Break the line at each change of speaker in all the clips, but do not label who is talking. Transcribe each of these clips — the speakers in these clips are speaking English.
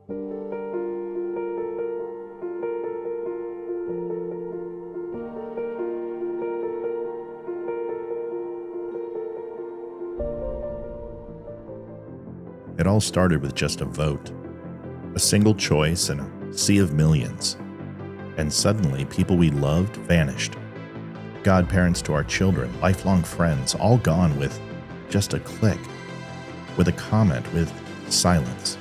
It all started with just a vote, a single choice in a sea of millions. And suddenly, people we loved vanished. Godparents to our children, lifelong friends, all gone with just a click, with a comment, with silence.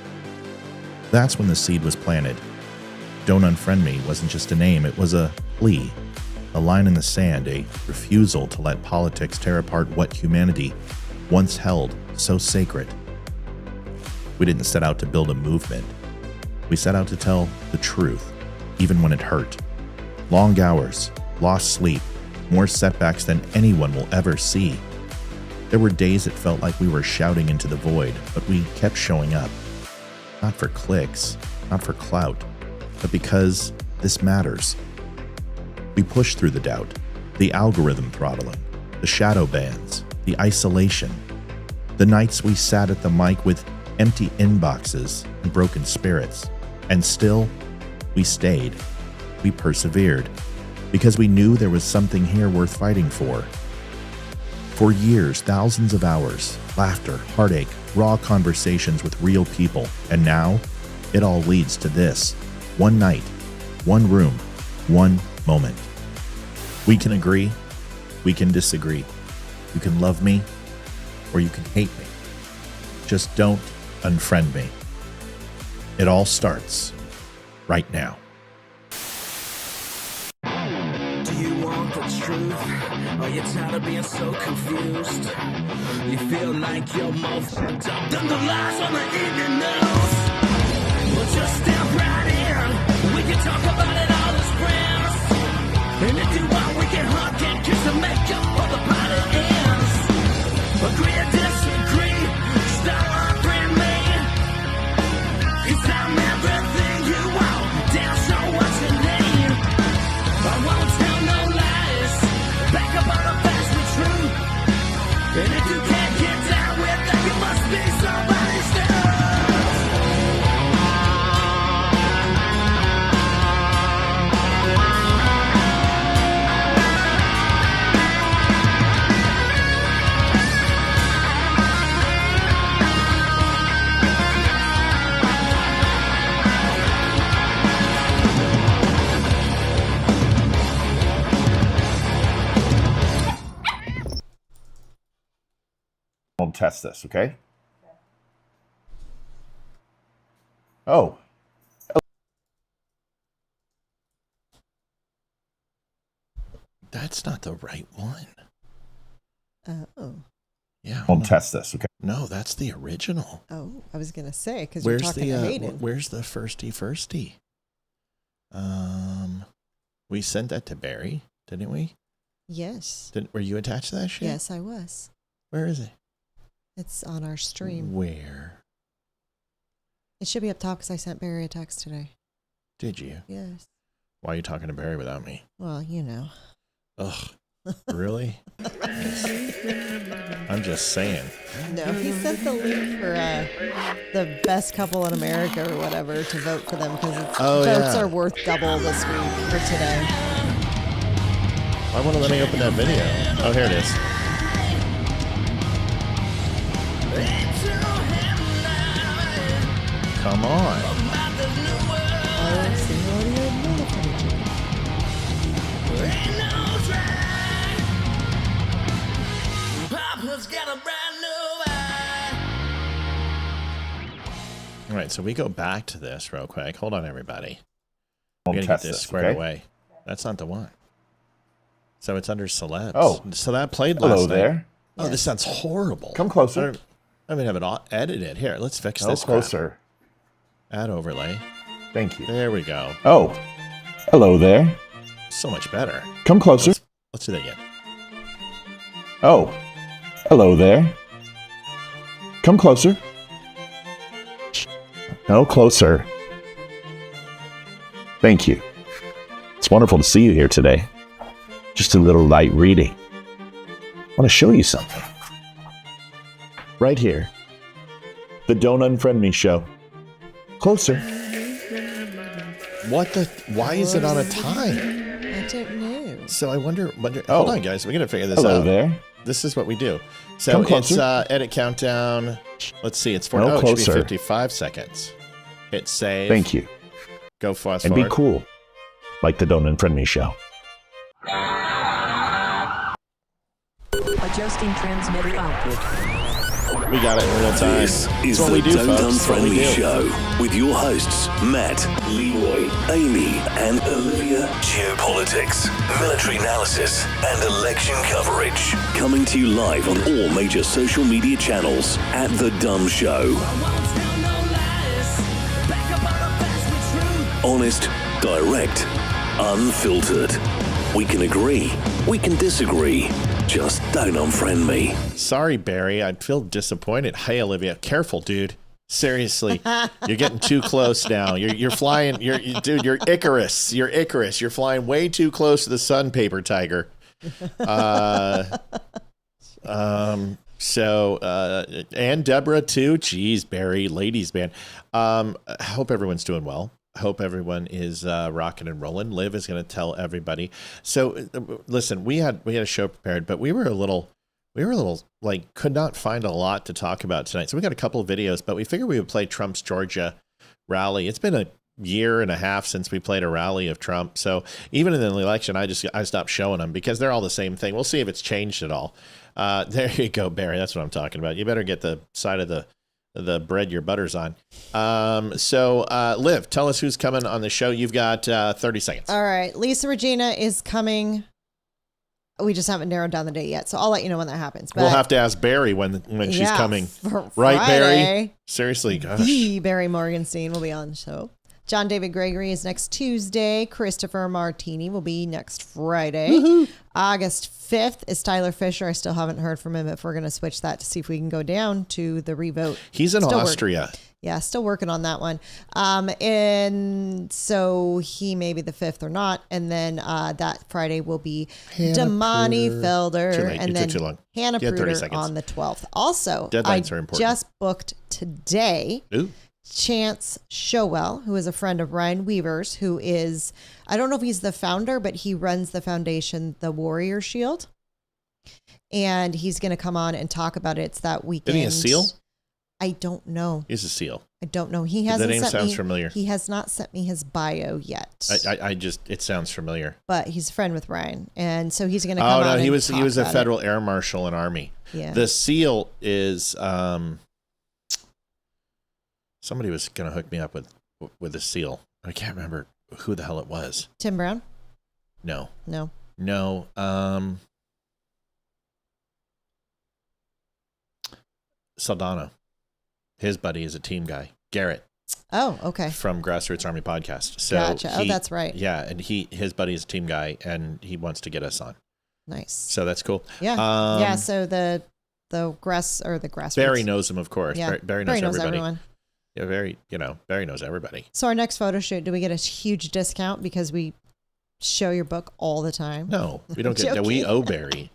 That's when the seed was planted. Don't Unfriend Me wasn't just a name, it was a plea, a line in the sand, a refusal to let politics tear apart what humanity once held so sacred. We didn't set out to build a movement. We set out to tell the truth, even when it hurt. Long hours, lost sleep, more setbacks than anyone will ever see. There were days it felt like we were shouting into the void, but we kept showing up. Not for clicks, not for clout, but because this matters. We pushed through the doubt, the algorithm throttling, the shadow bans, the isolation, the nights we sat at the mic with empty inboxes and broken spirits. And still, we stayed. We persevered, because we knew there was something here worth fighting for. For years, thousands of hours, laughter, heartache, raw conversations with real people. And now, it all leads to this. One night, one room, one moment. We can agree, we can disagree. You can love me, or you can hate me. Just don't unfriend me. It all starts right now.
Do you want the truth? Are you tired of being so confused? You feel like you're more fucked up than the lies on the evening news. Well, just step right in. We can talk about it all as friends. And if you want, we can hug and kiss and make up for the party ends. Agree or disagree, stop unfriend me. 'Cause I'm everything you want, damn sure what you need. I won't tell no lies, back up on the facts with truth. And if you can't get down with that, you must be somebody's stuff.
I'll test this, okay? Oh. That's not the right one.
Oh.
Yeah. I'll test this, okay? No, that's the original.
Oh, I was going to say, because you're talking to Hayden.
Where's the firsty? We sent that to Barry, didn't we?
Yes.
Were you attached to that shit?
Yes, I was.
Where is it?
It's on our stream.
Where?
It should be up top because I sent Barry a text today.
Did you?
Yes.
Why are you talking to Barry without me?
Well, you know.
Ugh. Really? I'm just saying.
No, he sent the link for the best couple in America or whatever to vote for them because votes are worth double this week for today.
Why won't it let me open that video? Oh, here it is. Come on.
Oh, see, you already notified you.
All right, so we go back to this real quick. Hold on, everybody. We gotta get this squared away. That's not the one. So it's under celebs. Oh, so that played last night.
Hello there.
Oh, yes. This sounds horrible.
Come closer.
I mean, have it all edited. Here, let's fix this.
Closer.
Add overlay.
Thank you.
There we go.
Oh, hello there.
So much better.
Come closer.
Let's do that again.
Oh, hello there. Come closer. No, closer. Thank you. It's wonderful to see you here today. Just a little light reading. I want to show you something. Right here. The Don't Unfriend Me Show. Closer.
What the? Why is it on a time?
I don't know.
So I wonder. Hold on, guys. We're gonna figure this
Hello
out.
there.
This is what we do. So
Come
it's
closer.
edit countdown. Let's see. It's
No
it should be
closer.
55 seconds. Hit save.
Thank you.
Go fast
And
forward.
be cool. Like the Don't Unfriend Me Show.
Adjusting transmitter output.
We got it in real time.
This is
That's what
the
we do,
Don't
folks. That's what
Unfriend
we
Me
do.
Show with your hosts, Matt, Leroy, Amy, and Olivia. Geopolitics, military analysis, and election coverage. Coming to you live on all major social media channels at The Dumb Show. Honest, direct, unfiltered. We can agree, we can disagree. Just don't unfriend me.
Sorry, Barry. I feel disappointed. Hey, Olivia. Careful, dude. Seriously, you're getting too close now. You're flying. Dude. You're Icarus. You're Icarus. You're flying way too close to the sun, paper tiger. And Deborah too. Jeez, Barry, ladies man. I hope everyone's doing well. I hope everyone is rocking and rolling. Liv is going to tell everybody. So listen, we had a show prepared, but we were a little like could not find a lot to talk about tonight. So we got a couple of videos, but we figured we would play Trump's Georgia rally. It's been a year and a half since we played a rally of Trump. So even in the election, I stopped showing them because they're all the same thing. We'll see if it's changed at all. There you go, Barry. That's what I'm talking about. You better get the side of the bread your butter's on. Liv, tell us who's coming on the show. You've got 30 seconds.
All right. Lisa Regina is coming. We just haven't narrowed down the date yet, so I'll let you know when that happens. But
we'll have to ask Barry when she's coming.
For
right,
Friday,
Barry? Seriously, gosh.
The Barry Morgenstein will be on the show. John David Gregory is next Tuesday. Christopher Martini will be next Friday. Woo-hoo. August 5th is Tyler Fisher. I still haven't heard from him if we're going to switch that to see if we can go down to the revote.
He's in Austria.
Yeah, still working on that one. And so he may be the 5th or not. And then that Friday will be Damani Felder. And then Hannah Pruder on the 12th. Also,
deadlines are important.
Just booked today.
Ooh.
Chance Showell, who is a friend of Ryan Weaver's, who is, I don't know if he's the founder, but he runs the foundation, The Warrior Shield. And he's going to come on and talk about it. It's that weekend.
Isn't he a SEAL?
I don't know.
He's a SEAL.
I don't know. He hasn't.
The name sounds familiar.
He has not sent me his bio yet.
It sounds familiar.
But he's a friend with Ryan, and so he's going to come on.
Oh no, he was a
about
federal air marshal in Army.
Yeah.
The SEAL is somebody was going to hook me up with a SEAL. I can't remember who the hell it was.
Tim Brown?
No. Saldana. His buddy is a team guy, Garrett.
Oh, okay.
From Grassroots Army Podcast. So
gotcha. That's right.
Yeah, and his buddy is a team guy, and he wants to get us on.
Nice.
So that's cool.
Yeah. So the grassroots.
Barry knows him, of course.
Yeah.
Barry knows everybody.
Everyone.
Yeah, Barry knows everybody.
So our next photo shoot, do we get a huge discount because we show your book all the time?
No, we don't get. No, we owe Barry.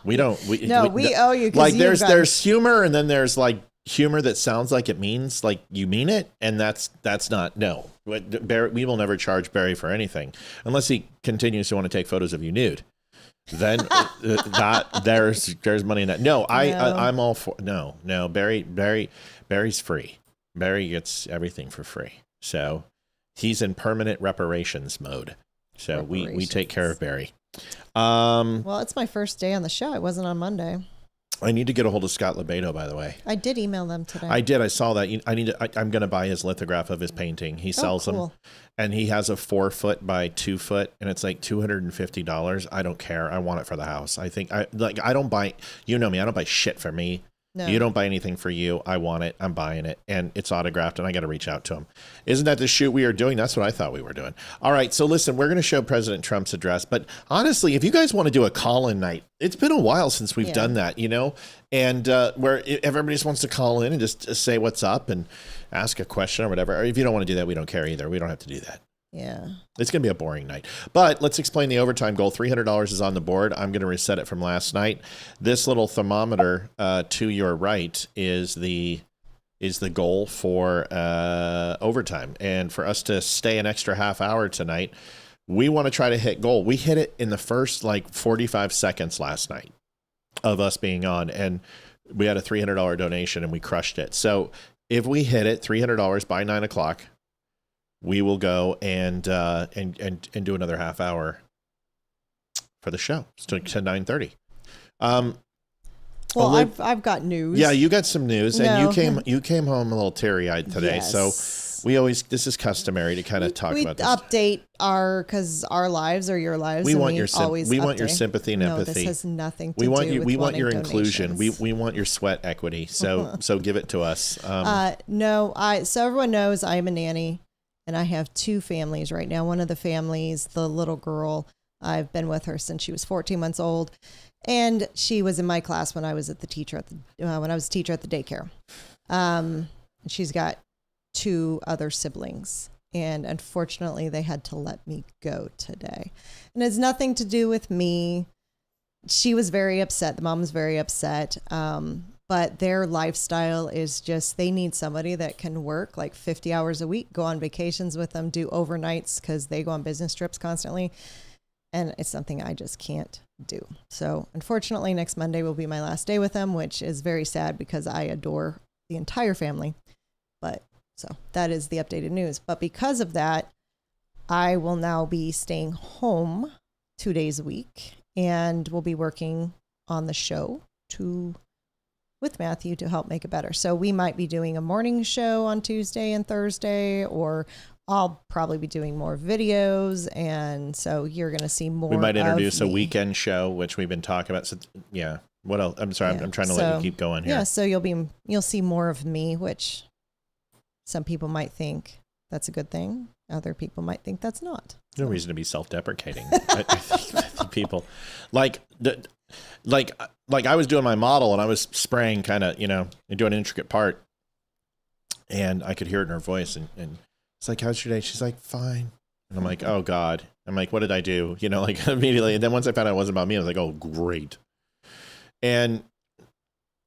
We don't. We
owe you.
Like there's humor, and then there's like humor that sounds like it means like you mean it, and that's not. No, Barry, we will never charge Barry for anything unless he continues to want to take photos of you nude. Then there's money in that. No, I'm all for. No, Barry's free. Barry gets everything for free. So he's in permanent reparations mode. So we take care of Barry.
Well, it's my first day on the show. It wasn't on Monday.
I need to get a hold of Scott Lebedo, by the way.
I did email them today.
I did. I saw that. I'm going to buy his lithograph of his painting. He sells them, and he has a 4 foot by 2 foot, and it's like $250. I don't care. I want it for the house. I don't buy. You know me. I don't buy shit for me. No. You don't buy anything for you. I want it. I'm buying it. And it's autographed, and I got to reach out to him. Isn't that the shoot we are doing? That's what I thought we were doing. All right. So listen, we're going to show President Trump's address. But honestly, if you guys want to do a call-in night, it's been a while since we've done that, and where everybody just wants to call in and just say what's up and ask a question or whatever. Or if you don't want to do that, we don't care either. We don't have to do that.
Yeah.
It's going to be a boring night. But let's explain the overtime goal. $300 is on the board. I'm going to reset it from last night. This little thermometer to your right is the is the goal for overtime. And for us to stay an extra half hour tonight, we want to try to hit goal. We hit it in the first 45 seconds last night of us being on, and we had a $300 donation and we crushed it. So if we hit it, $300 by 9 o'clock, we will go and do another half hour for the show to 9:30.
Well, I've got news.
Yeah, you got some news, and
No.
you came home a little teary-eyed today.
Yes.
So this is customary to kind of talk
we
about this.
update because our lives are your lives.
We
and
want your
always
we want your
update.
sympathy and
No,
empathy.
this has nothing to
we want
do
you.
with
We want your
wanting
inclusion.
donations.
We want your sweat equity. So give it to us.
No, so everyone knows I'm a nanny, and I have two families right now. One of the families, the little girl, I've been with her since she was 14 months old, and she was in my class when I was at the teacher at the when I was a teacher at the daycare. She's got two other siblings, and unfortunately, they had to let me go today, and it's nothing to do with me. She was very upset. The mom was very upset. But their lifestyle is just, they need somebody that can work 50 hours a week, go on vacations with them, do overnights because they go on business trips constantly. And it's something I just can't do. So unfortunately, next Monday will be my last day with them, which is very sad because I adore the entire family. But so that is the updated news. But because of that, I will now be staying home 2 days a week and will be working on the show with Matthew to help make it better. So we might be doing a morning show on Tuesday and Thursday, or I'll probably be doing more videos. And so you're going to see more.
We might introduce
of
a
me.
weekend show, which we've been talking about. So, yeah. What else? I'm sorry.
Yeah.
I'm trying to let you keep going here.
Yeah. So you'll see more of me, which some people might think that's a good thing. Other people might think that's not.
No reason to be self-deprecating. I think people like I was doing my model and I was spraying kind of, and doing an intricate part, and I could hear it in her voice, and it's like, how's your day? She's like, fine. And I'm like, oh God. I'm like, what did I do? Immediately. And then once I found out it wasn't about me, I was like, oh, great. And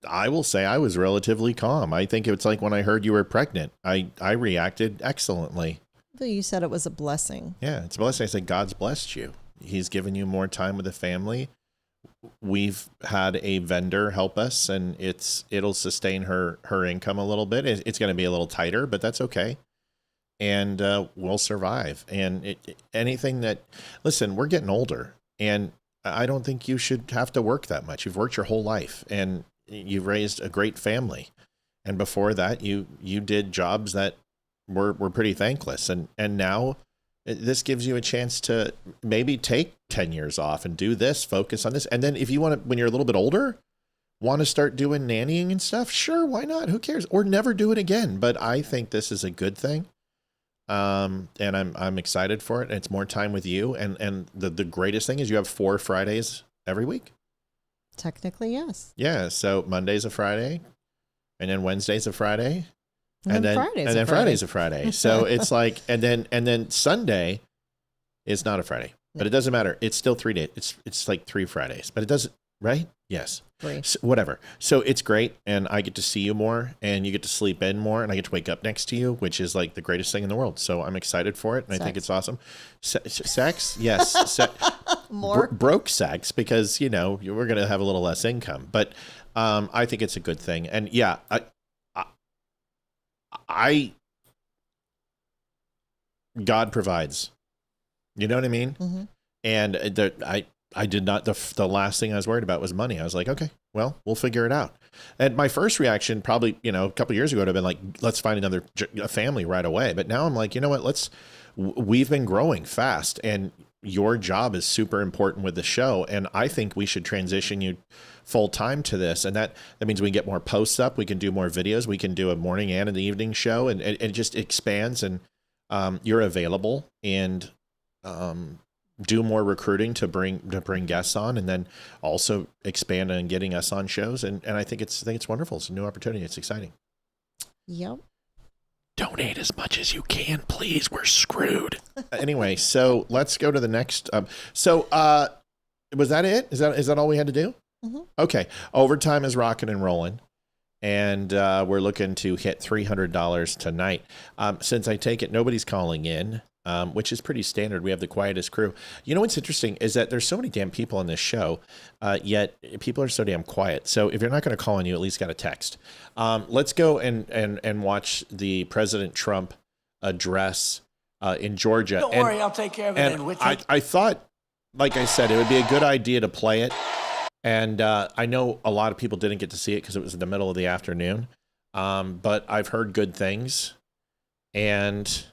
I will say I was relatively calm. I think it's like when I heard you were pregnant, I reacted excellently.
You said it was a blessing.
Yeah, it's a blessing. I said, God's blessed you. He's given you more time with the family. We've had a vendor help us, and it'll sustain her income a little bit. It's going to be a little tighter, but that's okay. And we'll survive. And listen, we're getting older, and I don't think you should have to work that much. You've worked your whole life, and you've raised a great family. And before that, you did jobs that were pretty thankless. And now this gives you a chance to maybe take 10 years off and do this, focus on this. And then if you want to, when you're a little bit older, want to start doing nannying and stuff, sure, why not? Who cares? Or never do it again. But I think this is a good thing. And I'm excited for it. And it's more time with you. And the greatest thing is you have 4 Fridays every week.
Technically, yes.
Yeah. So Monday's a Friday, and then Wednesday's a Friday. And then Friday's a Friday. So it's like, and then Sunday is not a Friday, but it doesn't matter. It's still 3 days. It's like 3 Fridays, but it doesn't, right? Yes.
3.
So, whatever. So it's great. And I get to see you more, and you get to sleep in more, and I get to wake up next to you, which is like the greatest thing in the world. So I'm excited for it. And I think it's awesome. Sex. Yes.
More
broke sex, because, we're going to have a little less income, but I think it's a good thing. And yeah, God provides, you know what I mean?
Mm-hmm.
And I did not, the last thing I was worried about was money. I was like, okay, well, we'll figure it out. And my first reaction probably, a couple of years ago would have been like, let's find a family right away. But now I'm like, you know what, we've been growing fast, and your job is super important with the show. And I think we should transition you full time to this. And that means we can get more posts up. We can do more videos. We can do a morning and an evening show, and it just expands. And you're available, and do more recruiting to bring guests on, and then also expand on getting us on shows. And I think it's wonderful. It's a new opportunity. It's exciting.
Yep.
Donate as much as you can, please. We're screwed. Anyway, so let's go to the next. Was that it? Is that all we had to do?
Mm-hmm.
Okay. Overtime is rocking and rolling. And we're looking to hit $300 tonight. Since I take it nobody's calling in, which is pretty standard. We have the quietest crew. You know what's interesting is that there's so many damn people on this show, yet people are so damn quiet. So if you're not going to call in, you at least got a text. Let's go and watch the President Trump address in Georgia.
Don't worry, I'll take care of it.
And I thought, like I said, it would be a good idea to play it. And I know a lot of people didn't get to see it because it was in the middle of the afternoon. But I've heard good things. And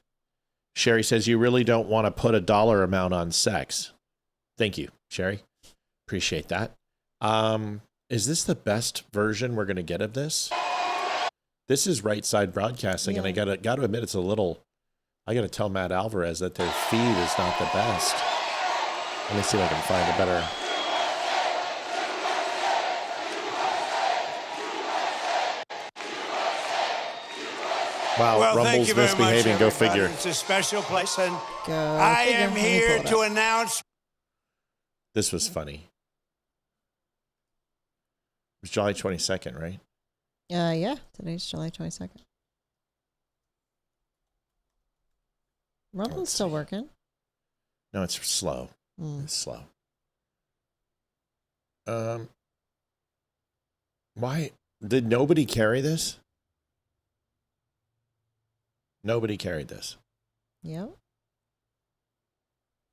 Sherry says, you really don't want to put a dollar amount on sex. Thank you, Sherry. Appreciate that. Is this the best version we're going to get of this? This is Right Side Broadcasting. Yeah. And I got to admit, it's a little, I got to tell Matt Alvarez that their feed is not the best. Let me see if I can find a better. Wow,
well,
Rumble's misbehaving.
Much,
go figure.
It's a special place, and I am here to announce.
This was funny. It was July 22nd, right?
Yeah, today's July 22nd. Rumble's still working.
No, it's slow. It's slow. Why did nobody carry this? Nobody carried this.
Yep.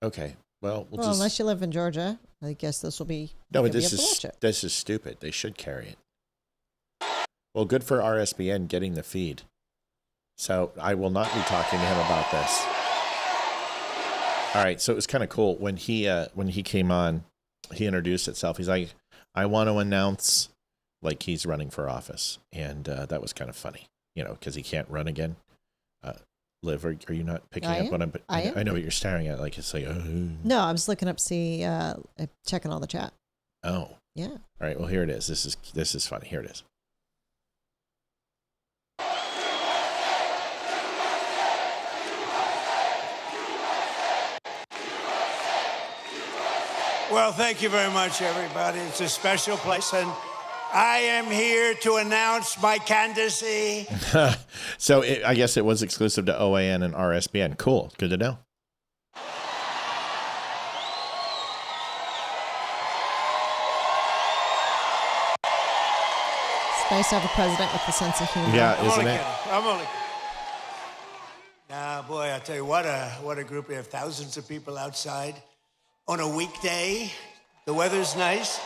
Okay. Well,
unless you live in Georgia, I guess this will be.
No, but this is stupid. They should carry it. Well, good for RSBN getting the feed. So I will not be talking to him about this. All right. So it was kind of cool when he came on. He introduced himself. He's like, "I want to announce," like he's running for office, and that was kind of funny, because he can't run again. Liv, are you not picking up what I know what you're staring at. Like it's like,
No, I was looking up, checking all the chat.
Oh,
yeah.
All right. Well, here it is. This is funny. Here it is.
Well, thank you very much, everybody. It's a special place, and I am here to announce my candidacy.
So I guess it was exclusive to OAN and RSBN. Cool. Good to know.
It's nice to have a president with a sense of humor.
Yeah, isn't it?
I'm only kidding. Nah, boy, I tell you what a group. We have thousands of people outside on a weekday. The weather's nice.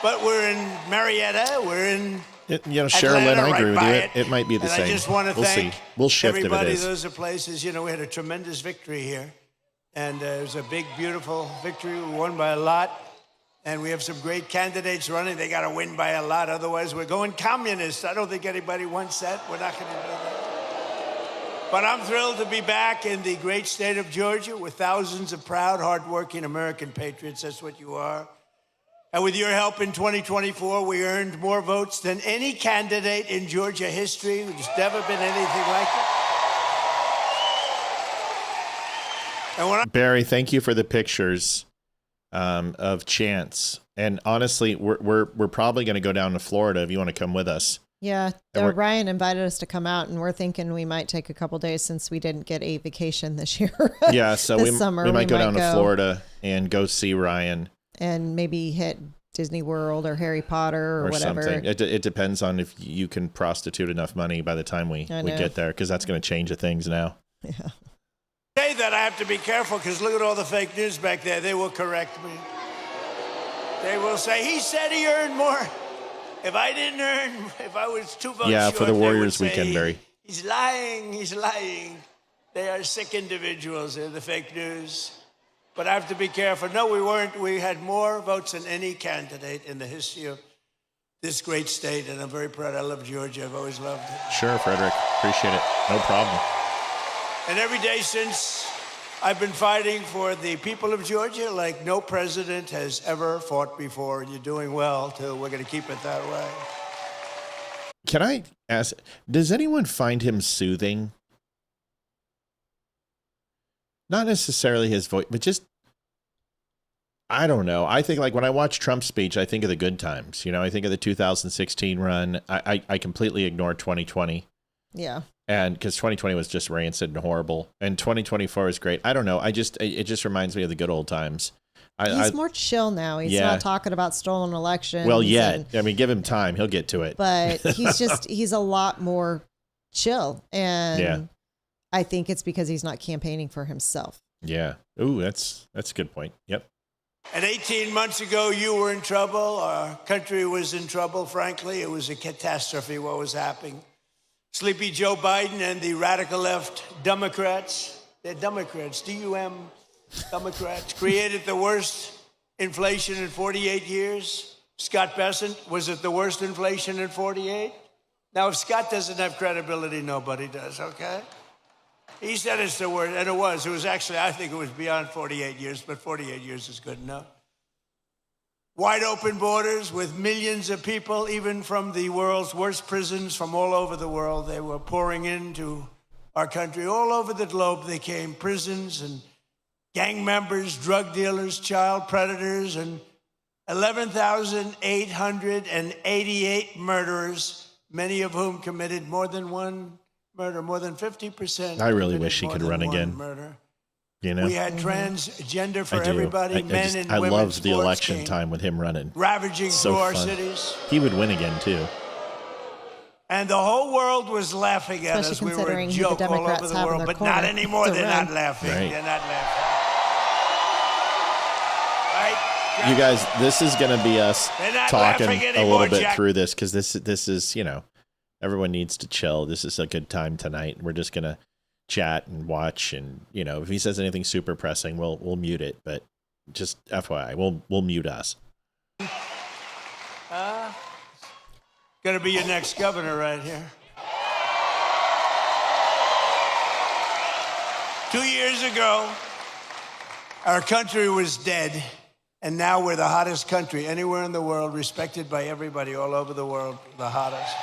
But we're in Marietta. We're in
Cheryl Lynn, I agree with you. It might be the same.
I just want to thank
We'll shift
everybody.
If it is.
Those are places. We had a tremendous victory here. And it was a big, beautiful victory. We won by a lot. And we have some great candidates running. They got to win by a lot. Otherwise, we're going communist. I don't think anybody wants that. We're not going to do that. But I'm thrilled to be back in the great state of Georgia with thousands of proud, hardworking American patriots. That's what you are. And with your help in 2024, we earned more votes than any candidate in Georgia history. There's never been anything like it. And
Barry, thank you for the pictures of Chance. And honestly, we're probably going to go down to Florida if you want to come with us.
Yeah, Ryan invited us to come out, and we're thinking we might take a couple days since we didn't get a vacation this year.
Yeah, so we might go down to Florida and go see Ryan.
And maybe hit Disney World or Harry Potter or whatever.
Something. It depends on if you can prostitute enough money by the time we get there, because that's going to change the things now.
Yeah.
Say that I have to be careful because look at all the fake news back there. They will correct me. They will say, he said he earned more. If I was 2 votes
short, for the Warriors
they would say,
weekend, Barry.
He's lying. They are sick individuals. They're the fake news. But I have to be careful. No, we weren't. We had more votes than any candidate in the history of this great state, and I'm very proud. I love Georgia. I've always loved it.
Sure, Frederick. Appreciate it. No problem.
And every day since, I've been fighting for the people of Georgia like no president has ever fought before. You're doing well, too. We're going to keep it that way.
Can I ask, does anyone find him soothing? Not necessarily his voice, but just I don't know. I think like when I watch Trump's speech, I think of the good times. I think of the 2016 run. I completely ignored 2020.
Yeah.
And because 2020 was just rancid and horrible, and 2024 is great. I don't know. It just reminds me of the good old times.
He's more chill now. He's not talking about stolen elections.
Well, I mean, give him time. He'll get to it.
But he's a lot more chill. And I think it's because he's not campaigning for himself.
Yeah. Ooh, that's a good point. Yep.
And 18 months ago, you were in trouble. Our country was in trouble, frankly. It was a catastrophe what was happening. Sleepy Joe Biden and the radical left Democrats, they're Democrats, D-U-M, Democrats, created the worst inflation in 48 years. Scott Bessent, was it the worst inflation in 48? Now, if Scott doesn't have credibility, nobody does, okay? He said it's the worst, and it was. It was actually, I think it was beyond 48 years, but 48 years is good enough. Wide open borders with millions of people, even from the world's worst prisons from all over the world. They were pouring into our country. All over the globe, they came. Prisons and gang members, drug dealers, child predators, and 11,888 murderers, many of whom committed more than one murder, more than 50%.
I really wish he could run again.
Murder.
We
had transgender for everybody, men and women.
I loved the election time with him running.
Ravaging through our cities.
He would win again, too.
And the whole world was laughing at us. We were a joke all over the world, but not anymore. They're not laughing.
Right.
They're not laughing. Right?
You guys, this is going to be us talking a little bit through this because this is, everyone needs to chill. This is a good time tonight. We're just going to chat and watch, and if he says anything super pressing, we'll mute it. But just FYI, we'll mute us.
Gonna be your next governor right here. 2 years ago, our country was dead, and now we're the hottest country anywhere in the world, respected by everybody all over the world, the hottest.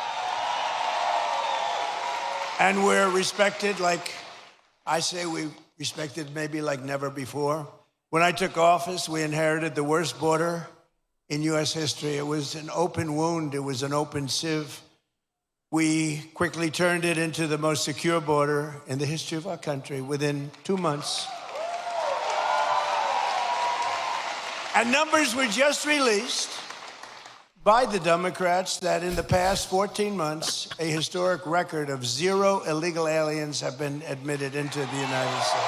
And we're respected like, I say we respected maybe like never before. When I took office, we inherited the worst border in U.S. history. It was an open wound. It was an open sieve. We quickly turned it into the most secure border in the history of our country within 2 months. And numbers were just released by the Democrats that in the past 14 months, a historic record of 0 illegal aliens have been admitted into the United States.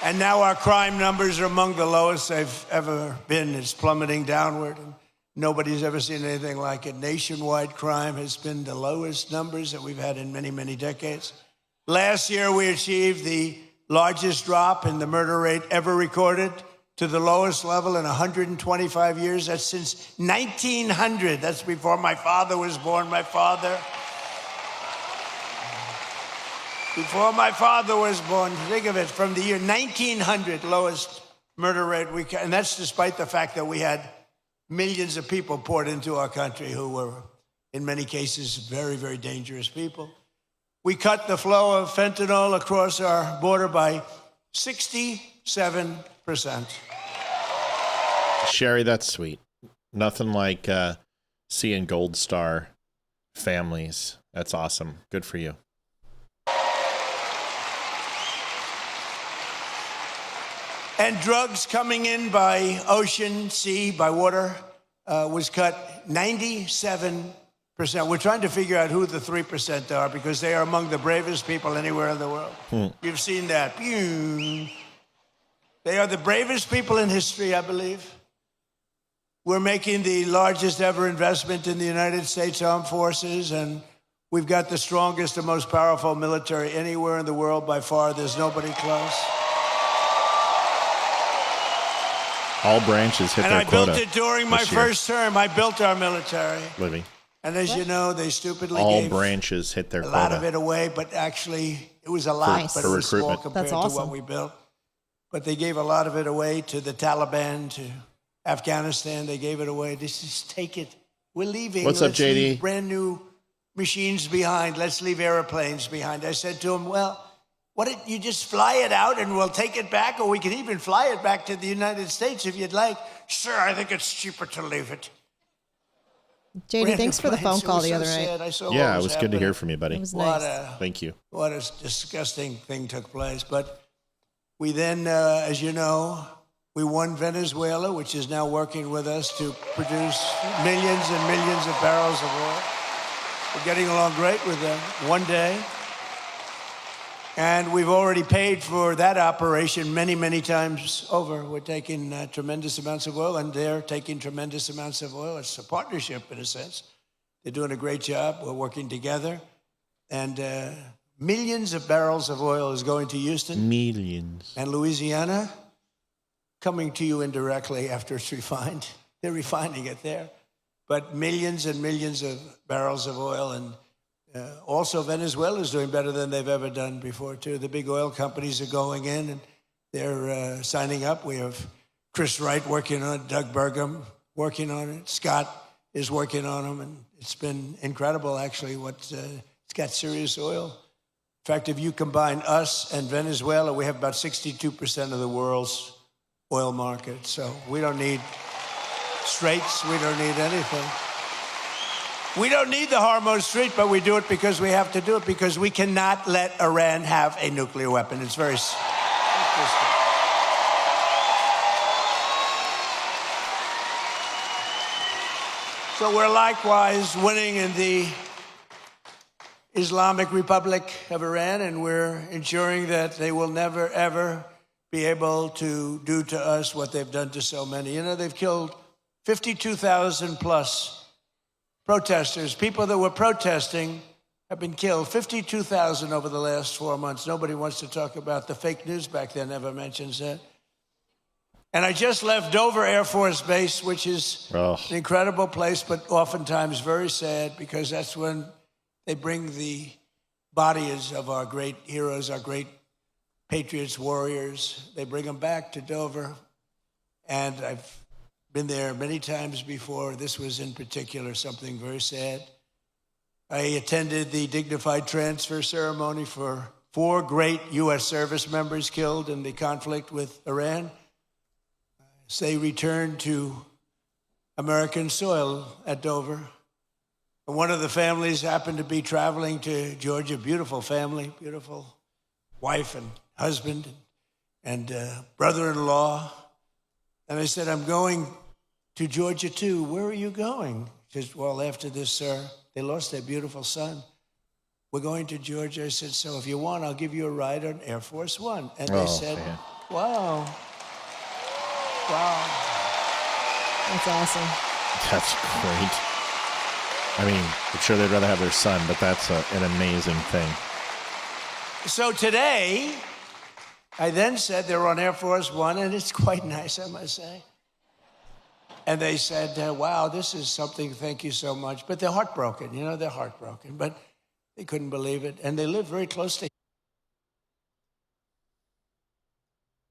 And now our crime numbers are among the lowest they've ever been. It's plummeting downward, and nobody's ever seen anything like it. Nationwide crime has been the lowest numbers that we've had in many, many decades. Last year, we achieved the largest drop in the murder rate ever recorded to the lowest level in 125 years. That's since 1900. That's before my father was born. Before my father was born, think of it, from the year 1900, lowest murder rate. And that's despite the fact that we had millions of people poured into our country who were, in many cases, very, very dangerous people. We cut the flow of fentanyl across our border by 67%.
Sherry, that's sweet. Nothing like seeing Gold Star families. That's awesome. Good for you.
And drugs coming in by ocean, sea, by water was cut 97%. We're trying to figure out who the 3% are because they are among the bravest people anywhere in the world. You've seen that. They are the bravest people in history, I believe. We're making the largest ever investment in the United States Armed Forces, and we've got the strongest and most powerful military anywhere in the world by far. There's nobody close.
All branches hit their quota.
And I built it during my first term. I built our military.
Libby.
And as you know, they stupidly
all
gave
branches hit their
a
quota.
lot of it away, but actually it was a lot, but it was small compared to what we built. But they gave a lot of it away to the Taliban, to Afghanistan. They gave it away. This is take it. We're leaving.
What's up, JD?
Leave brand new machines behind. Let's leave airplanes behind. I said to him, well, You just fly it out and we'll take it back, or we can even fly it back to the United States if you'd like. Sir, I think it's cheaper to leave it.
JD, thanks for the phone call the other night.
Yeah, it was good to hear from you, buddy.
It was nice.
Thank you.
What a disgusting thing took place. But we then, as you know, we won Venezuela, which is now working with us to produce millions and millions of barrels of oil. We're getting along great with them. One day. And we've already paid for that operation many, many times over. We're taking tremendous amounts of oil, and they're taking tremendous amounts of oil. It's a partnership, in a sense. They're doing a great job. We're working together. And millions of barrels of oil is going to Houston.
Millions.
And Louisiana, coming to you indirectly after it's refined. They're refining it there. But millions and millions of barrels of oil. And also, Venezuela is doing better than they've ever done before, too. The big oil companies are going in, and they're signing up. We have Chris Wright working on it, Doug Burgum working on it, Scott is working on them, and it's been incredible, actually, it's got serious oil. In fact, if you combine us and Venezuela, we have about 62% of the world's oil market. So we don't need straits. We don't need anything. We don't need the Hormuz Strait, but we do it because we have to do it, because we cannot let Iran have a nuclear weapon. It's very interesting. So we're likewise winning in the Islamic Republic of Iran, and we're ensuring that they will never, ever be able to do to us what they've done to so many. You know, they've killed 52,000 plus protesters. People that were protesting have been killed. 52,000 over the last 4 months. Nobody wants to talk about the fake news back then, never mentions that. And I just left Dover Air Force Base, which is an incredible place, but oftentimes very sad, because that's when they bring the bodies of our great heroes, our great patriots, warriors. They bring them back to Dover. And I've been there many times before. This was in particular something very sad. I attended the dignified transfer ceremony for 4 great U.S. service members killed in the conflict with Iran. As they returned to American soil at Dover. And one of the families happened to be traveling to Georgia. Beautiful family, beautiful wife and husband and brother-in-law. And I said, I'm going to Georgia too. Where are you going? She said, well, after this, sir, they lost their beautiful son. We're going to Georgia. I said, so if you want, I'll give you a ride on Air Force One. And they said, man. Wow. Wow.
That's awesome.
That's great. I mean, I'm sure they'd rather have their son, but that's an amazing thing.
So today, I then said they were on Air Force One, and it's quite nice, I must say. And they said, wow, this is something, thank you so much. But they're heartbroken, you know, they're heartbroken. But they couldn't believe it. And they live very close to.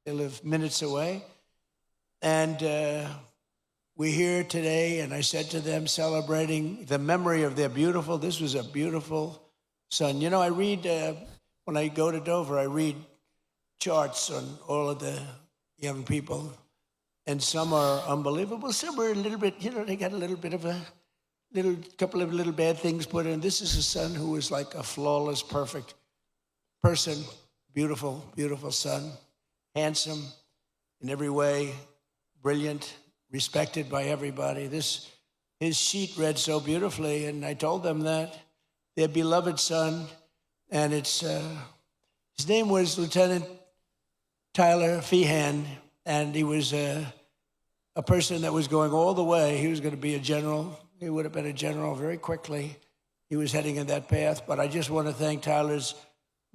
They live minutes away. And we're here today, and I said to them, celebrating the memory of their beautiful, this was a beautiful son. You know, I read, when I go to Dover, I read charts on all of the young people, and some are unbelievable. Some are a little bit, you know, they got a little bit of couple of little bad things put in. This is a son who is like a flawless, perfect person. Beautiful, beautiful son. Handsome in every way. Brilliant. Respected by everybody. His sheet read so beautifully, and I told them that. Their beloved son, and it's, his name was Lieutenant Tyler Feehan, and he was a person that was going all the way. He was going to be a general. He would have been a general very quickly. He was heading in that path. But I just want to thank Tyler's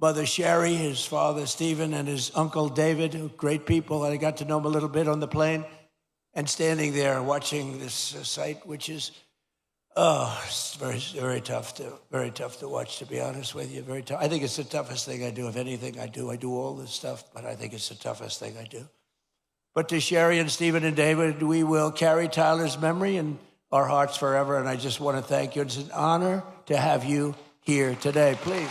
mother, Sherry, his father, Stephen, and his uncle, David, great people. I got to know them a little bit on the plane, and standing there watching this sight, which is, it's very, very tough to watch, to be honest with you. Very tough. I think it's the toughest thing I do. If anything I do all this stuff, but I think it's the toughest thing I do. But to Sherry and Stephen and David, we will carry Tyler's memory in our hearts forever. And I just want to thank you. It's an honor to have you here today. Please.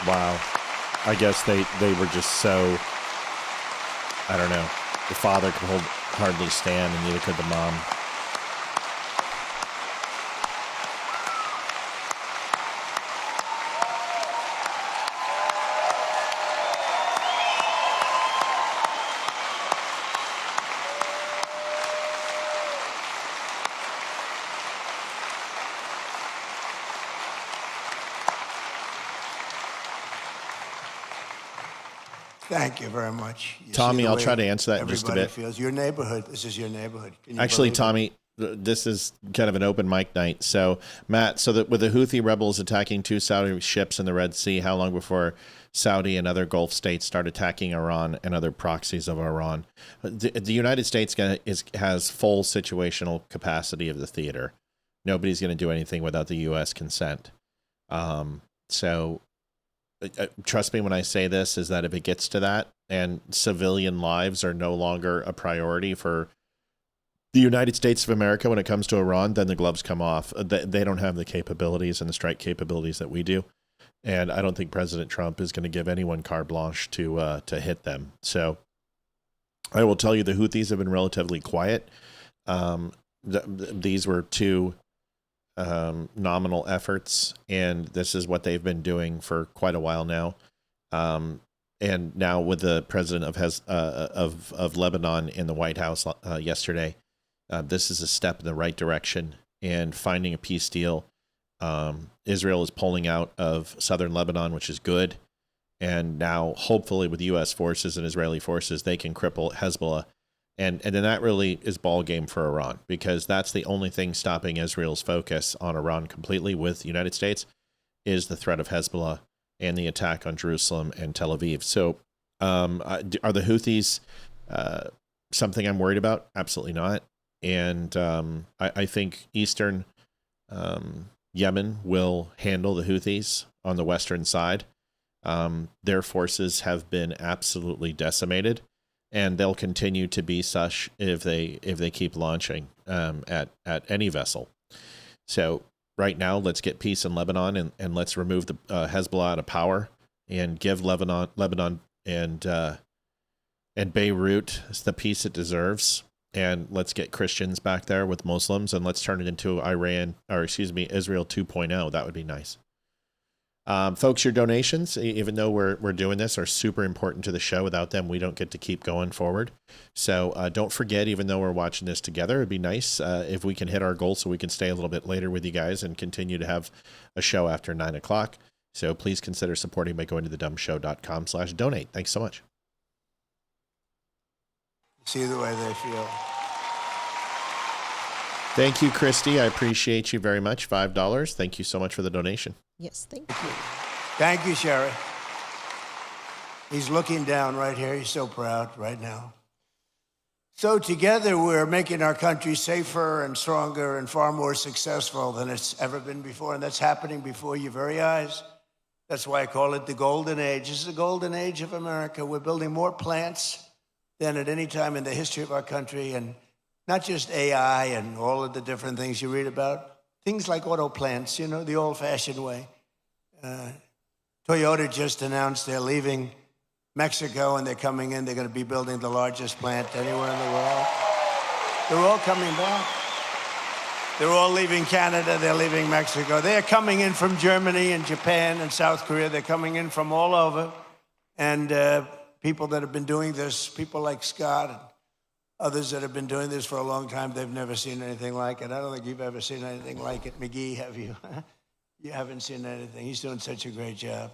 Wow. I guess they were just so, I don't know. The father could hardly stand, and neither could the mom.
Thank you very much.
Tommy, I'll try to answer that in just a bit.
Feels your neighborhood. This is your neighborhood.
Actually, Tommy, this is kind of an open mic night. So, Matt, with the Houthi rebels attacking 2 Saudi ships in the Red Sea, how long before Saudi and other Gulf states start attacking Iran and other proxies of Iran? The United States has full situational capacity of the theater. Nobody's going to do anything without the U.S. consent. Trust me when I say this, is that if it gets to that and civilian lives are no longer a priority for the United States of America when it comes to Iran, then the gloves come off. They don't have the capabilities and the strike capabilities that we do. And I don't think President Trump is going to give anyone carte blanche to hit them. So I will tell you the Houthis have been relatively quiet. These were 2 nominal efforts, and this is what they've been doing for quite a while now. And now with the president of Lebanon in the White House yesterday, this is a step in the right direction and finding a peace deal. Israel is pulling out of southern Lebanon, which is good. And now, hopefully, with U.S. forces and Israeli forces, they can cripple Hezbollah. And then that really is ball game for Iran, because that's the only thing stopping Israel's focus on Iran completely with the United States is the threat of Hezbollah and the attack on Jerusalem and Tel Aviv. So are the Houthis something I'm worried about? Absolutely not. And I think Eastern Yemen will handle the Houthis on the western side. Their forces have been absolutely decimated. And they'll continue to be such if they keep launching at any vessel. So right now, let's get peace in Lebanon and let's remove the Hezbollah out of power and give Lebanon and Beirut the peace it deserves. And let's get Christians back there with Muslims, and let's turn it into Israel 2.0. That would be nice. Folks, your donations, even though we're doing this, are super important to the show. Without them, we don't get to keep going forward. So don't forget, even though we're watching this together, it'd be nice if we can hit our goal so we can stay a little bit later with you guys and continue to have a show after 9 o'clock. So please consider supporting by going to thedumbshow.com/donate. Thanks so much.
See the way they feel.
Thank you, Christy. I appreciate you very much. $5. Thank you so much for the donation.
Yes, thank you.
Thank you, Sherry. He's looking down right here. He's so proud right now. So together we're making our country safer and stronger and far more successful than it's ever been before. And that's happening before your very eyes. That's why I call it the golden age. This is the golden age of America. We're building more plants than at any time in the history of our country. And not just AI and all of the different things you read about. Things like auto plants, the old-fashioned way. Toyota just announced they're leaving Mexico and they're coming in. They're going to be building the largest plant anywhere in the world. They're all coming back. They're all leaving Canada. They're leaving Mexico. They're coming in from Germany and Japan and South Korea. They're coming in from all over. And people that have been doing this, people like Scott and others that have been doing this for a long time, they've never seen anything like it. I don't think you've ever seen anything like it. McGee, have you? You haven't seen anything. He's doing such a great job.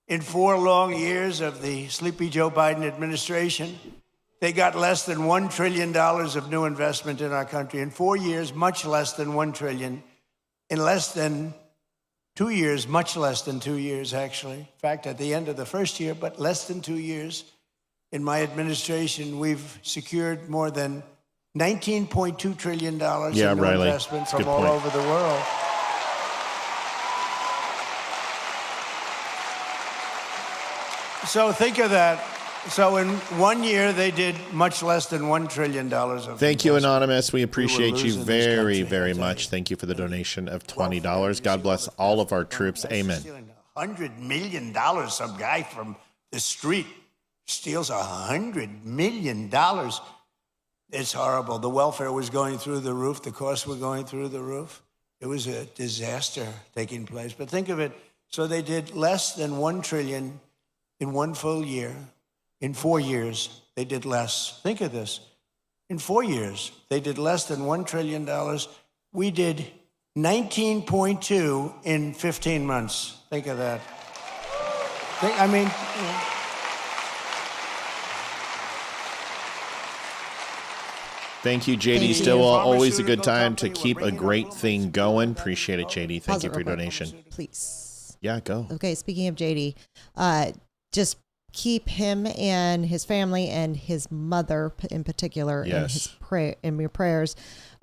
In 4 long years of the sleepy Joe Biden administration, they got less than $1 trillion of new investment in our country. In 4 years, much less than $1 trillion. In less than 2 years, much less than 2 years, actually. In fact, at the end of the first year, but less than 2 years, in my administration, we've secured more than $19.2 trillion in new investment from all over the world. So think of that. So in 1 year, they did much less than $1 trillion of
Thank you, Anonymous. We appreciate you very, very much. Thank you for the donation of $20. God bless all of our troops. Amen.
$100 million. Some guy from the street steals $100 million. It's horrible. The welfare was going through the roof. The costs were going through the roof. It was a disaster taking place. But think of it. So they did less than $1 trillion in one full year. In 4 years, they did less. Think of this. In 4 years, they did less than $1 trillion. We did 19.2 in 15 months. Think of that.
Thank you, JD. Still always a good time to keep a great thing going. Appreciate it, JD. Thank you for your donation.
Please.
Yeah, go.
Okay, speaking of JD, just keep him and his family and his mother in particular in your prayers.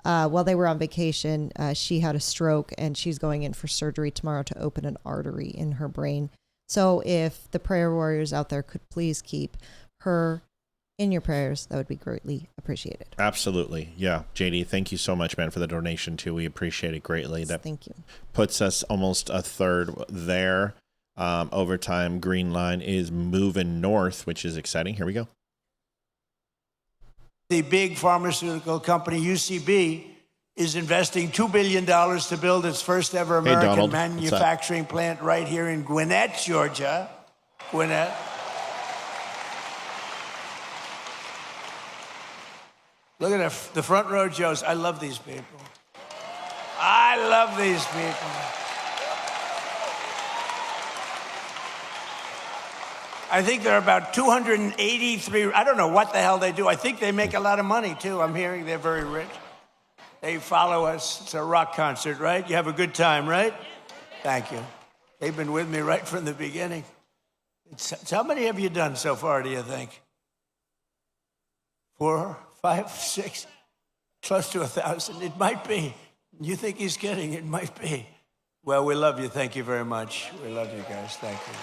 While they were on vacation, she had a stroke and she's going in for surgery tomorrow to open an artery in her brain. So if the prayer warriors out there could please keep her in your prayers, that would be greatly appreciated.
Absolutely. Yeah. JD, thank you so much, man, for the donation too. We appreciate it greatly. That
Thank you.
puts us almost a third there. Overtime green line is moving north, which is exciting. Here we go.
The big pharmaceutical company, UCB, is investing $2 billion to build its first ever American
Donald.
manufacturing plant right here in Gwinnett, Georgia. Gwinnett. Look at the front row Joes. I love these people. I love these people. I think there are about 283. I don't know what the hell they do. I think they make a lot of money, too. I'm hearing they're very rich. They follow us. It's a rock concert, right? You have a good time, right? Thank you. They've been with me right from the beginning. How many have you done so far, do you think? 4, 5, 6, close to 1,000. It might be. You think he's kidding? It might be. Well, we love you. Thank you very much. We love you guys. Thank you.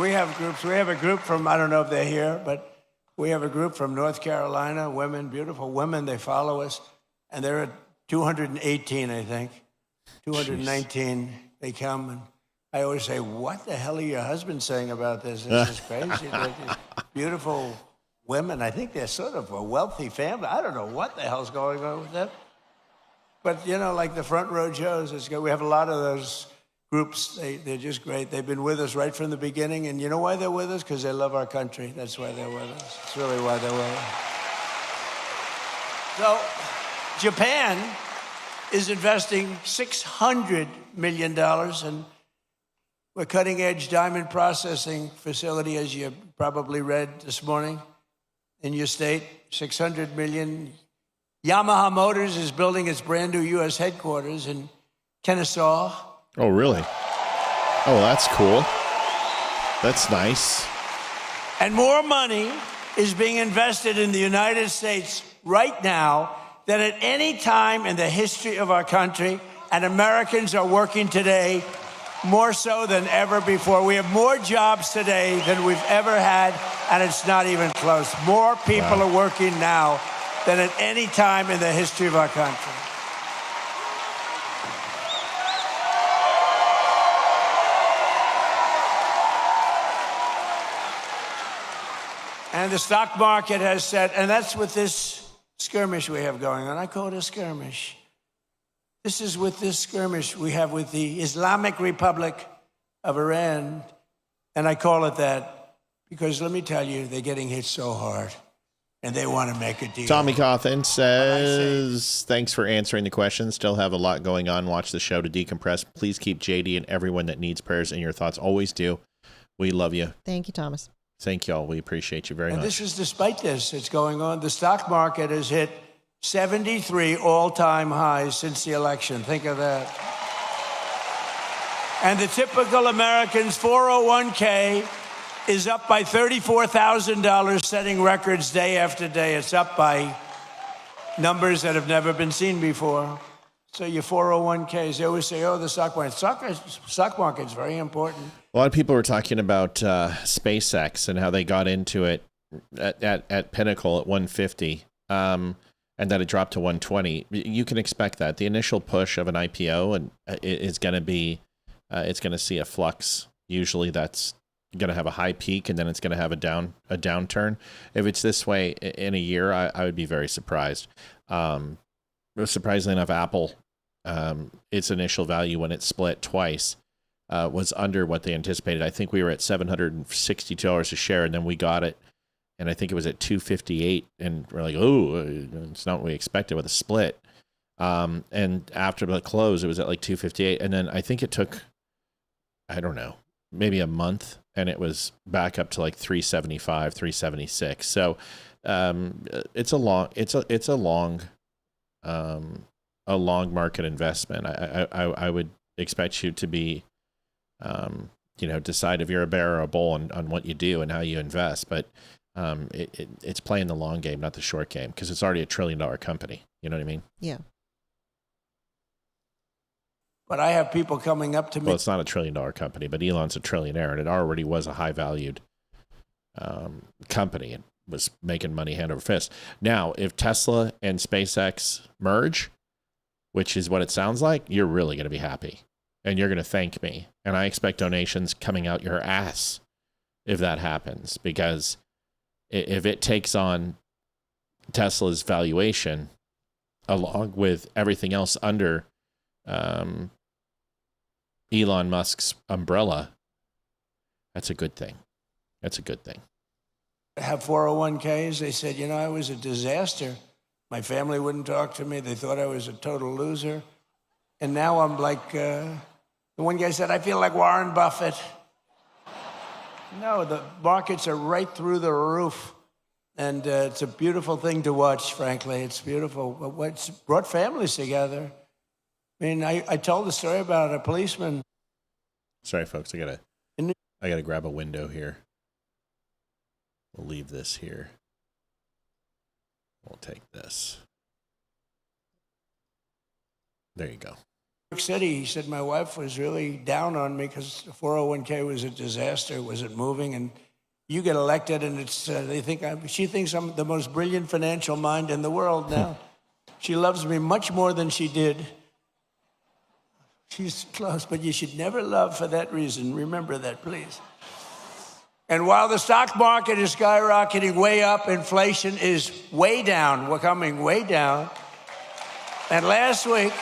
We have groups. We have a group from, I don't know if they're here, but we have a group from North Carolina, women, beautiful women. They follow us, and they're at 218, I think. 219. Jeez. They come, and I always say, what the hell are your husbands saying about this? This is crazy. Beautiful women. I think they're sort of a wealthy family. I don't know what the hell's going on with them. But, you know, like the front row Joes, it's good. We have a lot of those groups. They're just great. They've been with us right from the beginning. And you know why they're with us? Because they love our country. That's why they're with us. It's really why they're with us. So Japan is investing $600 million in a cutting-edge diamond processing facility, as you probably read this morning in your state. $600 million. Yamaha Motors is building its brand new U.S. headquarters in Kennesaw.
Oh, really? Oh, that's cool. That's nice.
And more money is being invested in the United States right now than at any time in the history of our country. And Americans are working today more so than ever before. We have more jobs today than we've ever had, and it's not even close. More people are working now than at any time in the history of our country. And the stock market has said, and that's with this skirmish we have going on. I call it a skirmish. This is with this skirmish we have with the Islamic Republic of Iran. And I call it that because, let me tell you, they're getting hit so hard. And they want to make a deal.
Tommy Cawthon says, thanks for answering the question. Still have a lot going on. Watch the show to decompress. Please keep JD and everyone that needs prayers in your thoughts. Always do. We love you.
Thank you, Thomas.
Thank y'all. We appreciate you very much.
This is despite this. It's going on. The stock market has hit 73 all-time highs since the election. Think of that. And the typical American's 401k is up by $34,000, setting records day after day. It's up by numbers that have never been seen before. So your 401ks, they always say, oh, the stock market. Stock market's very important.
A lot of people were talking about SpaceX and how they got into it at Pinnacle at 150. and that it dropped to 120, you can expect that. The initial push of an IPO and is going to be, it's going to see a flux. Usually that's going to have a high peak and then it's going to have a downturn. If it's this way in a year, I would be very surprised. Surprisingly enough, Apple, its initial value when it split twice was under what they anticipated. I think we were at $762 a share, and then we got it, and I think it was at $258, and we're like, oh, it's not what we expected with a split. And after the close, it was at like $258, and then I think it took, I don't know, maybe a month, and it was back up to like $375, $376. So it's a long market investment. I would expect you to be, decide if you're a bear or a bull on what you do and how you invest. But it's playing the long game, not the short game, because it's already $1 trillion company. You know what I mean?
Yeah.
But I have people coming up to me.
Well, it's not $1 trillion company, but Elon's a trillionaire, and it already was a high valued company and was making money hand over fist. Now, if Tesla and SpaceX merge, which is what it sounds like, you're really going to be happy. And you're going to thank me. And I expect donations coming out your ass if that happens. Because if it takes on Tesla's valuation, along with everything else under Elon Musk's umbrella, that's a good thing. That's a good thing.
I have 401ks. They said, I was a disaster. My family wouldn't talk to me. They thought I was a total loser. And now I'm like, the one guy said, I feel like Warren Buffett. No, the markets are right through the roof. And it's a beautiful thing to watch, frankly. It's beautiful. It's brought families together. I mean, I told the story about a policeman.
Sorry, folks. I gotta grab a window here. We'll leave this here. We'll take this. There you go.
New York City, he said, my wife was really down on me because the 401k was a disaster. Was it moving? And you get elected, and it's she thinks I'm the most brilliant financial mind in the world now. She loves me much more than she did. She's close, but you should never love for that reason. Remember that, please. And while the stock market is skyrocketing way up, inflation is way down. We're coming way down. And last week,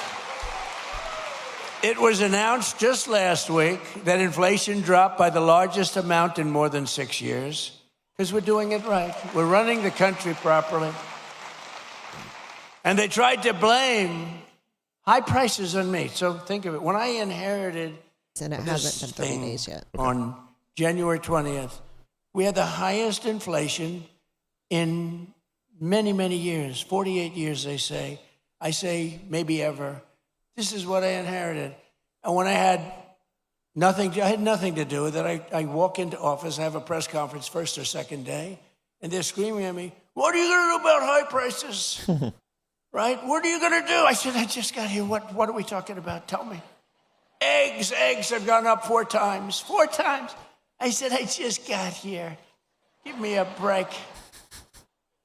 it was announced just last week that inflation dropped by the largest amount in more than 6 years, because we're doing it right. We're running the country properly. And they tried to blame high prices on me. So think of it. When I inherited
and it hasn't been 30 days yet.
On January 20th, we had the highest inflation in many, many years, 48 years, they say. I say maybe ever. This is what I inherited. And when I had nothing to do with it. I walk into office, I have a press conference first or second day, and they're screaming at me, what are you going to do about high prices? Right? What are you going to do? I said, I just got here. What are we talking about? Tell me. Eggs have gone up 4 times. 4 times. I said, I just got here. Give me a break.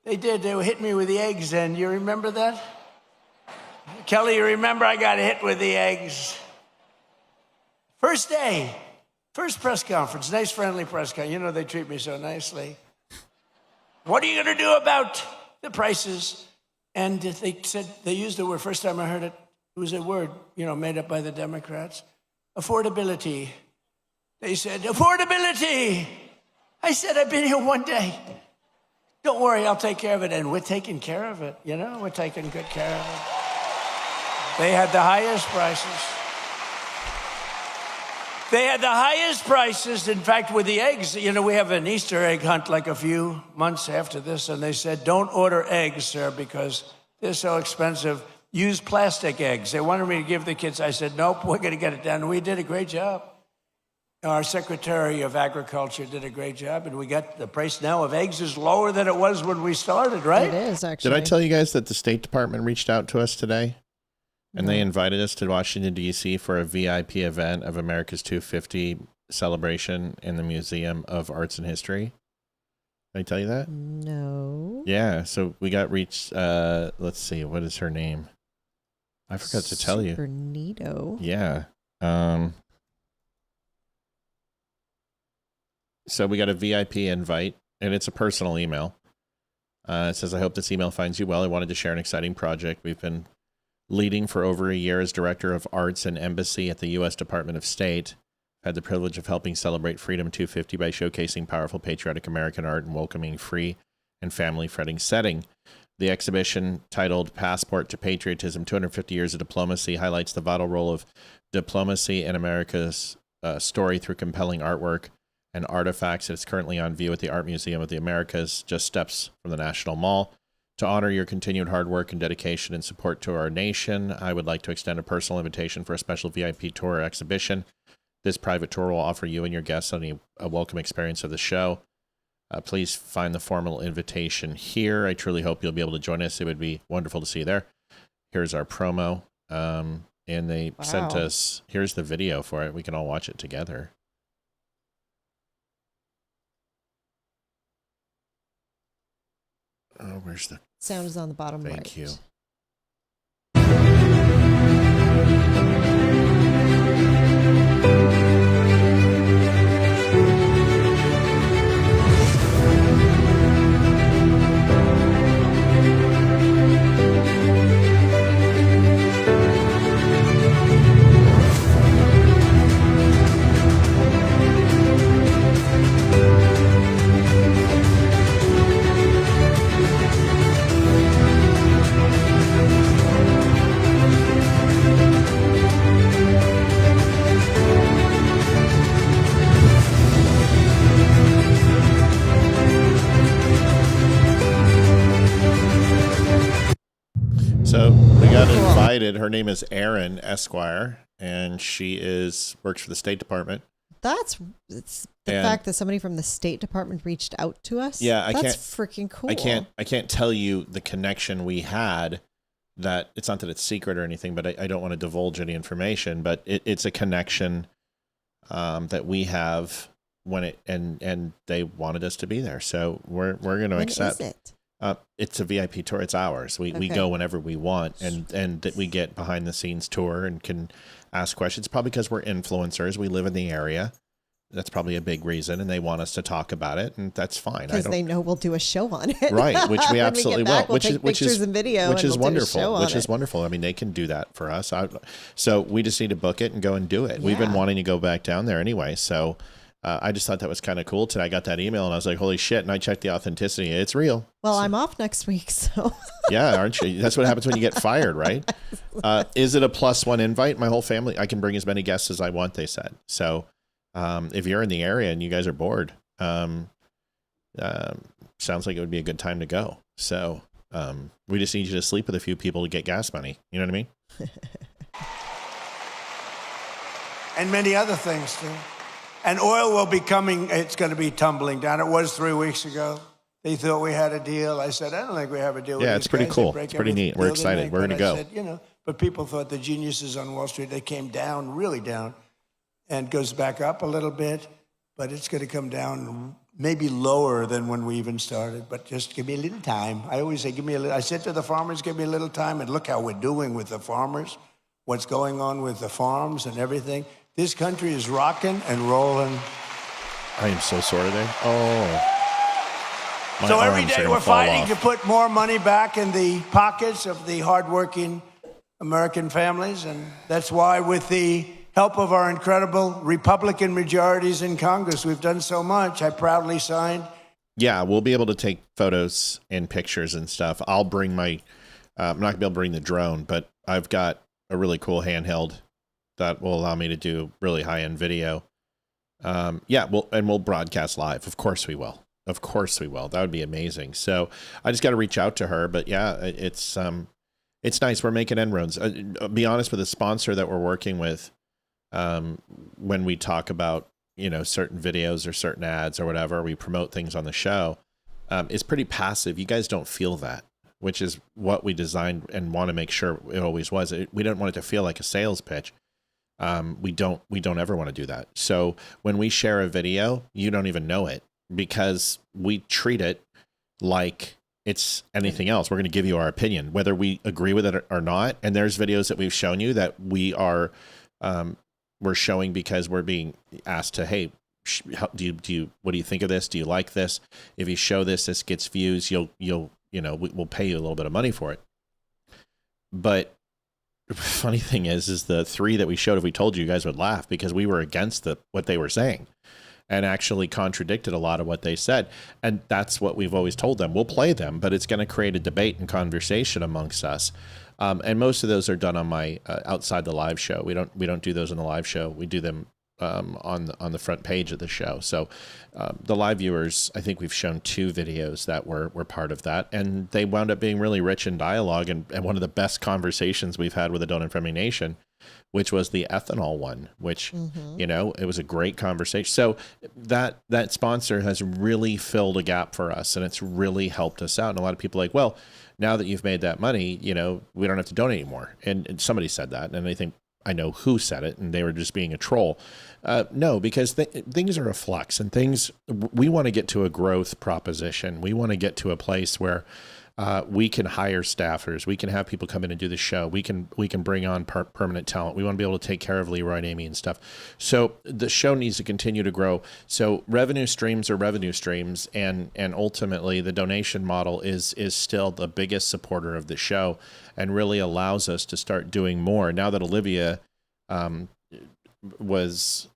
They did. They hit me with the eggs then. You remember that? Kelly, you remember I got hit with the eggs. First day, first press conference, nice friendly press conference. You know, they treat me so nicely. What are you going to do about the prices? And they said, they used the word, first time I heard it, it was a word, made up by the Democrats. Affordability. They said, affordability. I said, I've been here 1 day. Don't worry, I'll take care of it. And we're taking care of it, we're taking good care of it. They had the highest prices. They had the highest prices. In fact, with the eggs, we have an Easter egg hunt like a few months after this, and they said, don't order eggs, sir, because they're so expensive. Use plastic eggs. They wanted me to give the kids. I said, nope, we're going to get it done. We did a great job. Our Secretary of Agriculture did a great job, and we got the price now of eggs is lower than it was when we started, right?
It is, actually.
Did I tell you guys that the State Department reached out to us today? And they invited us to Washington, D.C. for a VIP event of America's 250 celebration in the Museum of Arts and History. Did I tell you that?
No.
Yeah. So we got reached. Let's see. What is her name? I forgot to tell you.
Super neato.
Yeah. So we got a VIP invite, and it's a personal email. It says, I hope this email finds you well. I wanted to share an exciting project we've been leading for over a year as Director of Arts and Embassy at the U.S. Department of State. I've had the privilege of helping celebrate Freedom 250 by showcasing powerful patriotic American art and welcoming free and family-friendly setting. The exhibition, titled Passport to Patriotism, 250 Years of Diplomacy, highlights the vital role of diplomacy in America's story through compelling artwork and artifacts. It's currently on view at the Art Museum of the Americas, just steps from the National Mall. To honor your continued hard work and dedication and support to our nation, I would like to extend a personal invitation for a special VIP tour exhibition. This private tour will offer you and your guests a welcome experience of the show. Please find the formal invitation here. I truly hope you'll be able to join us. It would be wonderful to see you there. Here's our promo. And they sent us, here's the video for it. We can all watch it together. Oh, where's the
sound is on the bottom right.
Thank you. So we got invited. Her name is Erin Esquire, and she works for the State Department.
It's the fact that somebody from the State Department reached out to us.
Yeah,
that's freaking cool.
I can't tell you the connection we had. That it's not that it's secret or anything, but I don't want to divulge any information. But it's a connection that we have and they wanted us to be there, so we're going to accept.
Is it?
It's a VIP tour. It's ours. We go whenever we want, and that we get behind the scenes tour and can ask questions. Probably because we're influencers. We live in the area. That's probably a big reason, and they want us to talk about it, and that's fine.
Because they know we'll do a show on it,
right? Which we absolutely will.
Which is pictures and video,
which is wonderful. Which is wonderful. I mean, they can do that for us. So we just need to book it and go and do it. Yeah. We've been wanting to go back down there anyway, so. I just thought that was kind of cool today. I got that email and I was like, holy shit. And I checked the authenticity. It's real.
Well, I'm off next week, so.
Yeah, aren't you? That's what happens when you get fired, right? Is it a +1 invite? My whole family, I can bring as many guests as I want, they said. So if you're in the area and you guys are bored, sounds like it would be a good time to go. So we just need you to sleep with a few people to get gas money. You know what I mean?
And many other things, too. And oil will be coming. It's going to be tumbling down. It was 3 weeks ago. They thought we had a deal. I said, I don't think we have a deal.
Yeah, it's pretty cool. It's pretty neat. We're excited. We're going to go.
I said, but people thought the geniuses on Wall Street, they came down, really down, and goes back up a little bit. But it's going to come down maybe lower than when we even started. But just give me a little time. I always say, I said to the farmers, give me a little time. And look how we're doing with the farmers, what's going on with the farms and everything. This country is rocking and rolling.
I am so sore today. Oh.
So every day we're fighting to put more money back in the pockets of the hardworking American families. And that's why with the help of our incredible Republican majorities in Congress, we've done so much. I proudly signed.
Yeah, we'll be able to take photos and pictures and stuff. I'll bring my, I'm not going to be able to bring the drone, but I've got a really cool handheld that will allow me to do really high-end video. We'll broadcast live. Of course we will. Of course we will. That would be amazing. So I just got to reach out to her. But yeah, it's nice. We're making inroads. Be honest, with a sponsor that we're working with, when we talk about certain videos or certain ads or whatever, we promote things on the show. It's pretty passive. You guys don't feel that, which is what we designed and want to make sure it always was. We don't want it to feel like a sales pitch. We don't ever want to do that. So when we share a video, you don't even know it. because we treat it like it's anything else. We're going to give you our opinion, whether we agree with it or not. And there's videos that we've shown you that we are, we're showing because we're being asked to, hey, what do you think of this? Do you like this? If you show this, this gets views, we'll pay you a little bit of money for it. But the funny thing is the 3 that we showed, if we told you, you guys would laugh because we were against what they were saying and actually contradicted a lot of what they said. And that's what we've always told them. We'll play them, but it's going to create a debate and conversation amongst us. And most of those are done on my outside the live show. We don't do those in the live show. We do them on the front page of the show. So the live viewers, I think we've shown 2 videos that were part of that, and they wound up being really rich in dialogue and one of the best conversations we've had with the Don't Unfriend Me Nation, which was the ethanol one, which, it was a great conversation. So that sponsor has really filled a gap for us, and it's really helped us out. And a lot of people are like, well, now that you've made that money, we don't have to donate anymore. And somebody said that, and I think I know who said it, and they were just being a troll. No, because things are a flux, and we want to get to a growth proposition. We want to get to a place where we can hire staffers. We can have people come in and do the show. We can bring on permanent talent. We want to be able to take care of Leroy and Amy and stuff. So the show needs to continue to grow. So revenue streams are revenue streams, and ultimately the donation model is still the biggest supporter of the show, and really allows us to start doing more. Now that Olivia was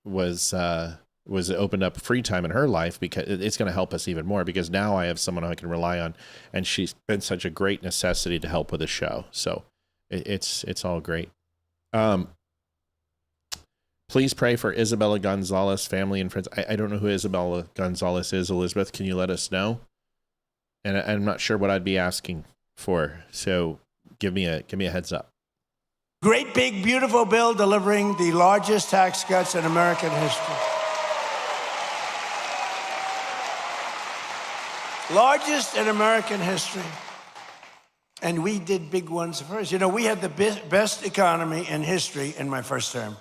opened up free time in her life, because it's going to help us even more, because now I have someone I can rely on, and she's been such a great necessity to help with the show. So it's all great. Please pray for Isabella Gonzalez, family and friends. I don't know who Isabella Gonzalez is. Elizabeth, can you let us know? And I'm not sure what I'd be asking for. So give me a heads up.
Great big beautiful bill delivering the largest tax cuts in American history. Largest in American history. And we did big ones first. We had the best economy in history in my first term.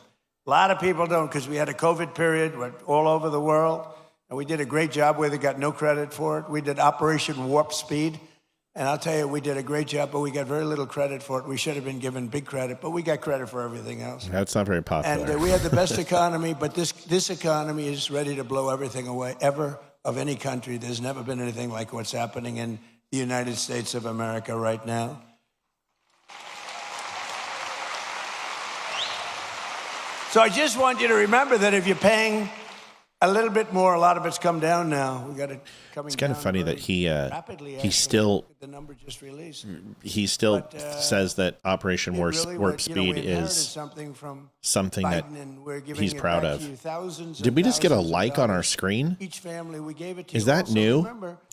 A lot of people don't, because we had a COVID period, went all over the world, and we did a great job where they got no credit for it. We did Operation Warp Speed, and I'll tell you, we did a great job, but we got very little credit for it. We should have been given big credit, but we got credit for everything else.
That's not very popular.
And we had the best economy, but this economy is ready to blow everything away, ever, of any country. There's never been anything like what's happening in the United States of America right now. So I just want you to remember that if you're paying a little bit more, a lot of it's come down now. We got it coming.
It's kind of funny that he still the number just released. He still says that Operation Warp Speed is something that he's proud of. Did we just get a like on our screen?
Each family we gave it to.
Is that new?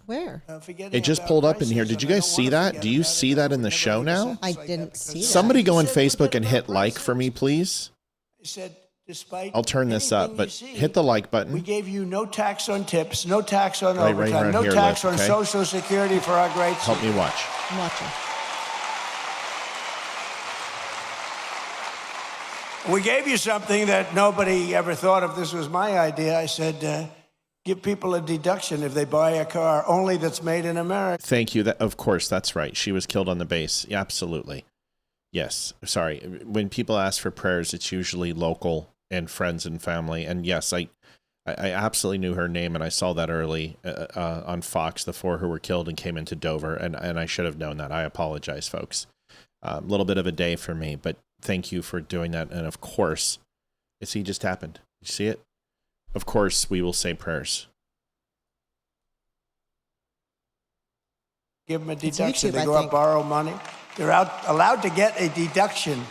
Where?
It just pulled up in here. Did you guys see that? Do you see that in the show now?
I didn't see that.
Somebody go on Facebook and hit like for me, please.
Said, despite
I'll turn this up, but hit the like button.
We gave you no tax on tips, no tax on
right
overtime, no
here,
tax
Liv,
on
okay?
Social Security for our great
Help me watch.
I'm watching.
We gave you something that nobody ever thought of. This was my idea. I said, give people a deduction if they buy a car only that's made in America.
Thank you. Of course, that's right. She was killed on the base. Yeah, absolutely. Yes. Sorry. When people ask for prayers, it's usually local and friends and family. And yes, I absolutely knew her name, and I saw that early on Fox, the 4 who were killed and came into Dover, and I should have known that. I apologize, folks. A little bit of a day for me, but thank you for doing that. And of course, see, just happened. You see it? Of course, we will say prayers.
Give them a deduction.
YouTube,
they go out, borrow money. They're allowed to get a deduction.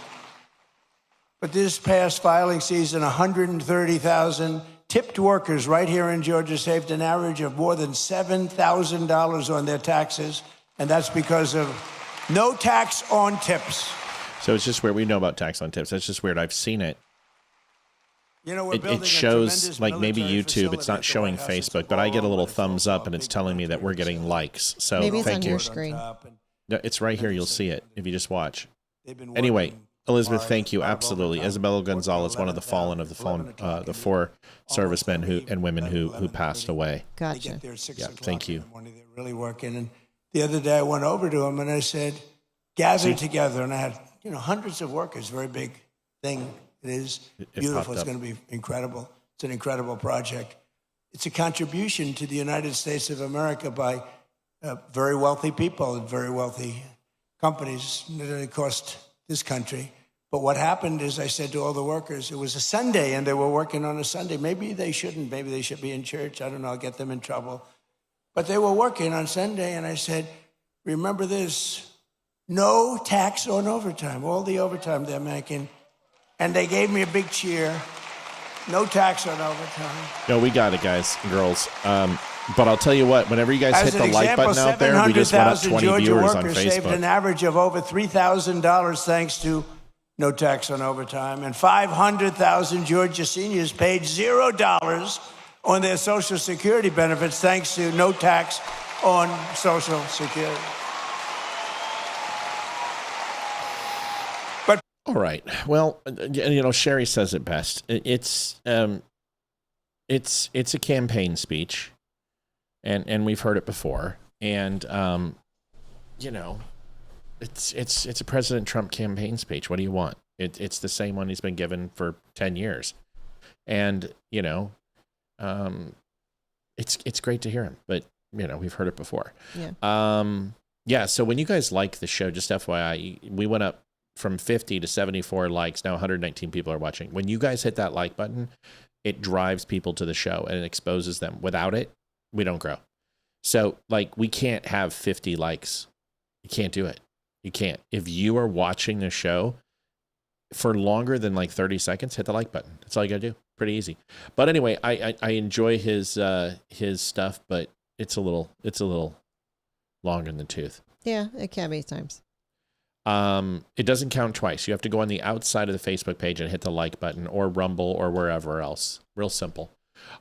But this past filing season, 130,000 tipped workers right here in Georgia saved an average of more than $7,000 on their taxes. And that's because of no tax on tips.
So it's just weird. We know about tax on tips. That's just weird. I've seen it. It shows, like, maybe YouTube, it's not showing Facebook, but I get a little thumbs up and it's telling me that we're getting likes. So
maybe it's
thank
on
you.
your screen.
No, it's right here. You'll see it if you just watch. Anyway, Elizabeth, thank you. Absolutely. Isabella Gonzalez, one of the fallen of the fallen, the four servicemen and women who passed away.
Gotcha.
They get there 6 o'clock
thank you.
in the morning. They're really working. And the other day I went over to them and I said, gather together. And I had, hundreds of workers, very big thing. It is beautiful. It's going to be incredible. It's an incredible project. It's a contribution to the United States of America by very wealthy people and very wealthy companies that it cost this country. But what happened is I said to all the workers, it was a Sunday and they were working on a Sunday. Maybe they shouldn't. Maybe they should be in church. I don't know. I'll get them in trouble. But they were working on Sunday and I said, remember this, no tax on overtime, all the overtime they're making. And they gave me a big cheer. No tax on overtime.
No, we got it, guys and girls. But I'll tell you what, whenever you guys
As
hit the
an
like
example,
button out there, we just went up 20
Georgia
viewers on
workers saved an
Facebook.
average of over $3,000 thanks to no tax on overtime. And 500,000 Georgia seniors paid $0 on their Social Security benefits thanks to no tax on Social Security.
All right. Well, Sherry says it best. It's a campaign speech, and we've heard it before. And it's a President Trump campaign speech. What do you want? It's the same one he's been given for 10 years, and it's great to hear him. But we've heard it before. Yeah. So when you guys like the show, just FYI, we went up from 50 to 74 likes. Now 119 people are watching. When you guys hit that like button, it drives people to the show and it exposes them. Without it, we don't grow. So we can't have 50 likes. You can't do it. You can't. If you are watching the show for longer than 30 seconds, hit the like button. That's all you gotta do. Pretty easy. But anyway, I enjoy his stuff, but it's a little longer in the tooth.
Yeah, it can be times.
It doesn't count twice. You have to go on the outside of the Facebook page and hit the like button or Rumble or wherever else. Real simple.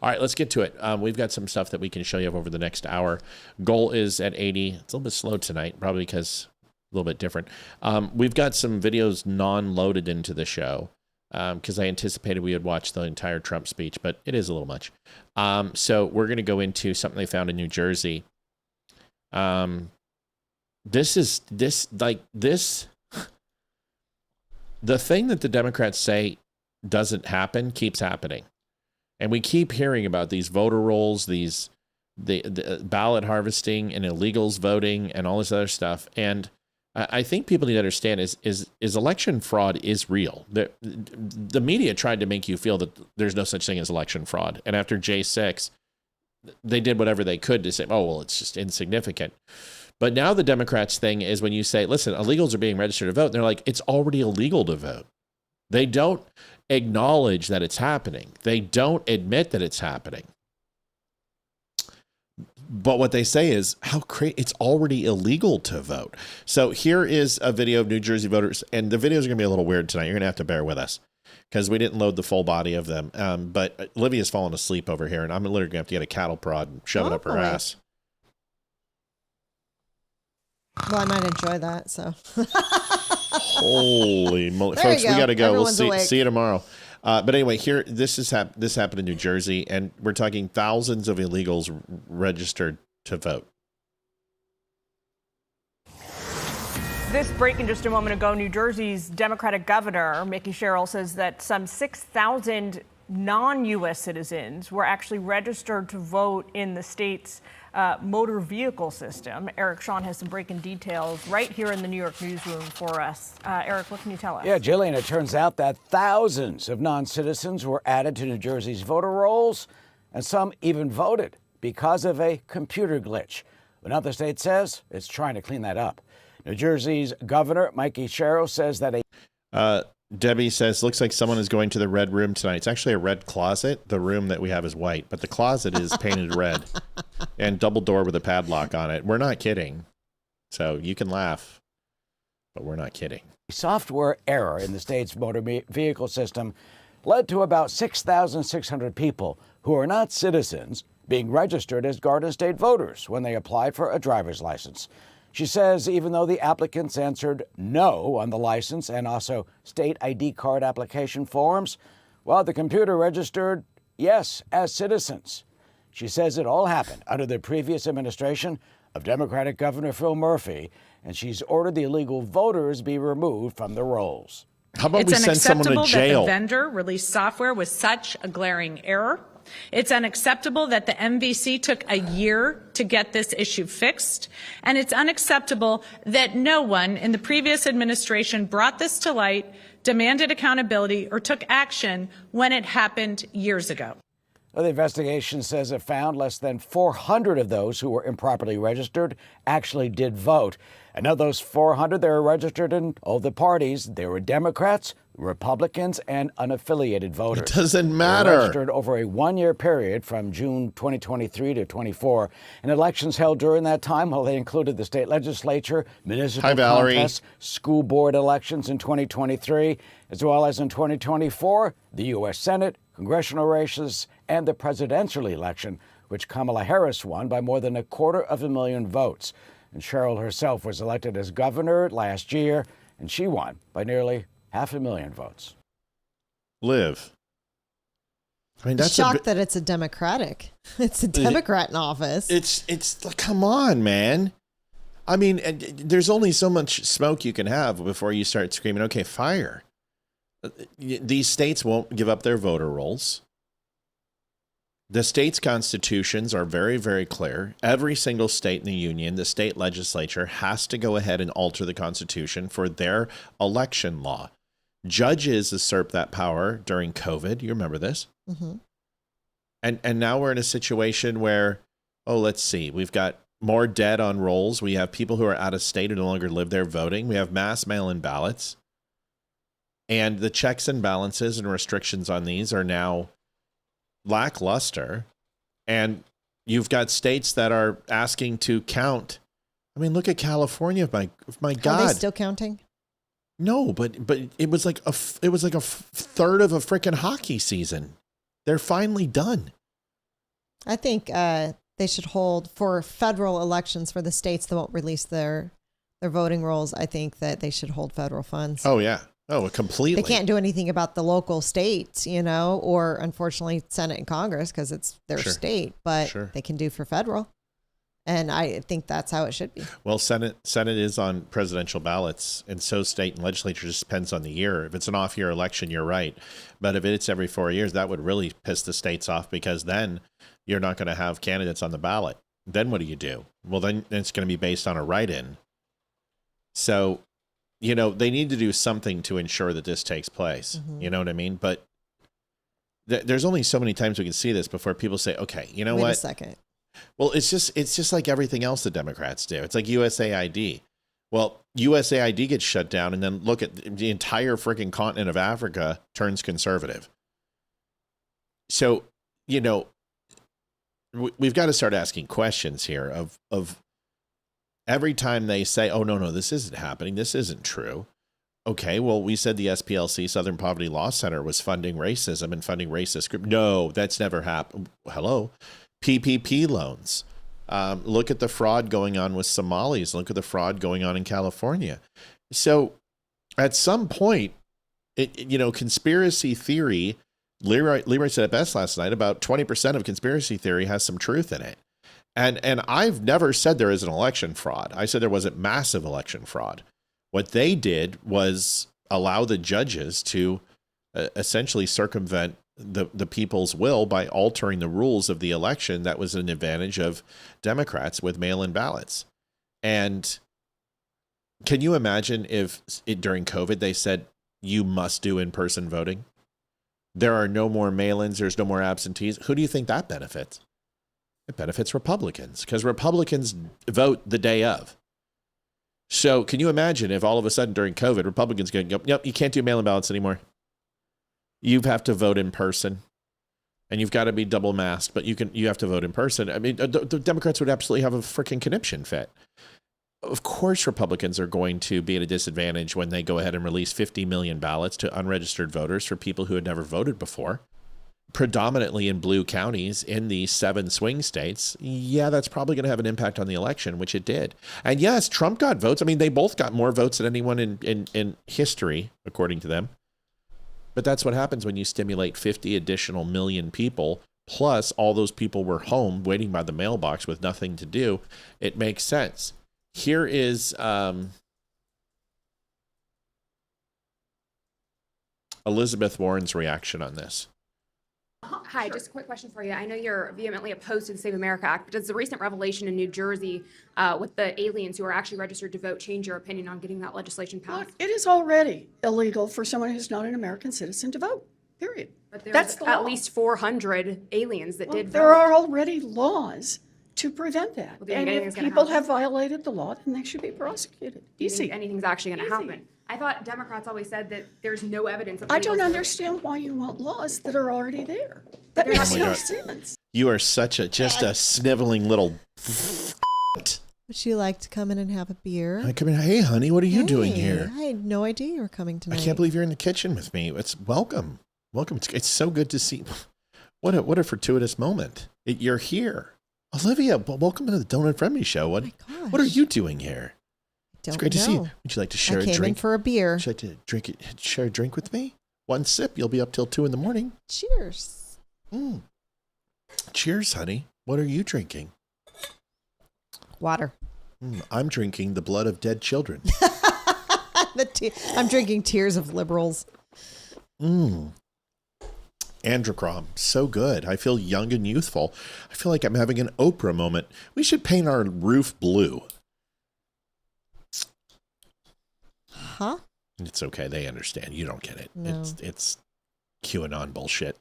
All right, let's get to it. We've got some stuff that we can show you over the next hour. Goal is at 80. It's a little bit slow tonight, probably because a little bit different. We've got some videos non-loaded into the show because I anticipated we would watch the entire Trump speech, but it is a little much. So we're going to go into something they found in New Jersey. The thing that the Democrats say doesn't happen keeps happening. And we keep hearing about these voter rolls, the ballot harvesting and illegals voting and all this other stuff. And I think people need to understand is election fraud is real. The media tried to make you feel that there's no such thing as election fraud. And after J6, they did whatever they could to say, oh, well, it's just insignificant. But now the Democrats' thing is when you say, listen, illegals are being registered to vote, they're like, it's already illegal to vote. They don't acknowledge that it's happening. They don't admit that it's happening. But what they say is, it's already illegal to vote. So here is a video of New Jersey voters, and the videos are going to be a little weird tonight. You're going to have to bear with us because we didn't load the full body of them. But Olivia's fallen asleep over here, and I'm literally going to have to get a cattle prod and shove it up her ass.
Well, I might enjoy that, so.
Holy moly. Folks, we got to go.
Everyone's
We'll
awake.
see you tomorrow. But anyway, here, this happened in New Jersey, and we're talking thousands of illegals registered to vote.
This breaking just a moment ago, New Jersey's Democratic governor, Mickey Sherrill, says that some 6,000 non-U.S. citizens were actually registered to vote in the state's motor vehicle system. Eric Shawn has some breaking details right here in the New York newsroom for us. Eric, what can you tell us?
Yeah, Jillian, it turns out that thousands of non-citizens were added to New Jersey's voter rolls, and some even voted because of a computer glitch. But now the state says it's trying to clean that up. New Jersey's governor, Mickey Sherrill, says that
Debbie says, looks like someone is going to the red room tonight. It's actually a red closet. The room that we have is white, but the closet is painted red and double door with a padlock on it. We're not kidding. So you can laugh, but we're not kidding.
software error in the state's motor vehicle system led to about 6,600 people who are not citizens being registered as Garden State voters when they applied for a driver's license. She says even though the applicants answered no on the license and also state ID card application forms, well, the computer registered yes as citizens. She says it all happened under the previous administration of Democratic Governor Phil Murphy, and she's ordered the illegal voters be removed from the rolls.
How about we send someone to jail?
It's unacceptable that the vendor released software with such a glaring error. It's unacceptable that the MVC took a year to get this issue fixed. And it's unacceptable that no one in the previous administration brought this to light, demanded accountability, or took action when it happened years ago.
Well, the investigation says it found less than 400 of those who were improperly registered actually did vote. And of those 400, they were registered in all the parties. They were Democrats, Republicans, and unaffiliated voters.
It doesn't matter.
They were registered over a one-year period from June 2023 to 24. And elections held during that time, well, they included the state legislature, municipal contests, school board elections in 2023, as well as in 2024, the U.S. Senate, congressional races, and the presidential election, which Kamala Harris won by more than 250,000 votes. And Cheryl herself was elected as governor last year, and she won by nearly 500,000 votes.
Liv. I mean, that's
shocked that it's a Democratic. It's a Democrat in office.
It's come on, man. I mean, there's only so much smoke you can have before you start screaming, okay, fire. These states won't give up their voter rolls. The state's constitutions are very, very clear. Every single state in the union, the state legislature has to go ahead and alter the constitution for their election law. Judges usurped that power during COVID. You remember this?
Mm-hmm.
And now we're in a situation where, let's see, we've got more dead on rolls. We have people who are out of state who no longer live there voting. We have mass mail-in ballots. And the checks and balances and restrictions on these are now lackluster. And you've got states that are asking to count. I mean, look at California. My God.
Are they still counting?
No, but it was like a third of a freaking hockey season. They're finally done.
I think they should hold for federal elections for the states that won't release their voting rolls. I think that they should hold federal funds.
Oh, yeah. Oh, completely.
They can't do anything about the local states, or unfortunately Senate and Congress because it's their state, but they can do for federal. And I think that's how it should be.
Well, Senate is on presidential ballots, and so state and legislature just depends on the year. If it's an off-year election, you're right. But if it's every 4 years, that would really piss the states off because then you're not going to have candidates on the ballot. Then what do you do? Well, then it's going to be based on a write-in. So, they need to do something to ensure that this takes place. Mm-hmm. You know what I mean? But there's only so many times we can see this before people say, okay, you know what?
Wait a second.
Well, it's just like everything else the Democrats do. It's like USAID. Well, USAID gets shut down, and then look at the entire freaking continent of Africa turns conservative. So, we've got to start asking questions here of every time they say, oh, no, this isn't happening. This isn't true. Okay, well, we said the SPLC, Southern Poverty Law Center, was funding racism and funding racist groups. No, that's never happened. Hello? PPP loans. Look at the fraud going on with Somalis. Look at the fraud going on in California. So at some point, conspiracy theory, Leroy said it best last night, about 20% of conspiracy theory has some truth in it. And I've never said there isn't election fraud. I said there wasn't massive election fraud. What they did was allow the judges to essentially circumvent the people's will by altering the rules of the election that was an advantage of Democrats with mail-in ballots. And can you imagine if during COVID they said you must do in-person voting? There are no more mail-ins, there's no more absentees. Who do you think that benefits? It benefits Republicans because Republicans vote the day of. So can you imagine if all of a sudden during COVID, Republicans go, yep, you can't do mail-in ballots anymore. You have to vote in person, and you've got to be double masked, but you have to vote in person. I mean, the Democrats would absolutely have a freaking conniption fit. Of course, Republicans are going to be at a disadvantage when they go ahead and release 50 million ballots to unregistered voters for people who had never voted before. predominantly in blue counties in the 7 swing states, yeah, that's probably going to have an impact on the election, which it did. And yes, Trump got votes. I mean, they both got more votes than anyone in history, according to them. But that's what happens when you stimulate 50 additional million people, plus all those people were home waiting by the mailbox with nothing to do. It makes sense. Here is Elizabeth Warren's reaction on this.
Hi, just a quick question for you. I know you're vehemently opposed to the Save America Act, but does the recent revelation in New Jersey with the aliens who are actually registered to vote change your opinion on getting that legislation passed?
Look, it is already illegal for someone who's not an American citizen to vote, period.
But
That's
there's
the
at
law.
least 400 aliens that did vote.
There are already laws to prevent that.
Well, do you
And
think
if
anything's gonna
people
happen?
have violated the law, then they should be prosecuted.
Do you think
Easy.
anything's actually going to
Easy.
happen? I thought Democrats always said that there's no evidence of
I don't
illegals voting.
understand why you want laws that are already there. That
they're not
makes
being-
no
God.
sense.
You are such a sniveling little.
Would you like to come in and have a beer?
I come in. Hey, honey, what are you doing
Hey,
here?
I had no idea you were coming tonight.
I can't believe you're in the kitchen with me. It's welcome. It's so good to see. What a fortuitous moment. You're here, Olivia. Welcome to the Don't Unfriend Me Show. What are you doing here?
Don't
It's great to see you.
know.
Would you like to share
I
a
came in
drink?
for a beer.
Would you like to share a drink with me? One sip, you'll be up till 2 a.m.
Cheers.
Cheers, honey. What are you drinking?
Water.
I'm drinking the blood of dead children.
I'm drinking tears of liberals.
Androchrome, so good. I feel young and youthful. I feel like I'm having an Oprah moment. We should paint our roof blue.
Huh?
It's okay. They understand. You don't get it.
No.
It's QAnon bullshit.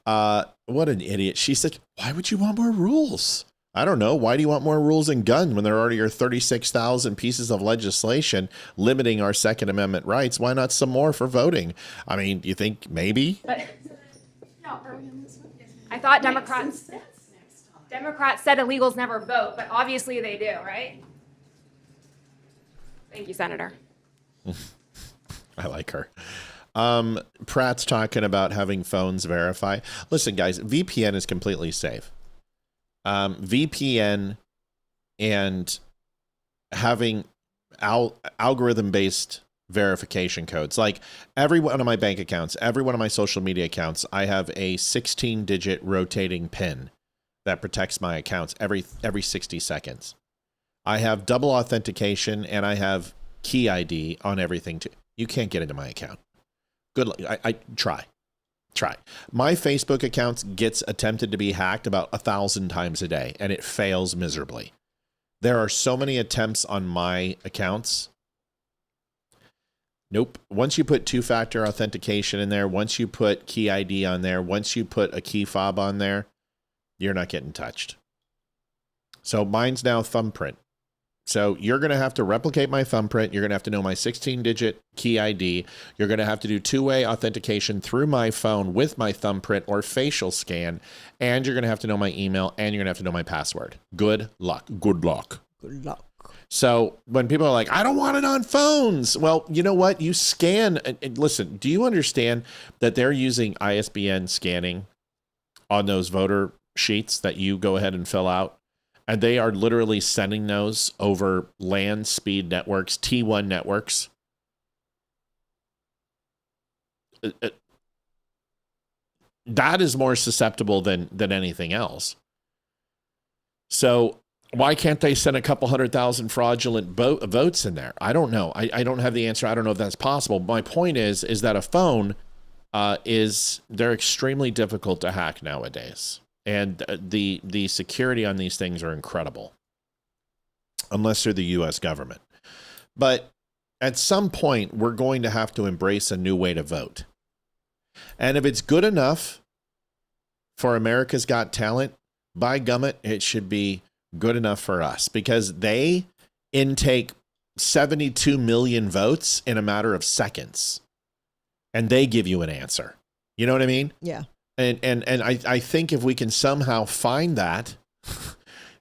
What an idiot. She said, why would you want more rules? I don't know. Why do you want more rules and guns when there already are 36,000 pieces of legislation limiting our Second Amendment rights? Why not some more for voting? I mean, you think maybe?
But I thought Democrats said illegals never vote, but obviously they do, right? Thank you, Senator.
I like her. Pratt's talking about having phones verify. Listen, guys, VPN is completely safe. VPN and having algorithm-based verification codes. Like every one of my bank accounts, every one of my social media accounts, I have a 16-digit rotating PIN that protects my accounts every 60 seconds. I have double authentication and I have key ID on everything too. You can't get into my account. Good luck. I try. My Facebook account gets attempted to be hacked about 1,000 times a day, and it fails miserably. There are so many attempts on my accounts. Nope. Once you put two-factor authentication in there, once you put key ID on there, once you put a key fob on there, you're not getting touched. So mine's now thumbprint. So you're going to have to replicate my thumbprint. You're going to have to know my 16-digit key ID. You're going to have to do two-way authentication through my phone with my thumbprint or facial scan. And you're going to have to know my email, and you're going to have to know my password. Good luck. Good luck.
Good luck.
So when people are like, I don't want it on phones. Well, you know what? You scan. And listen, do you understand that they're using ISBN scanning on those voter sheets that you go ahead and fill out? And they are literally sending those over land speed networks, T1 networks. That is more susceptible than anything else. So why can't they send a couple 100,000 fraudulent votes in there? I don't know. I don't have the answer. I don't know if that's possible. My point is that a phone they're extremely difficult to hack nowadays. And the security on these things are incredible, unless they're the U.S. government. But at some point, we're going to have to embrace a new way to vote. And if it's good enough for America's Got Talent, by gummit, it should be good enough for us, because they intake 72 million votes in a matter of seconds, and they give you an answer. You know what I mean?
Yeah.
And I think if we can somehow find that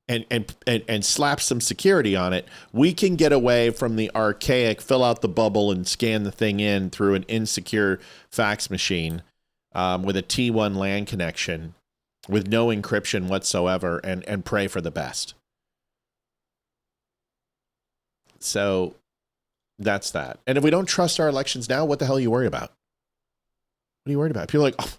and slap some security on it, we can get away from the archaic fill out the bubble and scan the thing in through an insecure fax machine with a T1 LAN connection with no encryption whatsoever and pray for the best. So that's that. And if we don't trust our elections now, what the hell are you worried about? What are you worried about? People are like, oh,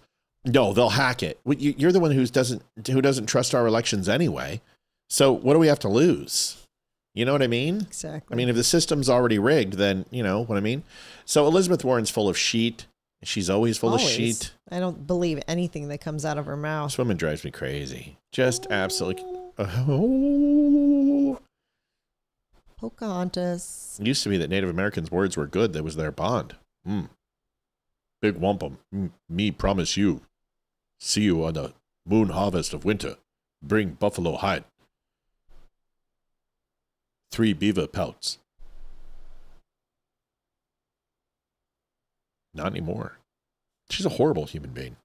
no, they'll hack it. You're the one who doesn't trust our elections anyway. So what do we have to lose? You know what I mean?
Exactly.
I mean, if the system's already rigged, then you know what I mean? So Elizabeth Warren's full of sheet. She's always full of sheet.
I don't believe anything that comes out of her mouth.
This woman drives me crazy. Just absolutely.
Pocahontas.
It used to be that Native Americans' words were good. That was their bond. Big wampum. Me promise you. See you on the moon harvest of winter. Bring buffalo hide. 3 beaver pelts. Not anymore. She's a horrible human being.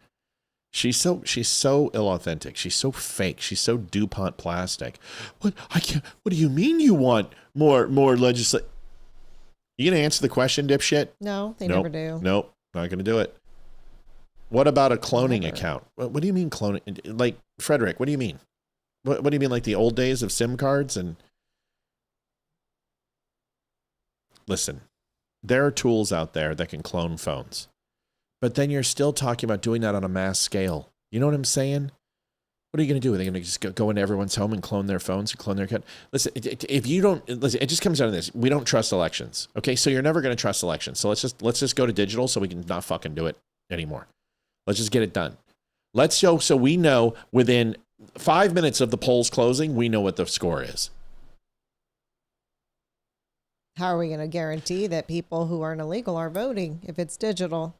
She's so ill-authentic. She's so fake. She's so DuPont plastic. What do you mean you want more legislation? You gonna answer the question, dipshit?
No, they never do.
Nope, not gonna do it. What about a cloning account? What do you mean cloning? Like, Frederick, what do you mean? What do you mean, like the old days of SIM cards? And listen, there are tools out there that can clone phones. But then you're still talking about doing that on a mass scale. You know what I'm saying? What are you going to do? Are they going to just go into everyone's home and clone their phones and clone their account? Listen, if you don't, listen, it just comes down to this. We don't trust elections. Okay, so you're never going to trust elections. So let's just go to digital so we can not fucking do it anymore. Let's just get it done. Let's show so we know within 5 minutes of the polls closing, we know what the score is.
How are we going to guarantee that people who aren't illegal are voting if it's digital?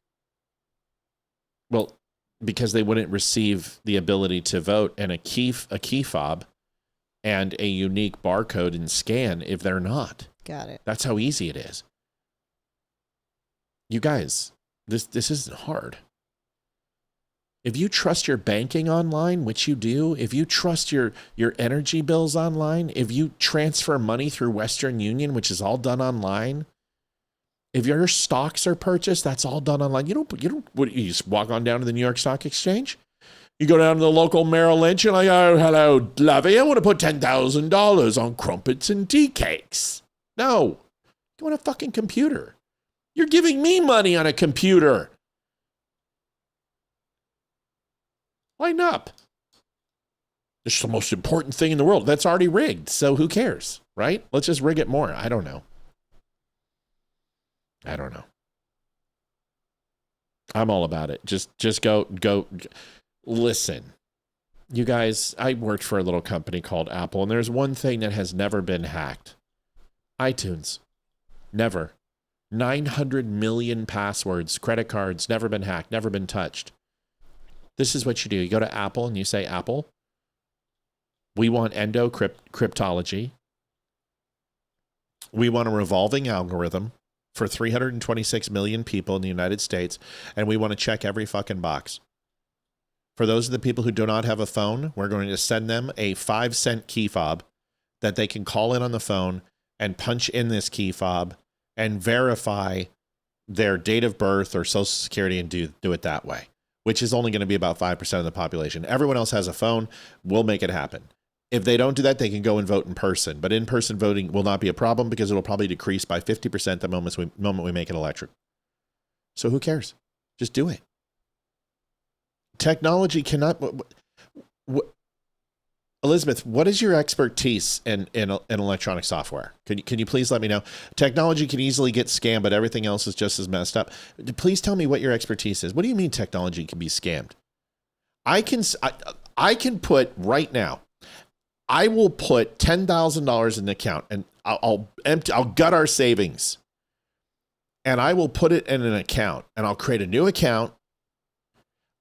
Well, because they wouldn't receive the ability to vote and a key fob and a unique barcode and scan if they're not.
Got it.
That's how easy it is. You guys, this isn't hard. If you trust your banking online, which you do, if you trust your energy bills online, if you transfer money through Western Union, which is all done online, if your stocks are purchased, that's all done online. You just walk on down to the New York Stock Exchange. You go down to the local Merrill Lynch and like, oh, hello, lovey, I want to put $10,000 on crumpets and tea cakes. No, you want a fucking computer. You're giving me money on a computer. Line up. It's the most important thing in the world. That's already rigged, so who cares, right? Let's just rig it more. I don't know. I'm all about it. Just go. Listen, you guys, I worked for a little company called Apple, and there's one thing that has never been hacked. iTunes. Never. 900 million passwords, credit cards, never been hacked, never been touched. This is what you do. You go to Apple and you say, Apple, we want cryptology. We want a revolving algorithm for 326 million people in the United States, and we want to check every fucking box. For those of the people who do not have a phone, we're going to send them a 5-cent key fob that they can call in on the phone and punch in this key fob and verify their date of birth or social security and do it that way, which is only going to be about 5% of the population. Everyone else has a phone. We'll make it happen. If they don't do that, they can go and vote in person. But in-person voting will not be a problem because it will probably decrease by 50% the moment we make it electric. So who cares? Just do it. Technology cannot... Elizabeth, what is your expertise in electronic software? Can you please let me know? Technology can easily get scammed, but everything else is just as messed up. Please tell me what your expertise is. What do you mean technology can be scammed? I can put right now, I will put $10,000 in the account and I'll gut our savings and I will put it in an account and I'll create a new account.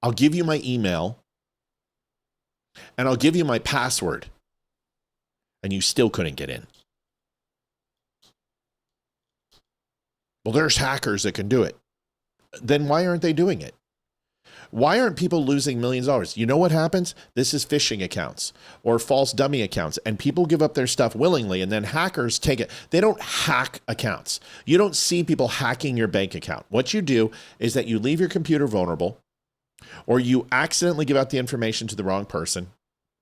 I'll give you my email. And I'll give you my password. And you still couldn't get in. Well, there's hackers that can do it. Then why aren't they doing it? Why aren't people losing millions of dollars? You know what happens? This is phishing accounts or false dummy accounts. And people give up their stuff willingly and then hackers take it. They don't hack accounts. You don't see people hacking your bank account. What you do is that you leave your computer vulnerable. or you accidentally give out the information to the wrong person,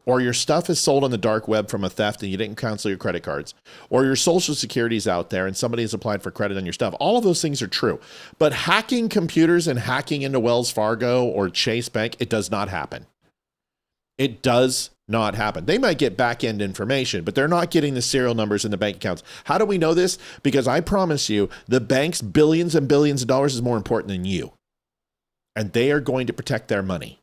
or your stuff is sold on the dark web from a theft and you didn't cancel your credit cards, or your social security is out there and somebody has applied for credit on your stuff. All of those things are true. But hacking computers and hacking into Wells Fargo or Chase Bank, it does not happen. It does not happen. They might get back-end information, but they're not getting the serial numbers in the bank accounts. How do we know this? Because I promise you, the bank's billions and billions of dollars is more important than you. And they are going to protect their money.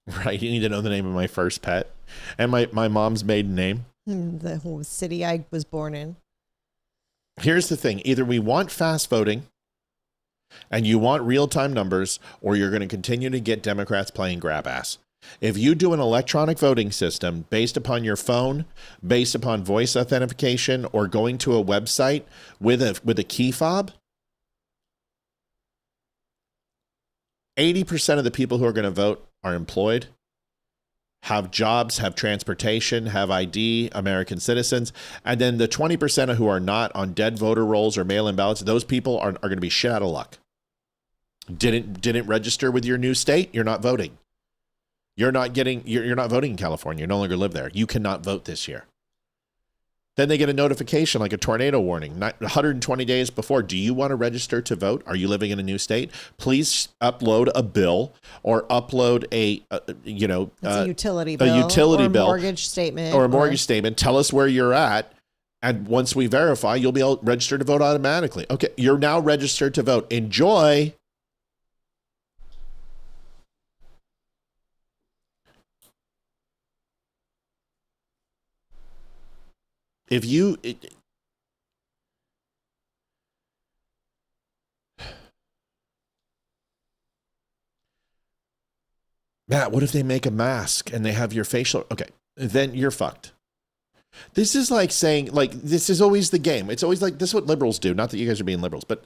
Right, you need to know the name of my first pet and my mom's maiden name.
The whole city I was born in.
Here's the thing. Either we want fast voting and you want real-time numbers, or you're going to continue to get Democrats playing grab ass. If you do an electronic voting system based upon your phone, based upon voice authentication, or going to a website with a key fob, 80% of the people who are going to vote are employed, have jobs, have transportation, have ID, American citizens. And then the 20% of who are not on dead voter rolls or mail-in ballots, those people are going to be shit out of luck. Didn't register with your new state, you're not voting. You're not voting in California. You no longer live there. You cannot vote this year. Then they get a notification like a tornado warning 120 days before. Do you want to register to vote? Are you living in a new state? Please upload a bill or upload a utility bill,
mortgage statement,
or a mortgage statement. Tell us where you're at. And once we verify, you'll be able to register to vote automatically. Okay, you're now registered to vote. Enjoy. Matt, what if they make a mask and they have your facial? Okay, then you're fucked. This is like saying, this is always the game. It's always like, this is what liberals do. Not that you guys are being liberals, but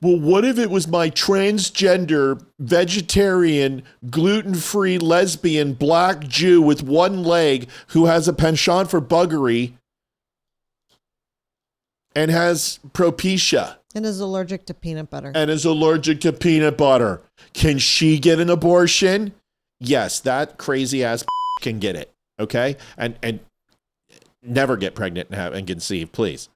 well, what if it was my transgender, vegetarian, gluten-free, lesbian, black Jew with one leg who has a penchant for buggery and has alopecia.
And is allergic to peanut butter.
Can she get an abortion? Yes, that crazy ass can get it. Okay? And never get pregnant and conceive, please.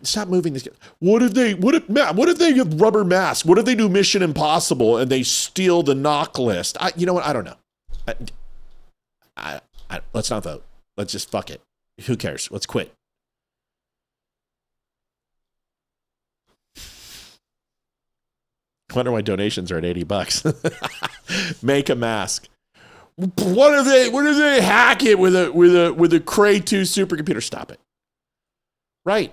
Stop moving this. What if they have rubber masks? What if they do Mission Impossible and they steal the knock list? You know what? I don't know. Let's not vote. Let's just fuck it. Who cares? Let's quit. I wonder why donations are at $80. Make a mask. What if they hack it with a Cray 2 supercomputer? Stop it. Right.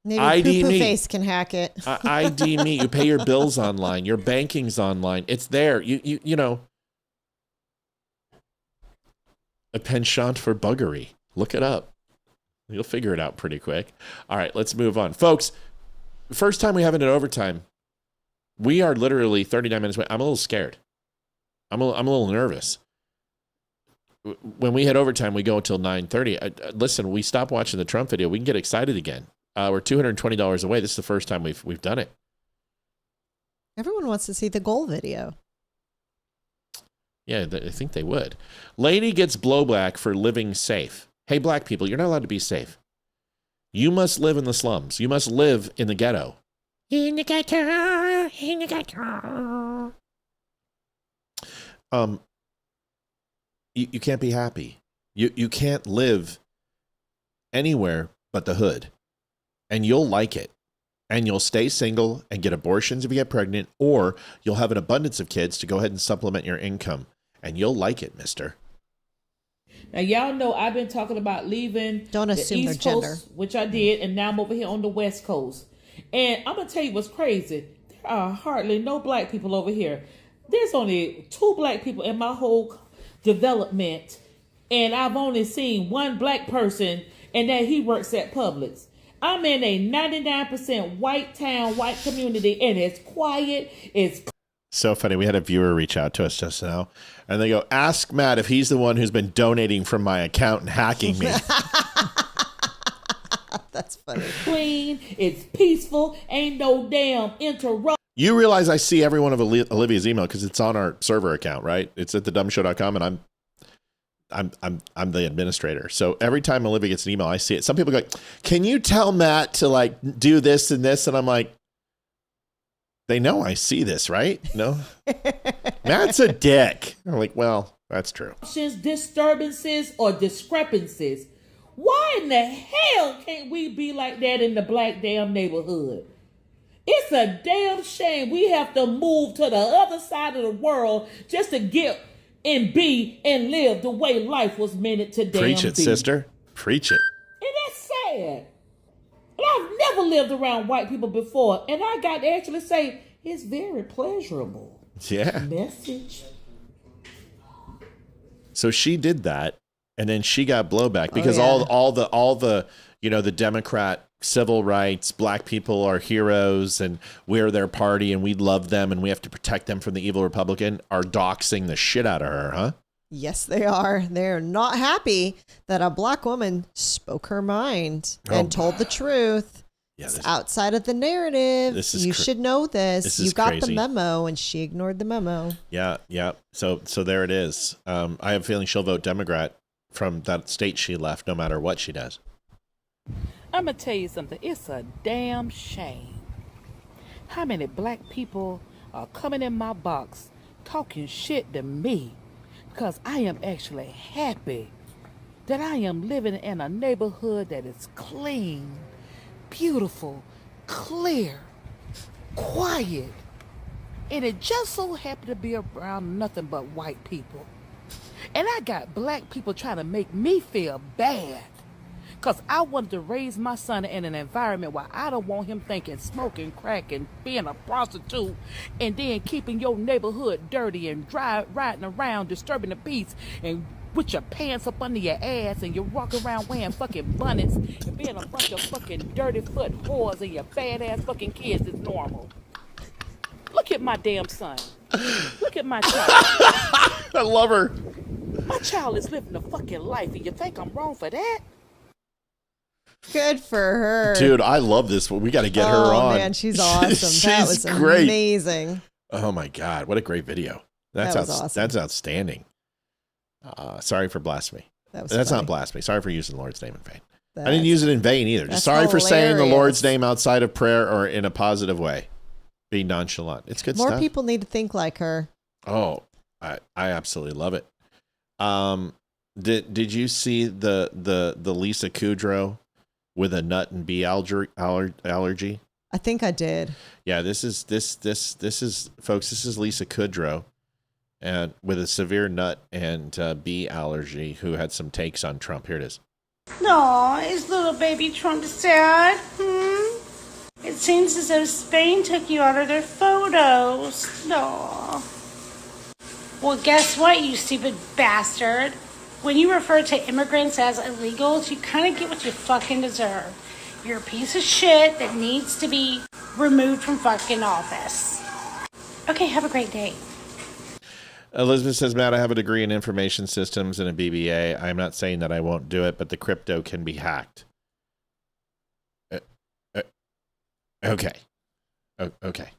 Maybe ID me. Face can hack it.
ID me. You pay your bills online. Your banking's online. It's there. You know. A penchant for buggery. Look it up. You'll figure it out pretty quick. All right, let's move on. Folks, first time we have it in overtime. We are literally 39 minutes away. I'm a little scared. I'm a little nervous. When we hit overtime, we go until 9:30. Listen, we stop watching the Trump video. We can get excited again. We're $220 away. This is the first time we've done it.
Everyone wants to see the goal video.
Yeah, I think they would. Lady gets blowback for living safe. Hey, black people, you're not allowed to be safe. You must live in the slums. You must live in the ghetto. In the ghetto. You can't be happy. You can't live anywhere but the hood. And you'll like it. And you'll stay single and get abortions if you get pregnant, or you'll have an abundance of kids to go ahead and supplement your income. And you'll like it, mister.
Now, y'all know I've been talking about leaving the East Coast, which I did, and now I'm over here on the West Coast. And I'm going to tell you what's crazy. There are hardly no black people over here. There's only 2 black people in my whole development, and I've only seen 1 black person, and that he works at Publix. I'm in a 99% white town, white community, and it's quiet. It's
so funny. We had a viewer reach out to us just now, and they go, ask Matt if he's the one who's been donating from my account and hacking me.
That's funny.
Clean. It's peaceful. Ain't no damn interrupt.
You realize I see every one of Olivia's email because it's on our server account, right? It's at thedumbshow.com, and I'm the administrator. So every time Olivia gets an email, I see it. Some people go, "Can you tell Matt to like do this and this?" And I'm like, they know I see this, right? No, Matt's a dick. I'm like, well, that's true.
Disturbances or discrepancies. Why in the hell can't we be like that in the black damn neighborhood? It's a damn shame we have to move to the other side of the world just to get and be and live the way life was meant to damn
Preach it,
be.
sister. Preach it.
And that's sad. And I've never lived around white people before, and I got to actually say it's very pleasurable.
Yeah.
Message.
So she did that, and then she got blowback because all the the Democrat civil rights, black people are heroes and we're their party and we love them and we have to protect them from the evil Republican are doxing the shit out of her, huh?
Yes, they are. They're not happy that a black woman spoke her mind and told the truth. Yeah, it's outside of the narrative. You should know this. You got the memo, and she ignored the memo.
Yeah. So there it is. I have a feeling she'll vote Democrat from that state she left, no matter what she does.
I'm going to tell you something. It's a damn shame how many black people are coming in my box talking shit to me because I am actually happy that I am living in a neighborhood that is clean, beautiful, clear, quiet, and it just so happened to be around nothing but white people. And I got black people trying to make me feel bad because I wanted to raise my son in an environment where I don't want him thinking smoking crack and being a prostitute and then keeping your neighborhood dirty and riding around disturbing the peace and with your pants up under your ass and you walk around wearing fucking bonnets and being a bunch of fucking dirty foot whores and your fat ass fucking kids is normal. Look at my damn son. Look at my child.
I love her.
My child is living a fucking life and you think I'm wrong for that?
Good for her.
Dude, I love this one. We got to get her on.
Oh, man, she's awesome.
She's
that was
great.
Amazing.
Oh, my God. What a great video. That's
awesome.
That's outstanding. Sorry for blasphemy. That's not blasphemy. Sorry for using the Lord's name in vain. I didn't use it in vain either. Just sorry for saying the Lord's name outside of prayer or in a positive way. Be nonchalant. It's good stuff.
More people need to think like her.
Oh, I absolutely love it. Did you see the Lisa Kudrow with a nut and bee allergy?
I think I did.
Yeah, this is folks. This is Lisa Kudrow, and with a severe nut and bee allergy, who had some takes on Trump. Here it is.
No, is little baby Trump sad? It seems as though Spain took you out of their photos. No. Well, guess what, you stupid bastard? When you refer to immigrants as illegals, you kind of get what you fucking deserve. You're a piece of shit that needs to be removed from fucking office. Okay, have a great day.
Elizabeth says, Matt, I have a degree in information systems and a BBA. I'm not saying that I won't do it, but the crypto can be hacked. Okay. Okay.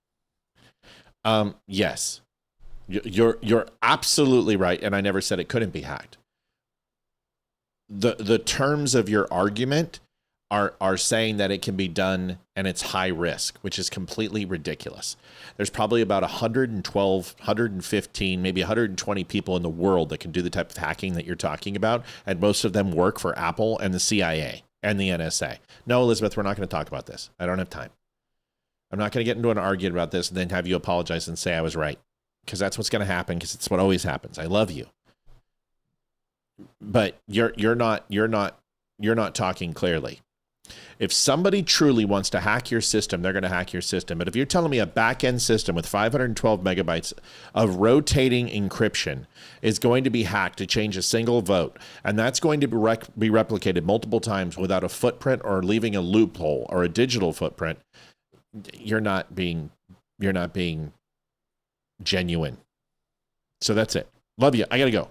Yes. You're absolutely right, and I never said it couldn't be hacked. The terms of your argument are saying that it can be done and it's high risk, which is completely ridiculous. There's probably about 112, 115, maybe 120 people in the world that can do the type of hacking that you're talking about, and most of them work for Apple and the CIA and the NSA. No, Elizabeth, we're not going to talk about this. I don't have time. I'm not going to get into an argument about this and then have you apologize and say I was right, because that's what's going to happen, because it's what always happens. I love you, but you're not talking clearly. If somebody truly wants to hack your system, they're going to hack your system. But if you're telling me a back-end system with 512 megabytes of rotating encryption is going to be hacked to change a single vote, and that's going to be replicated multiple times without a footprint or leaving a loophole or a digital footprint, you're not being genuine. So that's it. Love you. I got to go.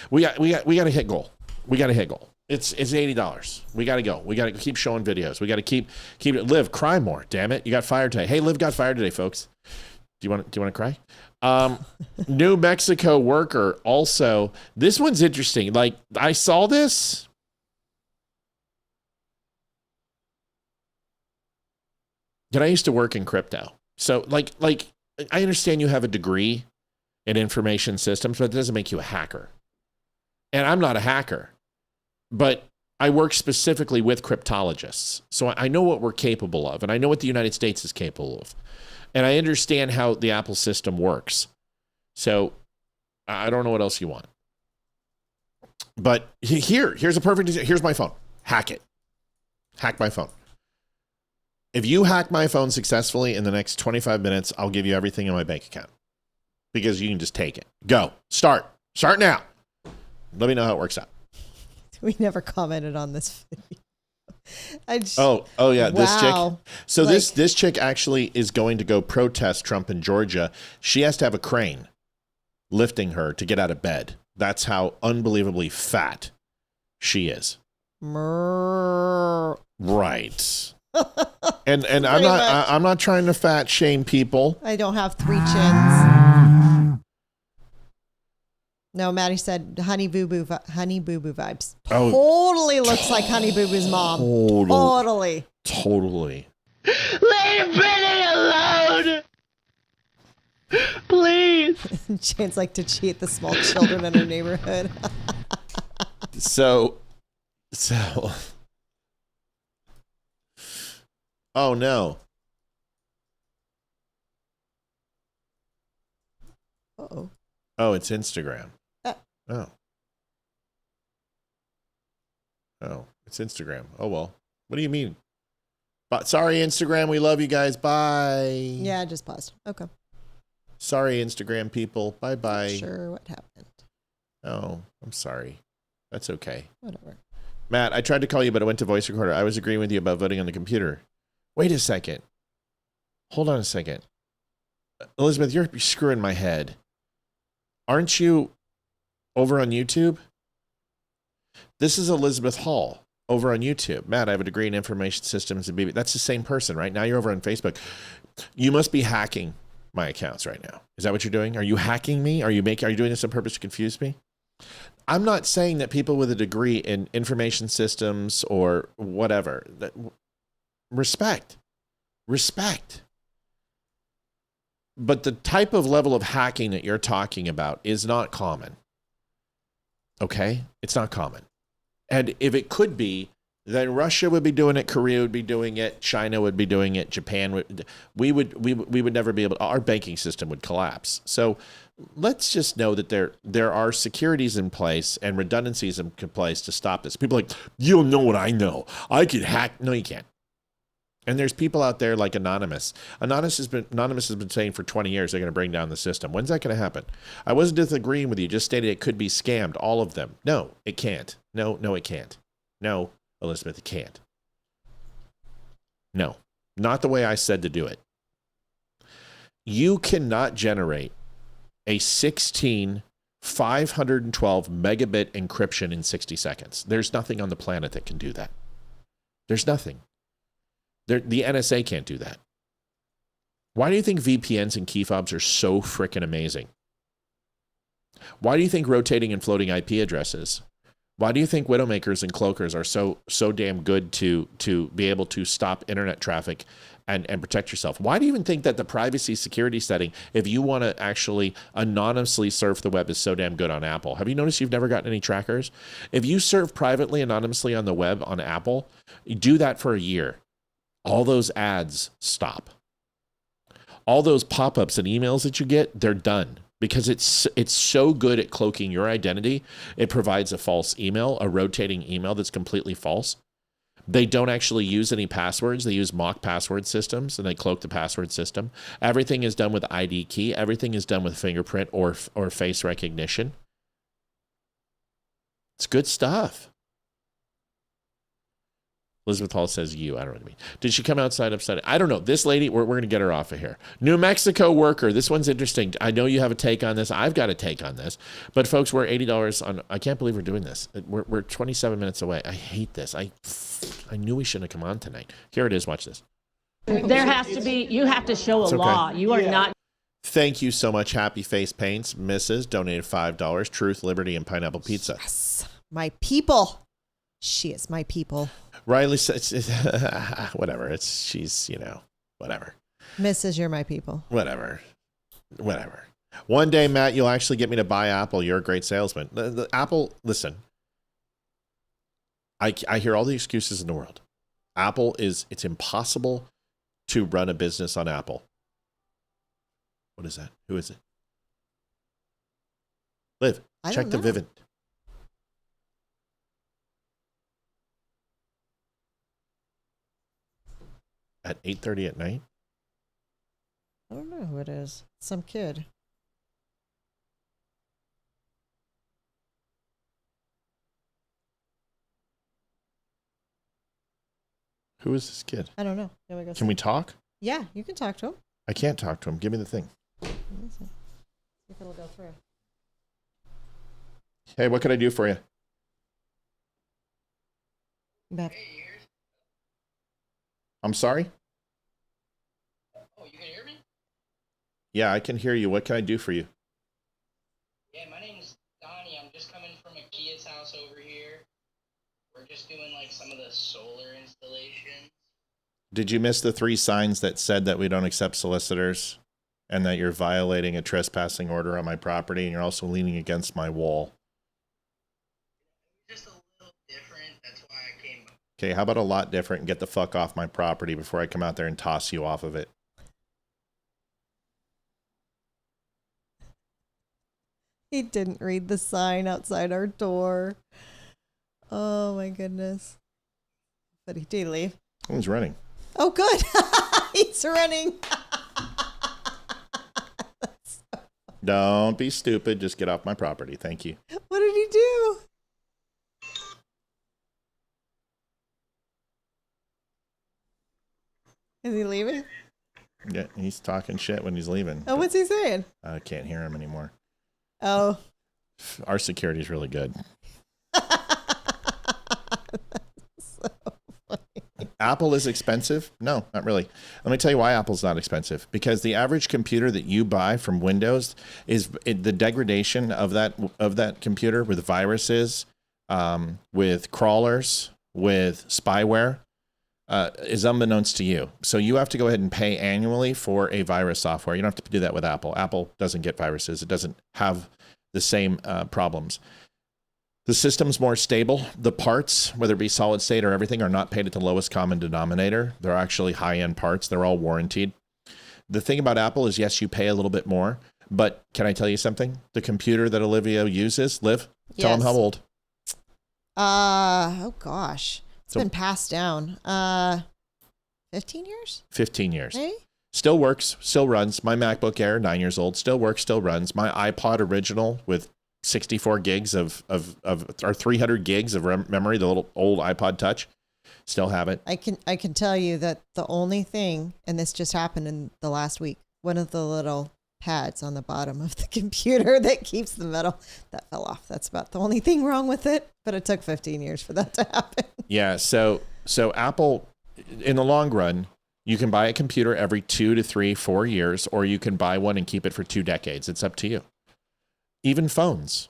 We got to hit goal. We got to hit goal.
It's $80. We got to go. We got to keep showing videos. We got to keep it. Liv, cry more. Damn it. You got fired today. Hey, Liv got fired today, folks. Do you want to cry? New Mexico worker also. This one's interesting. Like, I saw this. And I used to work in crypto. So like I understand you have a degree in information systems, but it doesn't make you a hacker. And I'm not a hacker, but I work specifically with cryptologists. So I know what we're capable of, and I know what the United States is capable of. And I understand how the Apple system works. So I don't know what else you want. But here's a perfect, here's my phone. Hack it. Hack my phone. If you hack my phone successfully in the next 25 minutes, I'll give you everything in my bank account. Because you can just take it. Go. Start. Start now. Let me know how it works out.
We never commented on this video.
Oh yeah, this chick. So
Like-
this chick actually is going to go protest Trump in Georgia. She has to have a crane lifting her to get out of bed. That's how unbelievably fat she is. Right. And I'm not trying to fat shame people.
I don't have 3 chins. No, Maddie said Honey Boo Boo vibes.
Oh.
Totally looks like Honey Boo Boo's mom. Totally.
Leave Brittany alone! Please.
Jane's like to cheat the small children in her neighborhood.
So oh no.
Uh-oh.
Oh, it's Instagram. Oh, it's Instagram. Oh, well. What do you mean? But sorry, Instagram. We love you guys. Bye.
Yeah, I just paused. Okay.
Sorry, Instagram people. Bye-bye.
Not sure what happened.
Oh, I'm sorry. That's okay.
Whatever.
Matt, I tried to call you, but I went to voice recorder. I was agreeing with you about voting on the computer. Wait a second. Hold on a second. Elizabeth, you're screwing my head. Aren't you over on YouTube? This is Elizabeth Hall over on YouTube. Matt, I have a degree in information systems and BB. That's the same person, right? Now you're over on Facebook. You must be hacking my accounts right now. Is that what you're doing? Are you hacking me? Are you doing this on purpose to confuse me? I'm not saying that people with a degree in information systems or whatever, respect. But the type of level of hacking that you're talking about is not common. Okay? It's not common. And if it could be, then Russia would be doing it, Korea would be doing it, China would be doing it, Japan would. We would never be able to, our banking system would collapse. So let's just know that there are securities in place and redundancies in place to stop this. People are like, you don't know what I know. I could hack. No, you can't. And there's people out there like Anonymous. Anonymous has been saying for 20 years they're going to bring down the system. When's that going to happen? I wasn't disagreeing with you. Just stated it could be scammed, all of them. No, it can't. No, it can't. No, Elizabeth, it can't. No, not the way I said to do it. You cannot generate a 512 megabit encryption in 60 seconds. There's nothing on the planet that can do that. There's nothing. The NSA can't do that. Why do you think VPNs and key fobs are so freaking amazing? Why do you think rotating and floating IP addresses? Why do you think widowmakers and cloakers are so damn good to be able to stop internet traffic and protect yourself? Why do you even think that the privacy security setting, if you want to actually anonymously surf the web, is so damn good on Apple? Have you noticed you've never gotten any trackers? If you surf privately anonymously on the web on Apple, you do that for a year. All those ads stop. All those pop-ups and emails that you get, they're done because it's so good at cloaking your identity. It provides a false email, a rotating email that's completely false. They don't actually use any passwords. They use mock password systems and they cloak the password system. Everything is done with ID key. Everything is done with fingerprint or face recognition. It's good stuff. Elizabeth Hall says you. I don't know what I mean. Did she come outside upside? I don't know. This lady, we're going to get her off of here. New Mexico worker. This one's interesting. I know you have a take on this. I've got a take on this. But folks, we're $80 on. I can't believe we're doing this. We're 27 minutes away. I hate this. I knew we shouldn't have come on tonight. Here it is. Watch this.
There has to be, you have to show a law. You are not.
Thank you so much, Happy Face Paints. Mrs. donated $5. Truth, Liberty, and Pineapple Pizza.
Yes. My people. She is my people.
Riley says, whatever. She's, whatever.
Mrs., you're my people.
Whatever. One day, Matt, you'll actually get me to buy Apple. You're a great salesman. The Apple, listen, I hear all the excuses in the world. Apple it's impossible to run a business on Apple. What is that? Who is it? Liv, check the Vivint. At 8:30 at night?
I don't know who it is. Some kid.
Who is this kid?
I don't know.
Can we talk?
Yeah, you can talk to him.
I can't talk to him. Give me the thing.
See if it'll go through.
Hey, what can I do for you?
Beth.
I'm sorry?
Oh, you can hear me?
Yeah, I can hear you. What can I do for you?
Yeah, my name's Donnie. I'm just coming from a kid's house over here. We're just doing like some of the solar installation.
Did you miss the 3 signs that said that we don't accept solicitors and that you're violating a trespassing order on my property and you're also leaning against my wall?
Just a little different. That's why I came.
Okay, how about a lot different and get the fuck off my property before I come out there and toss you off of it?
He didn't read the sign outside our door. Oh my goodness. But did he leave?
He's running.
Oh, good. He's running.
Don't be stupid. Just get off my property. Thank you.
What did he do? Is he leaving?
Yeah, he's talking shit when he's leaving.
Oh, what's he saying?
I can't hear him anymore.
Oh.
Our security is really good. Apple is expensive? No, not really. Let me tell you why Apple's not expensive. Because the average computer that you buy from Windows is the degradation of that computer with viruses, with crawlers, with spyware, is unbeknownst to you. So you have to go ahead and pay annually for a virus software. You don't have to do that with Apple. Apple doesn't get viruses. It doesn't have the same problems. The system's more stable. The parts, whether it be solid state or everything, are not paid at the lowest common denominator. They're actually high-end parts. They're all warranted. The thing about Apple is, yes, you pay a little bit more, but can I tell you something? The computer that Olivia uses, Liv, tell them how old.
Oh gosh. It's been passed down. 15 years?
15 years.
Maybe?
Still works, still runs. My MacBook Air, 9 years old, still works, still runs. My iPod original with 64 gigs or 300 gigs of memory, the little old iPod Touch, still have it.
I can tell you that the only thing, and this just happened in the last week, one of the little pads on the bottom of the computer that keeps the metal, that fell off. That's about the only thing wrong with it, but it took 15 years for that to happen.
Yeah, so Apple, in the long run, you can buy a computer every 2 to 3, 4 years, or you can buy one and keep it for 2 decades. It's up to you. Even phones.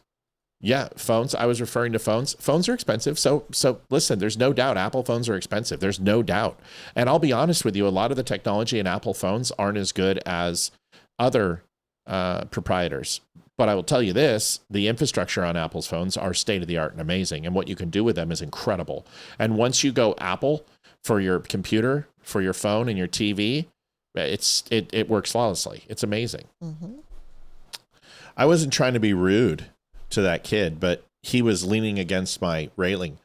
Yeah, phones. I was referring to phones. Phones are expensive. So listen, there's no doubt Apple phones are expensive. There's no doubt. And I'll be honest with you, a lot of the technology in Apple phones aren't as good as other proprietors. But I will tell you this, the infrastructure on Apple's phones are state of the art and amazing. And what you can do with them is incredible. And once you go Apple for your computer, for your phone and your TV, it works flawlessly. It's amazing. Mm-hmm. I wasn't trying to be rude to that kid, but he was leaning against my railing.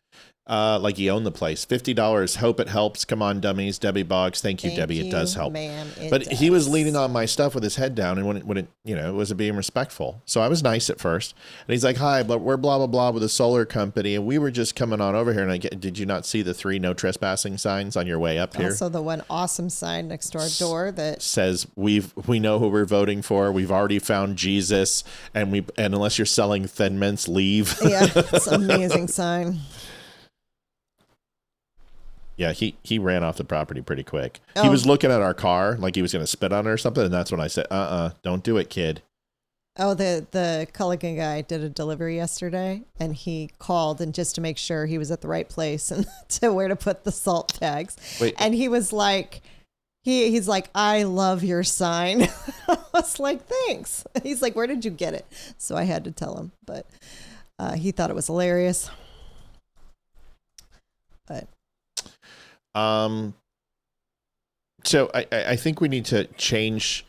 like he owned the place. $50. Hope it helps. Come on, dummies. Debbie Boggs. Thank you, Debbie. It does help.
Ma'am,
but he was leaning on my stuff with his head down and wouldn't, it wasn't being respectful. So I was nice at first. And he's like, hi, but we're blah, blah, blah with a solar company. And we were just coming on over here. And did you not see the 3 no trespassing signs on your way up here?
Also the one awesome sign next to our door that
says, we know who we're voting for. We've already found Jesus. And unless you're selling Thin Mints, leave.
Yeah, it's an amazing sign.
Yeah, he ran off the property pretty quick. Oh. He was looking at our car like he was going to spit on it or something, and that's when I said, don't do it, kid.
Oh, the Culligan guy did a delivery yesterday, and he called and just to make sure he was at the right place and to where to put the salt tags.
Wait.
And he was like, he's like, I love your sign. I was like, thanks. He's like, where did you get it? So I had to tell him, but he thought it was hilarious. But.
So I think we need to change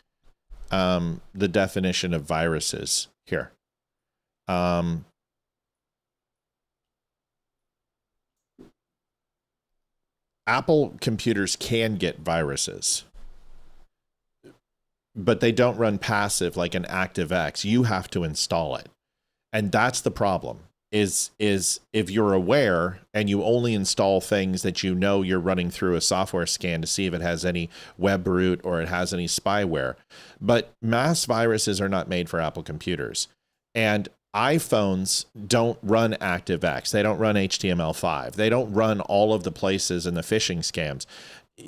the definition of viruses here. Apple computers can get viruses, but they don't run passive like an ActiveX. You have to install it. And that's the problem. Is if you're aware and you only install things that you're running through a software scan to see if it has any web root or it has any spyware. But mass viruses are not made for Apple computers. And iPhones don't run ActiveX. They don't run HTML5. They don't run all of the places in the phishing scams.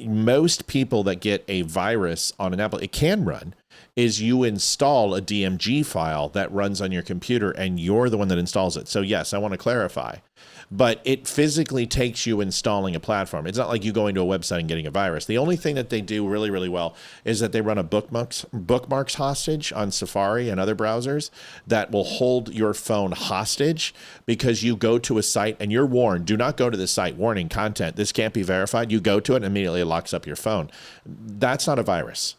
Most people that get a virus on an Apple, it can run, is you install a DMG file that runs on your computer and you're the one that installs it. So yes, I want to clarify, but it physically takes you installing a platform. It's not like you going to a website and getting a virus. The only thing that they do really, really well is that they run a bookmarks hostage on Safari and other browsers that will hold your phone hostage because you go to a site and you're warned, do not go to this site, warning, content, this can't be verified. You go to it and immediately it locks up your phone. That's not a virus.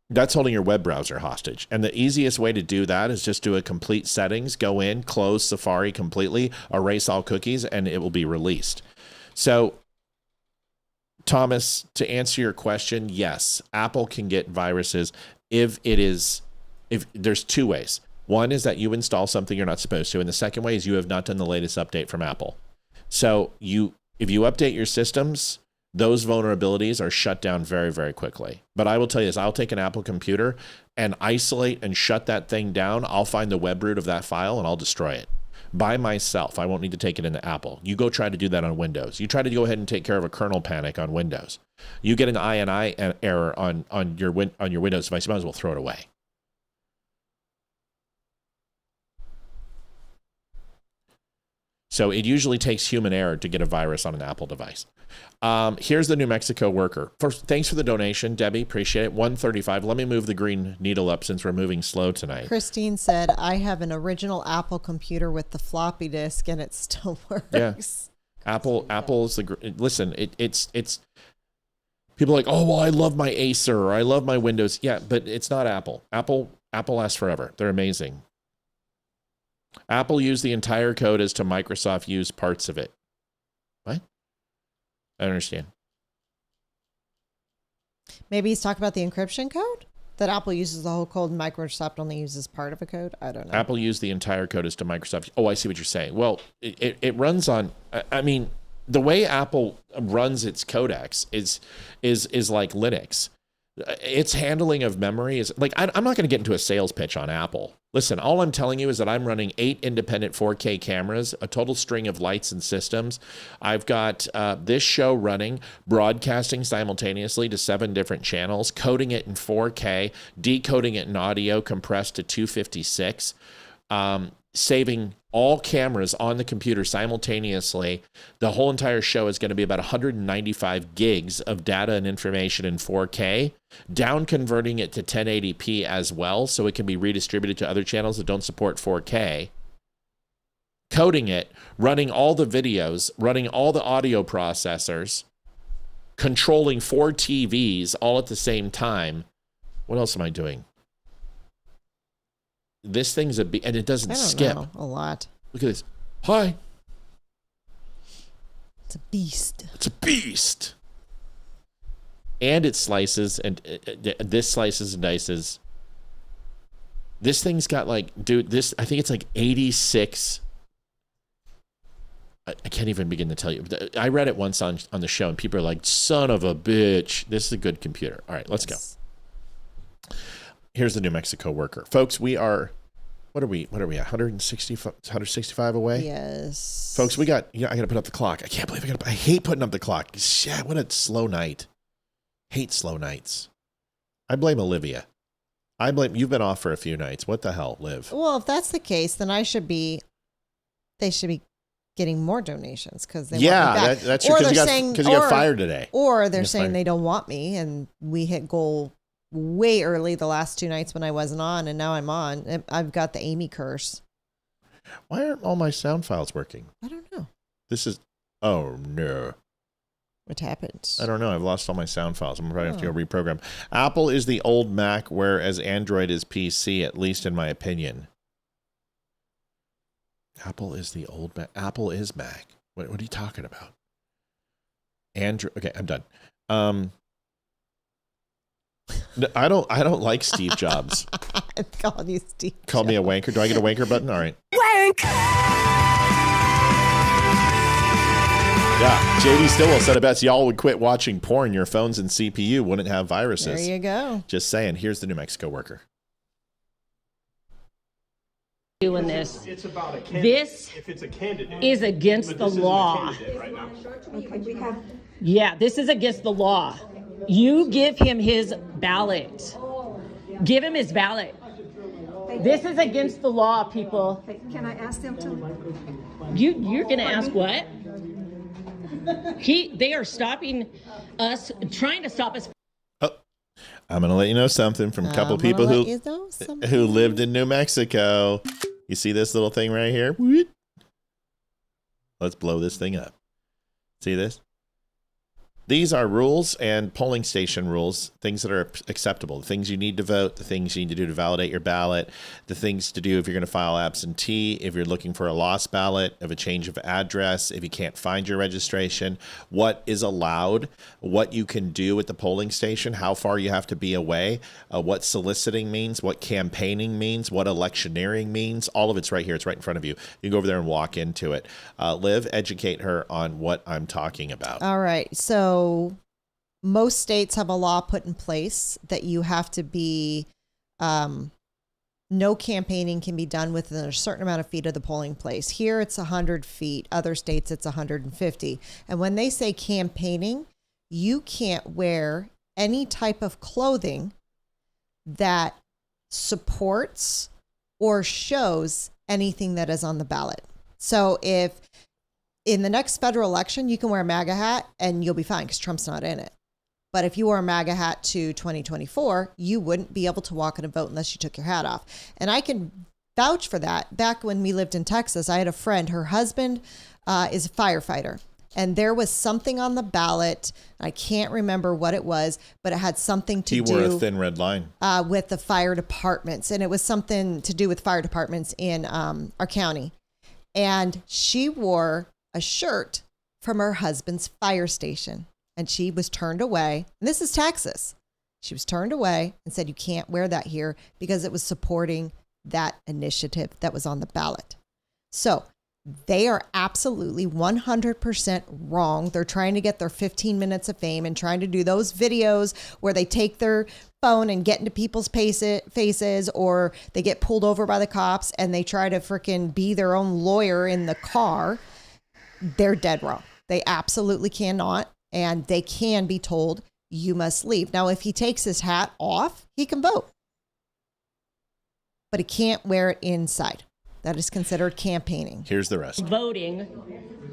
That's holding your web browser hostage. And the easiest way to do that is just do a complete settings, go in, close Safari completely, erase all cookies, and it will be released. So, Thomas, to answer your question, yes, Apple can get viruses if there's 2 ways. One is that you install something you're not supposed to, and the second way is you have not done the latest update from Apple. So if you update your systems, those vulnerabilities are shut down very, very quickly. But I will tell you this, I'll take an Apple computer and isolate and shut that thing down. I'll find the web root of that file and I'll destroy it by myself. I won't need to take it into Apple. You go try to do that on Windows. You try to go ahead and take care of a kernel panic on Windows. You get an INI error on your Windows device, you might as well throw it away. So it usually takes human error to get a virus on an Apple device. Here's the New Mexico worker. First, thanks for the donation, Debbie. Appreciate it. 135. Let me move the green needle up since we're moving slow tonight.
Christine said, I have an original Apple computer with the floppy disk and it still works.
Yeah. Apple's listen, it's people are like, oh, well, I love my Acer or I love my Windows. Yeah, but it's not Apple. Apple lasts forever. They're amazing. Apple used the entire code as to Microsoft used parts of it. What? I don't understand.
Maybe he's talking about the encryption code? That Apple uses the whole code and Microsoft only uses part of a code? I don't know.
Apple used the entire code as to Microsoft. Oh, I see what you're saying. Well, it runs on, I mean, the way Apple runs its codecs is like Linux. Its handling of memory is like, I'm not going to get into a sales pitch on Apple. Listen, all I'm telling you is that I'm running 8 independent 4K cameras, a total string of lights and systems. I've got this show running, broadcasting simultaneously to 7 different channels, coding it in 4K, decoding it in audio compressed to 256, saving all cameras on the computer simultaneously. The whole entire show is going to be about 195 gigs of data and information in 4K, down converting it to 1080p as well, so it can be redistributed to other channels that don't support 4K, coding it, running all the videos, running all the audio processors, controlling 4 TVs all at the same time. What else am I doing? This thing's and it doesn't skip.
A lot.
Look at this. Hi.
It's a beast.
It's a beast. And it slices, and this slices and dices. This thing's got like, dude, I think it's like 86. I can't even begin to tell you. I read it once on the show, and people are like, son of a bitch. This is a good computer. All right, let's go. Here's the New Mexico worker. Folks, we are, what are we at? 165 away?
Yes.
Folks, I got to put up the clock. I can't believe I hate putting up the clock. Shit, what a slow night. Hate slow nights. I blame Olivia. You've been off for a few nights. What the hell, Liv?
Well, if that's the case, then they should be getting more donations because they
yeah,
want me back.
That's true, because you got fired today.
Or they're saying they don't want me, and we hit goal way early the last 2 nights when I wasn't on, and now I'm on. I've got the Amy curse.
Why aren't all my sound files working?
I don't know.
Oh no.
What happened?
I don't know. I've lost all my sound files. I'm probably going to have to go reprogram. Apple is the old Mac, whereas Android is PC, at least in my opinion. Apple is the old Mac. Apple is Mac. What are you talking about? Android. Okay, I'm done. No, I don't like Steve Jobs.
I'm calling you Steve.
Call me a wanker. Do I get a wanker button? All right.
Wank.
Yeah, JD Stillwell said, I bet y'all would quit watching porn. Your phones and CPU wouldn't have viruses.
There you go.
Just saying. Here's the New Mexico worker.
Doing this.
It's about a candidate.
This
if it's a candidate,
is against the law.
Right now.
Okay, we have.
Yeah, this is against the law. You give him his ballot. Give him his ballot. This is against the law, people.
Can I ask them to?
You're going to ask what? They are stopping us, trying to stop us.
Oh, I'm going to let you know something from a couple people who lived in New Mexico. You see this little thing right here? Let's blow this thing up. See this? These are rules and polling station rules, things that are acceptable, the things you need to vote, the things you need to do to validate your ballot, the things to do if you're going to file absentee, if you're looking for a lost ballot, of a change of address, if you can't find your registration, what is allowed, what you can do at the polling station, how far you have to be away, what soliciting means, what campaigning means, what electioneering means. All of it's right here. It's right in front of you. You can go over there and walk into it. Liv, educate her on what I'm talking about.
All right. So most states have a law put in place that you have to be, no campaigning can be done within a certain amount of feet of the polling place. Here it's 100 feet. Other states it's 150. And when they say campaigning, you can't wear any type of clothing that supports or shows anything that is on the ballot. So if in the next federal election, you can wear a MAGA hat and you'll be fine because Trump's not in it. But if you wore a MAGA hat to 2024, you wouldn't be able to walk in and vote unless you took your hat off. And I can vouch for that. Back when we lived in Texas, I had a friend, her husband is a firefighter. And there was something on the ballot. I can't remember what it was, but it had something to do.
He wore a thin red line.
With the fire departments. And it was something to do with fire departments in our county. And she wore a shirt from her husband's fire station, and she was turned away. And this is Texas. She was turned away and said, you can't wear that here because it was supporting that initiative that was on the ballot. So they are absolutely 100% wrong. They're trying to get their 15 minutes of fame and trying to do those videos where they take their phone and get into people's faces, or they get pulled over by the cops and they try to freaking be their own lawyer in the car. They're dead wrong. They absolutely cannot. And they can be told, you must leave. Now, if he takes his hat off, he can vote. But he can't wear it inside. That is considered campaigning.
Here's the rest.
Voting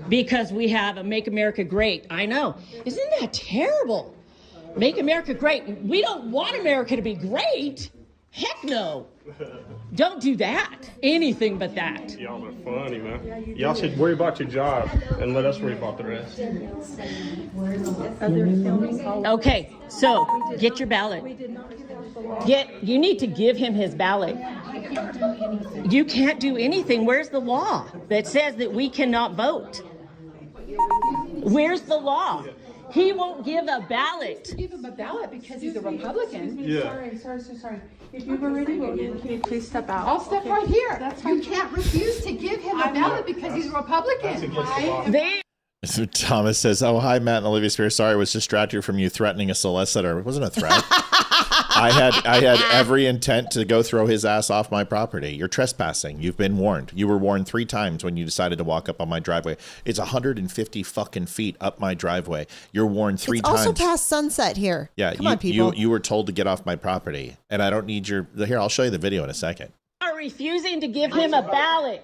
because we have a Make America Great. I know. Isn't that terrible? Make America Great. We don't want America to be great. Heck no. Don't do that. Anything but that.
Y'all are funny, man. Y'all should worry about your job and let us worry about the rest.
Okay, so get your ballot. You need to give him his ballot. You can't do anything. Where's the law that says that we cannot vote? Where's the law? He won't give a ballot.
Give him a ballot because he's a Republican.
Yeah.
Sorry. If you've already voted, can you please step out? I'll step right here. You can't refuse to give him a ballot because he's a Republican.
Thomas says, "Oh, hi, Matt and Olivia Speer. Sorry, I was distracted from you threatening a solicitor. It wasn't a threat. I had every intent to go throw his ass off my property. You're trespassing. You've been warned. You were warned 3 times when you decided to walk up on my driveway. It's 150 fucking feet up my driveway. You're warned 3 times.
Also past sunset here.
Yeah,
Come on, people.
You were told to get off my property, and I don't need your. Here, I'll show you the video in a second.
Are refusing to give him a ballot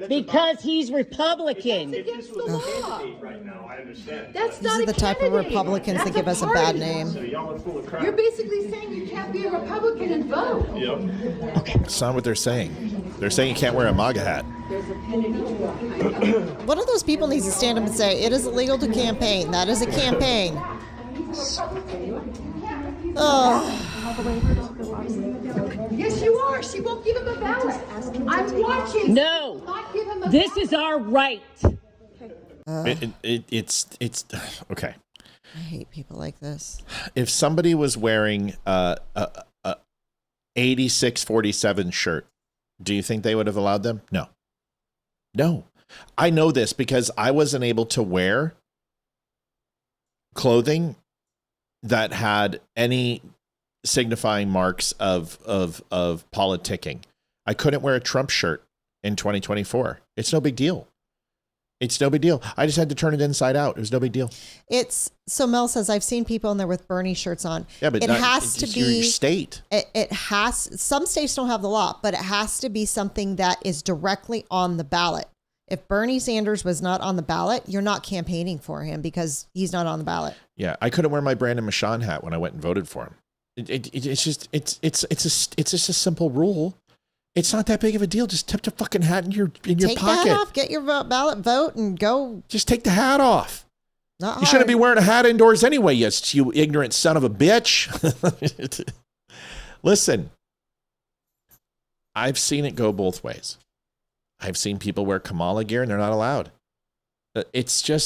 because he's Republican.
Against the law.
Right now, I understand.
That's
These
not
are the type of Republicans that give us a bad name.
You're basically saying you can't be a Republican and vote.
Yep.
That's not what they're saying. They're saying you can't wear a MAGA hat.
One of those people needs to stand up and say, it is illegal to campaign. That is a campaign. Oh.
Yes, you are. She won't give him a ballot. I'm watching.
No.
Not give him a
This
ballot.
is our right.
It's okay.
I hate people like this.
If somebody was wearing a 8647 shirt, do you think they would have allowed them? No. I know this because I wasn't able to wear clothing that had any signifying marks of politicking. I couldn't wear a Trump shirt in 2024. It's no big deal. I just had to turn it inside out. It was no big deal.
So Mel says, I've seen people in there with Bernie shirts on.
Yeah, but
it has to be
your state.
Some states don't have the law, but it has to be something that is directly on the ballot. If Bernie Sanders was not on the ballot, you're not campaigning for him because he's not on the ballot.
Yeah, I couldn't wear my Brandon Michon hat when I went and voted for him. It's just a simple rule. It's not that big of a deal. Just tip the fucking hat in your pocket.
Take the hat off, get your ballot, vote, and go.
Just take the hat off.
Not
you shouldn't be wearing a hat indoors anyway, you ignorant son of a bitch. Listen, I've seen it go both ways. I've seen people wear Kamala gear and they're not allowed. It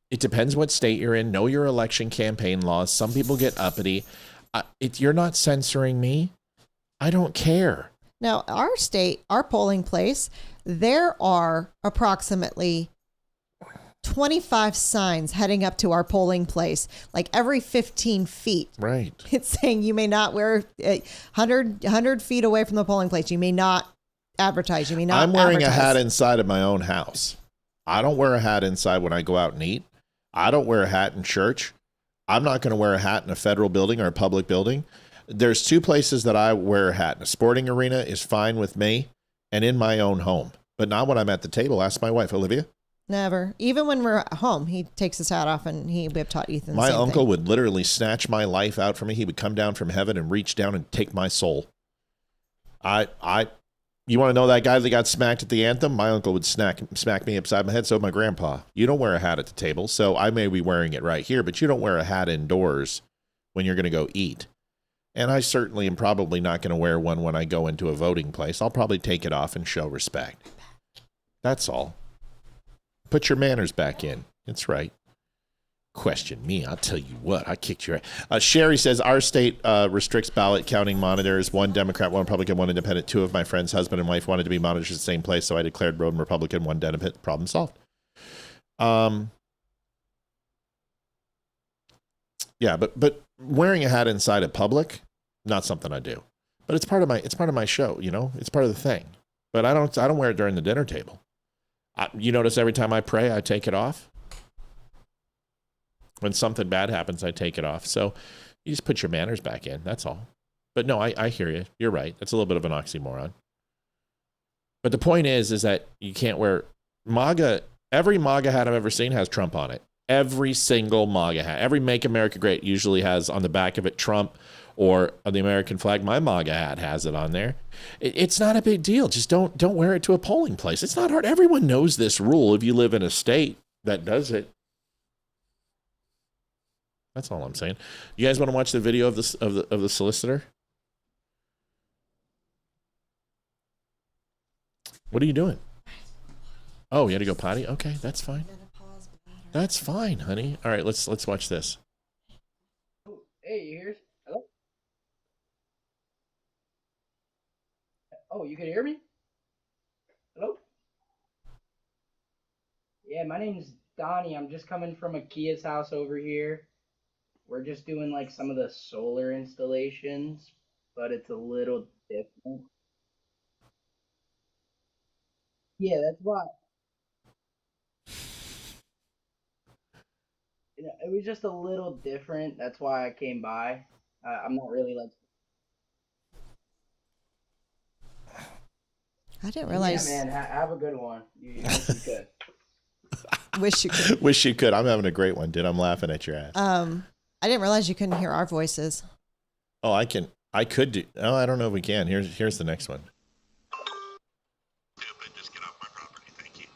depends what state you're in. Know your election campaign laws. Some people get uppity. You're not censoring me. I don't care.
Now, our state, our polling place, there are approximately 25 signs heading up to our polling place, like every 15 feet.
Right.
It's saying you may not wear 100 feet away from the polling place. You may not advertise. You may not
I'm wearing
advertise.
a hat inside of my own house. I don't wear a hat inside when I go out and eat. I don't wear a hat in church. I'm not going to wear a hat in a federal building or a public building. There's 2 places that I wear a hat. A sporting arena is fine with me, and in my own home. But not when I'm at the table. Ask my wife, Olivia.
Never. Even when we're at home, he takes his hat off and we've taught Ethan the
My
same
uncle
thing.
would literally snatch my life out from me. He would come down from heaven and reach down and take my soul. You want to know that guy that got smacked at the anthem? My uncle would smack me upside my head. So would my grandpa. You don't wear a hat at the table. So I may be wearing it right here, but you don't wear a hat indoors when you're going to go eat. And I certainly am probably not going to wear one when I go into a voting place. I'll probably take it off and show respect. That's all. Put your manners back in. That's right. Question me. I'll tell you what. I kicked your ass. Sherry says, our state restricts ballot counting monitors. 1 Democrat, 1 Republican, 1 Independent. 2 of my friends, husband and wife, wanted to be monitors at the same place, so I declared 1 Republican, 1 Independent. Problem solved. Yeah, but wearing a hat inside of public, not something I do. But it's part of my show, you know? It's part of the thing. But I don't wear it during the dinner table. You notice every time I pray, I take it off. When something bad happens, I take it off. So you just put your manners back in. That's all. But no, I hear you. You're right. That's a little bit of an oxymoron. But the point is that you can't wear MAGA. Every MAGA hat I've ever seen has Trump on it. Every single MAGA hat. Every Make America Great usually has on the back of it Trump or the American flag. My MAGA hat has it on there. It's not a big deal. Just don't wear it to a polling place. It's not hard. Everyone knows this rule if you live in a state that does it. That's all I'm saying. You guys want to watch the video of the solicitor? What are you doing? Oh, you had to go potty? Okay, that's fine.
That's fine, honey. All right, let's watch this.
Hey, you here? Hello? Oh, you can hear me? Hello? Yeah, my name's Donnie. I'm just coming from a Kia's house over here. We're just doing like some of the solar installations, but it's a little different. Yeah, that's why. You know, it was just a little different. That's why I came by. I'm not really like.
I didn't realize.
Yeah, man. Have a good one. You could.
Wish you could.
Wish you could. I'm having a great one, dude. I'm laughing at your ass.
I didn't realize you couldn't hear our voices.
Oh, I can. I could do. Oh, I don't know if we can. Here's the next one. Just get off my property. Thank you.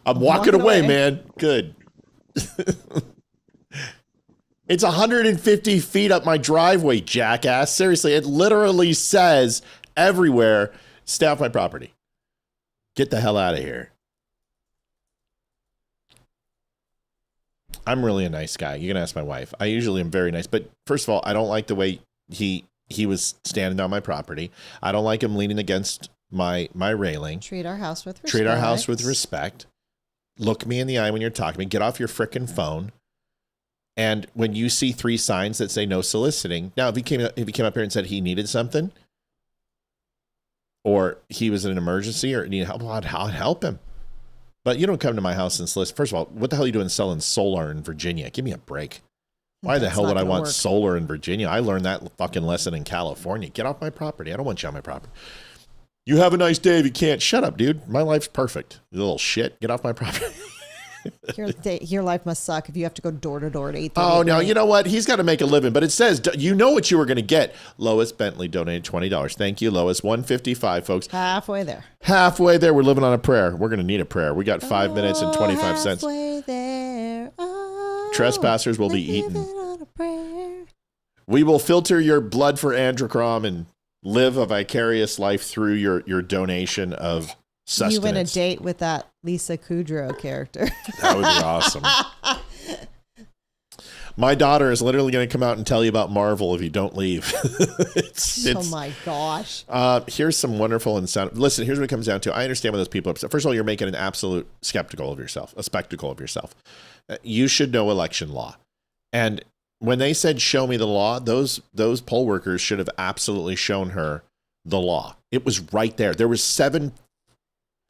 I'm walking away, man. Good. It's 150 feet up my driveway, jackass. Seriously, it literally says everywhere, stay off my property. Get the hell out of here. I'm really a nice guy. You can ask my wife. I usually am very nice. But first of all, I don't like the way he was standing on my property. I don't like him leaning against my railing.
Treat our house with respect.
Treat our house with respect. Look me in the eye when you're talking to me. Get off your frickin' phone. And when you see 3 signs that say no soliciting, now if he came up here and said he needed something, or he was in an emergency or needed help, I'd help him. But you don't come to my house and solicit. First of all, what the hell are you doing selling solar in Virginia? Give me a break. Why the hell would I want solar in Virginia? I learned that fucking lesson in California. Get off my property. I don't want you on my property. You have a nice day if you can't. Shut up, dude. My life's perfect. You little shit. Get off my property.
Your life must suck if you have to go door to door to 8:30.
Oh, no. You know what? He's got to make a living. But it says, you know what you were going to get. Lois Bentley donated $20. Thank you, Lois. $155, folks.
Halfway there.
Halfway there. We're living on a prayer. We're going to need a prayer. We got 5 minutes and 25 cents.
Halfway there. Oh,
Trespassers will be eaten. We will filter your blood for androchrome and live a vicarious life through your donation of sustenance.
You win a date with that Lisa Kudrow character.
That would be awesome. My daughter is literally going to come out and tell you about Marvel if you don't leave.
Oh my gosh.
Here's some wonderful and sound. Listen, here's what it comes down to. I understand what those people are upset. First of all, you're making an absolute spectacle of yourself. You should know election law. And when they said, show me the law, those poll workers should have absolutely shown her the law. It was right there. There was 7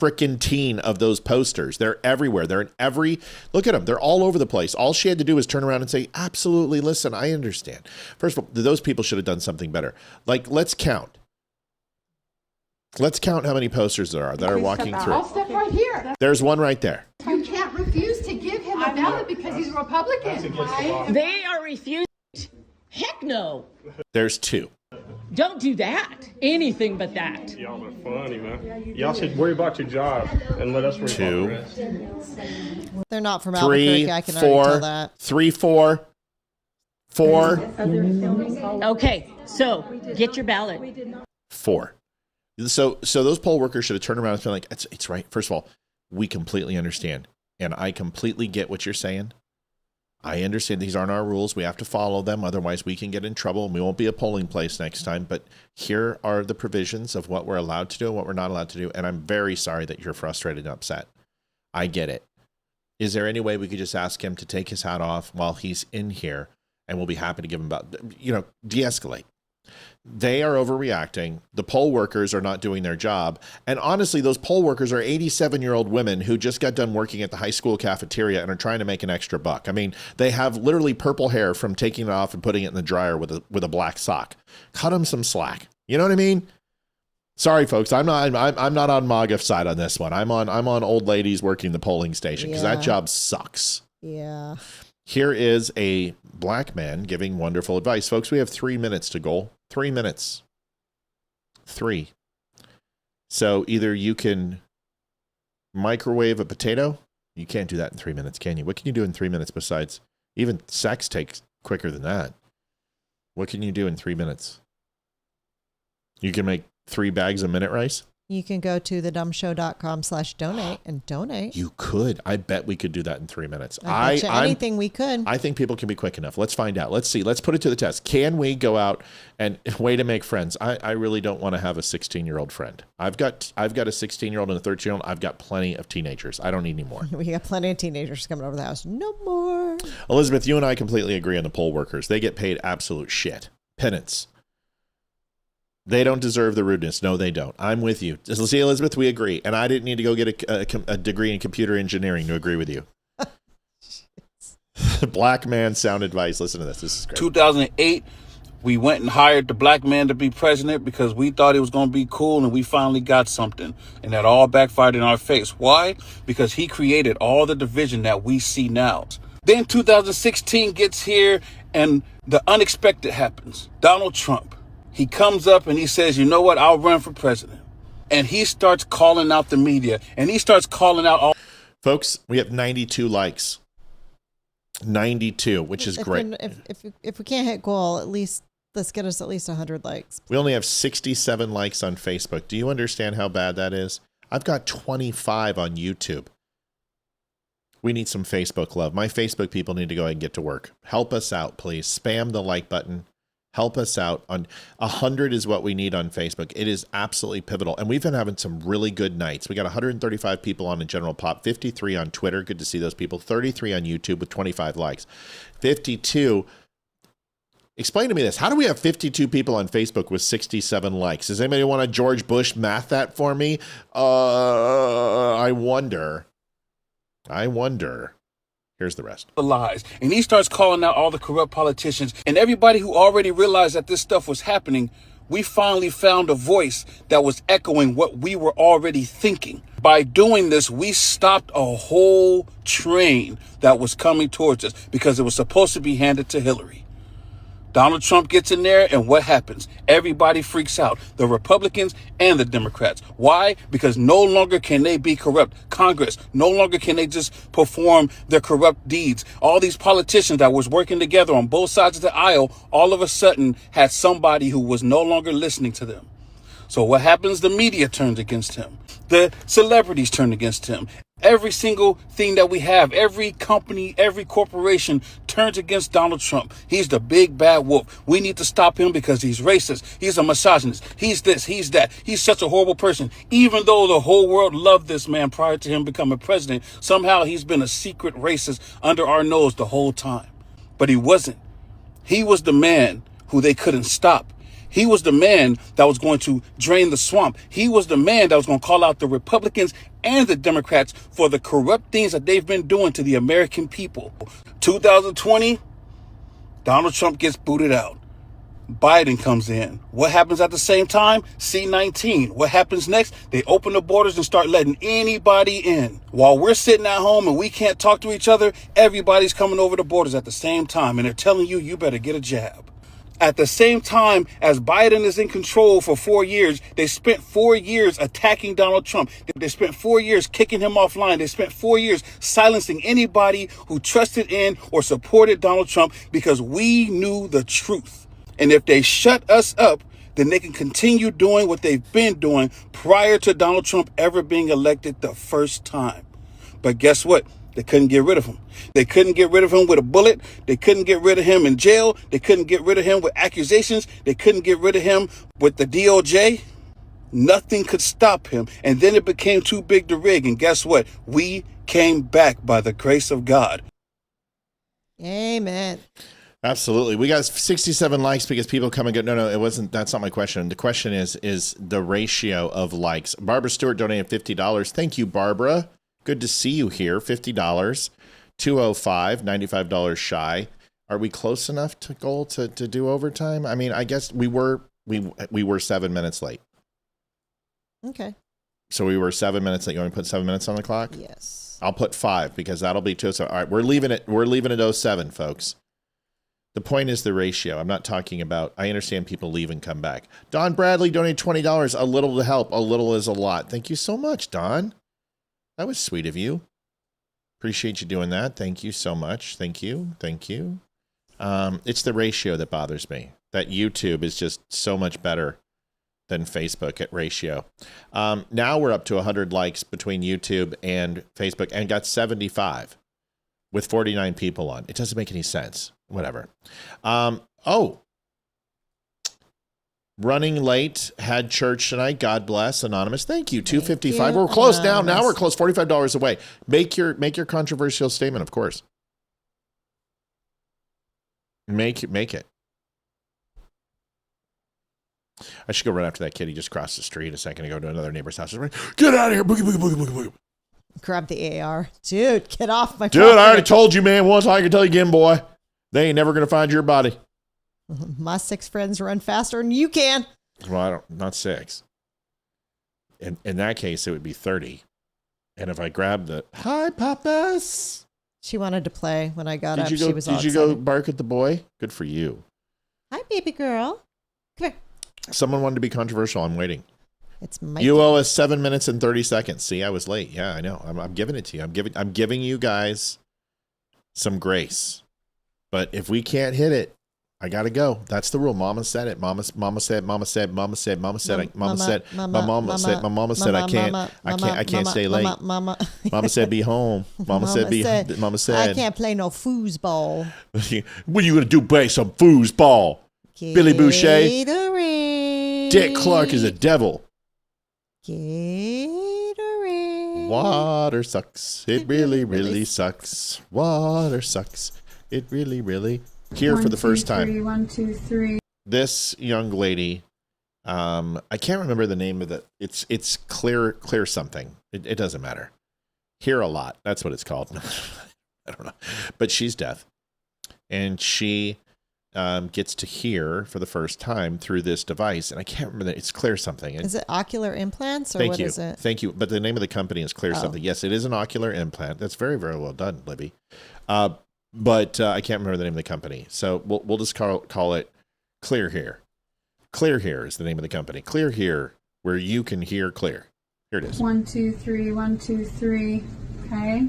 frickin' of those posters. They're everywhere. They're in every, look at them. They're all over the place. All she had to do was turn around and say, absolutely, listen, I understand. First of all, those people should have done something better. Like, let's count. Let's count how many posters there are that are walking through.
I'll step right here.
There's one right there.
You can't refuse to give him a ballot because he's a Republican.
They are refusing. Heck no.
There's 2.
Don't do that. Anything but that.
Y'all are funny, man. Y'all should worry about your job and let us worry about the rest.
They're not from Albuquerque. I can already tell that.
3, 4.
Okay, so get your ballot.
4. So those poll workers should have turned around and been like, it's right. First of all, we completely understand. And I completely get what you're saying. I understand these aren't our rules. We have to follow them. Otherwise, we can get in trouble and we won't be a polling place next time. But here are the provisions of what we're allowed to do and what we're not allowed to do. And I'm very sorry that you're frustrated and upset. I get it. Is there any way we could just ask him to take his hat off while he's in here? And we'll be happy to give him de-escalate. They are overreacting. The poll workers are not doing their job. And honestly, those poll workers are 87-year-old women who just got done working at the high school cafeteria and are trying to make an extra buck. I mean, they have literally purple hair from taking it off and putting it in the dryer with a black sock. Cut them some slack. You know what I mean? Sorry, folks. I'm not on MAGA's side on this one. I'm on old ladies working the polling station because that job sucks.
Yeah.
Here is a black man giving wonderful advice. Folks, we have 3 minutes to go. 3 minutes. 3. So either you can microwave a potato. You can't do that in 3 minutes, can you? What can you do in 3 minutes besides? Even sex takes quicker than that. What can you do in 3 minutes? You can make 3 bags of minute rice.
You can go to thedumbshow.com/donate and donate.
You could. I bet we could do that in 3 minutes.
I bet you anything we could.
I think people can be quick enough. Let's find out. Let's see. Let's put it to the test. Can we go out and way to make friends? I really don't want to have a 16-year-old friend. I've got a 16-year-old and a 13-year-old. I've got plenty of teenagers. I don't need any more.
We got plenty of teenagers coming over the house. No more.
Elizabeth, you and I completely agree on the poll workers. They get paid absolute shit. Penance. They don't deserve the rudeness. No, they don't. I'm with you. See, Elizabeth, we agree. And I didn't need to go get a degree in computer engineering to agree with you. Black man sound advice. Listen to this. This is great.
2008, we went and hired the black man to be president because we thought it was going to be cool, and we finally got something. And that all backfired in our face. Why? Because he created all the division that we see now. Then 2016 gets here, and the unexpected happens. Donald Trump. He comes up and he says, you know what, I'll run for president. And he starts calling out the media. And he starts calling out all...
Folks, we have 92 likes. 92, which is great.
If we can't hit goal, at least let's get us at least 100 likes.
We only have 67 likes on Facebook. Do you understand how bad that is? I've got 25 on YouTube. We need some Facebook love. My Facebook people need to go ahead and get to work. Help us out, please. Spam the like button. Help us out. On 100 is what we need on Facebook. It is absolutely pivotal. And we've been having some really good nights. We got 135 people on in General Pop, 53 on Twitter. Good to see those people. 33 on YouTube with 25 likes. 52. Explain to me this. How do we have 52 people on Facebook with 67 likes? Does anybody want to George Bush math that for me? I wonder. Here's the rest.
The lies. And he starts calling out all the corrupt politicians and everybody who already realized that this stuff was happening. We finally found a voice that was echoing what we were already thinking. By doing this, we stopped a whole train that was coming towards us because it was supposed to be handed to Hillary. Donald Trump gets in there, and what happens? Everybody freaks out, the Republicans and the Democrats. Why? Because no longer can they be corrupt. Congress, no longer can they just perform their corrupt deeds. All these politicians that was working together on both sides of the aisle, all of a sudden had somebody who was no longer listening to them. So what happens? The media turns against him. The celebrities turn against him. Every single thing that we have, every company, every corporation turns against Donald Trump. He's the big bad wolf. We need to stop him because he's racist. He's a misogynist. He's this, he's that. He's such a horrible person. Even though the whole world loved this man prior to him becoming president, somehow he's been a secret racist under our nose the whole time. But he wasn't. He was the man who they couldn't stop. He was the man that was going to drain the swamp. He was the man that was going to call out the Republicans and the Democrats for the corrupt things that they've been doing to the American people. 2020, Donald Trump gets booted out. Biden comes in. What happens at the same time? C-19. What happens next? They open the borders and start letting anybody in. While we're sitting at home and we can't talk to each other, everybody's coming over the borders at the same time. And they're telling you, you better get a jab. At the same time as Biden is in control for 4 years, they spent 4 years attacking Donald Trump. They spent 4 years kicking him offline. They spent 4 years silencing anybody who trusted in or supported Donald Trump because we knew the truth. And if they shut us up, then they can continue doing what they've been doing prior to Donald Trump ever being elected the first time. But guess what? They couldn't get rid of him. They couldn't get rid of him with a bullet. They couldn't get rid of him in jail. They couldn't get rid of him with accusations. They couldn't get rid of him with the DOJ. Nothing could stop him. And then it became too big to rig. And guess what? We came back by the grace of God.
Amen.
Absolutely. We got 67 likes because people come and go. No, it wasn't. That's not my question. The question is the ratio of likes. Barbara Stewart donated $50. Thank you, Barbara. Good to see you here. $50, 205, $95 shy. Are we close enough to goal to do overtime? I mean, I guess we were 7 minutes late.
Okay.
So we were 7 minutes late. You want to put 7 minutes on the clock?
Yes.
I'll put 5 because that'll be 2. So all right, we're leaving it 07, folks. The point is the ratio. I'm not talking about, I understand people leave and come back. Don Bradley donated $20. A little to help. A little is a lot. Thank you so much, Don. That was sweet of you. Appreciate you doing that. Thank you so much. Thank you. It's the ratio that bothers me. That YouTube is just so much better
than Facebook at ratio. Now we're up to 100 likes between YouTube and Facebook, and got 75 with 49 people on. It doesn't make any sense. Whatever. Running late, had church tonight. God bless. Anonymous. Thank you. $2.55. We're close now. Now we're close. $45 away. Make your controversial statement, of course. Make it. I should go run after that kid. He just crossed the street a second ago to another neighbor's house. Get out of here. Boogie, boogie, boogie, boogie, boogie.
Grab the AR. Dude, get off my
Dude,
property.
I already told you, man. Once I can tell you again, boy. They ain't never going to find your body.
My 6 friends run faster than you can.
Well, not 6. In that case, it would be 30. And if I grabbed the, hi, Papas.
She wanted to play when I got up.
Did
She was all
you
excited.
go bark at the boy? Good for you.
Hi, baby girl. Come here.
Someone wanted to be controversial. I'm waiting.
It's my
You owe us 7 minutes and 30 seconds. See, I was late. Yeah, I know. I'm giving it to you. I'm giving you guys some grace. But if we can't hit it, I gotta go. That's the rule. Mama said it. Mama said. I can't. My can't stay late.
Mama
said be home. Mama said
I can't play no foosball.
What are you gonna do? Play some foosball? Billy Boucher.
Gatorade.
Dick Clark is a devil.
Gatorade.
Water sucks. It really sucks. Water sucks. It really. Here for the first time.
1, 2, 3.
This young lady, I can't remember the name of it. It's clear something. It doesn't matter. Hear a lot. That's what it's called. I don't know. But she's deaf. And she gets to hear for the first time through this device. And I can't remember that. It's clear something.
Is it ocular implants or what is it?
Thank you. But the name of the company is Clear Something. Yes, it is an ocular implant. That's very, very well done, Libby. But I can't remember the name of the company. So we'll just call it Clear Hear. Clear Hear is the name of the company. Clear Hear, where you can hear clear. Here it is.
1, 2, 3. 1, 2, 3. Okay.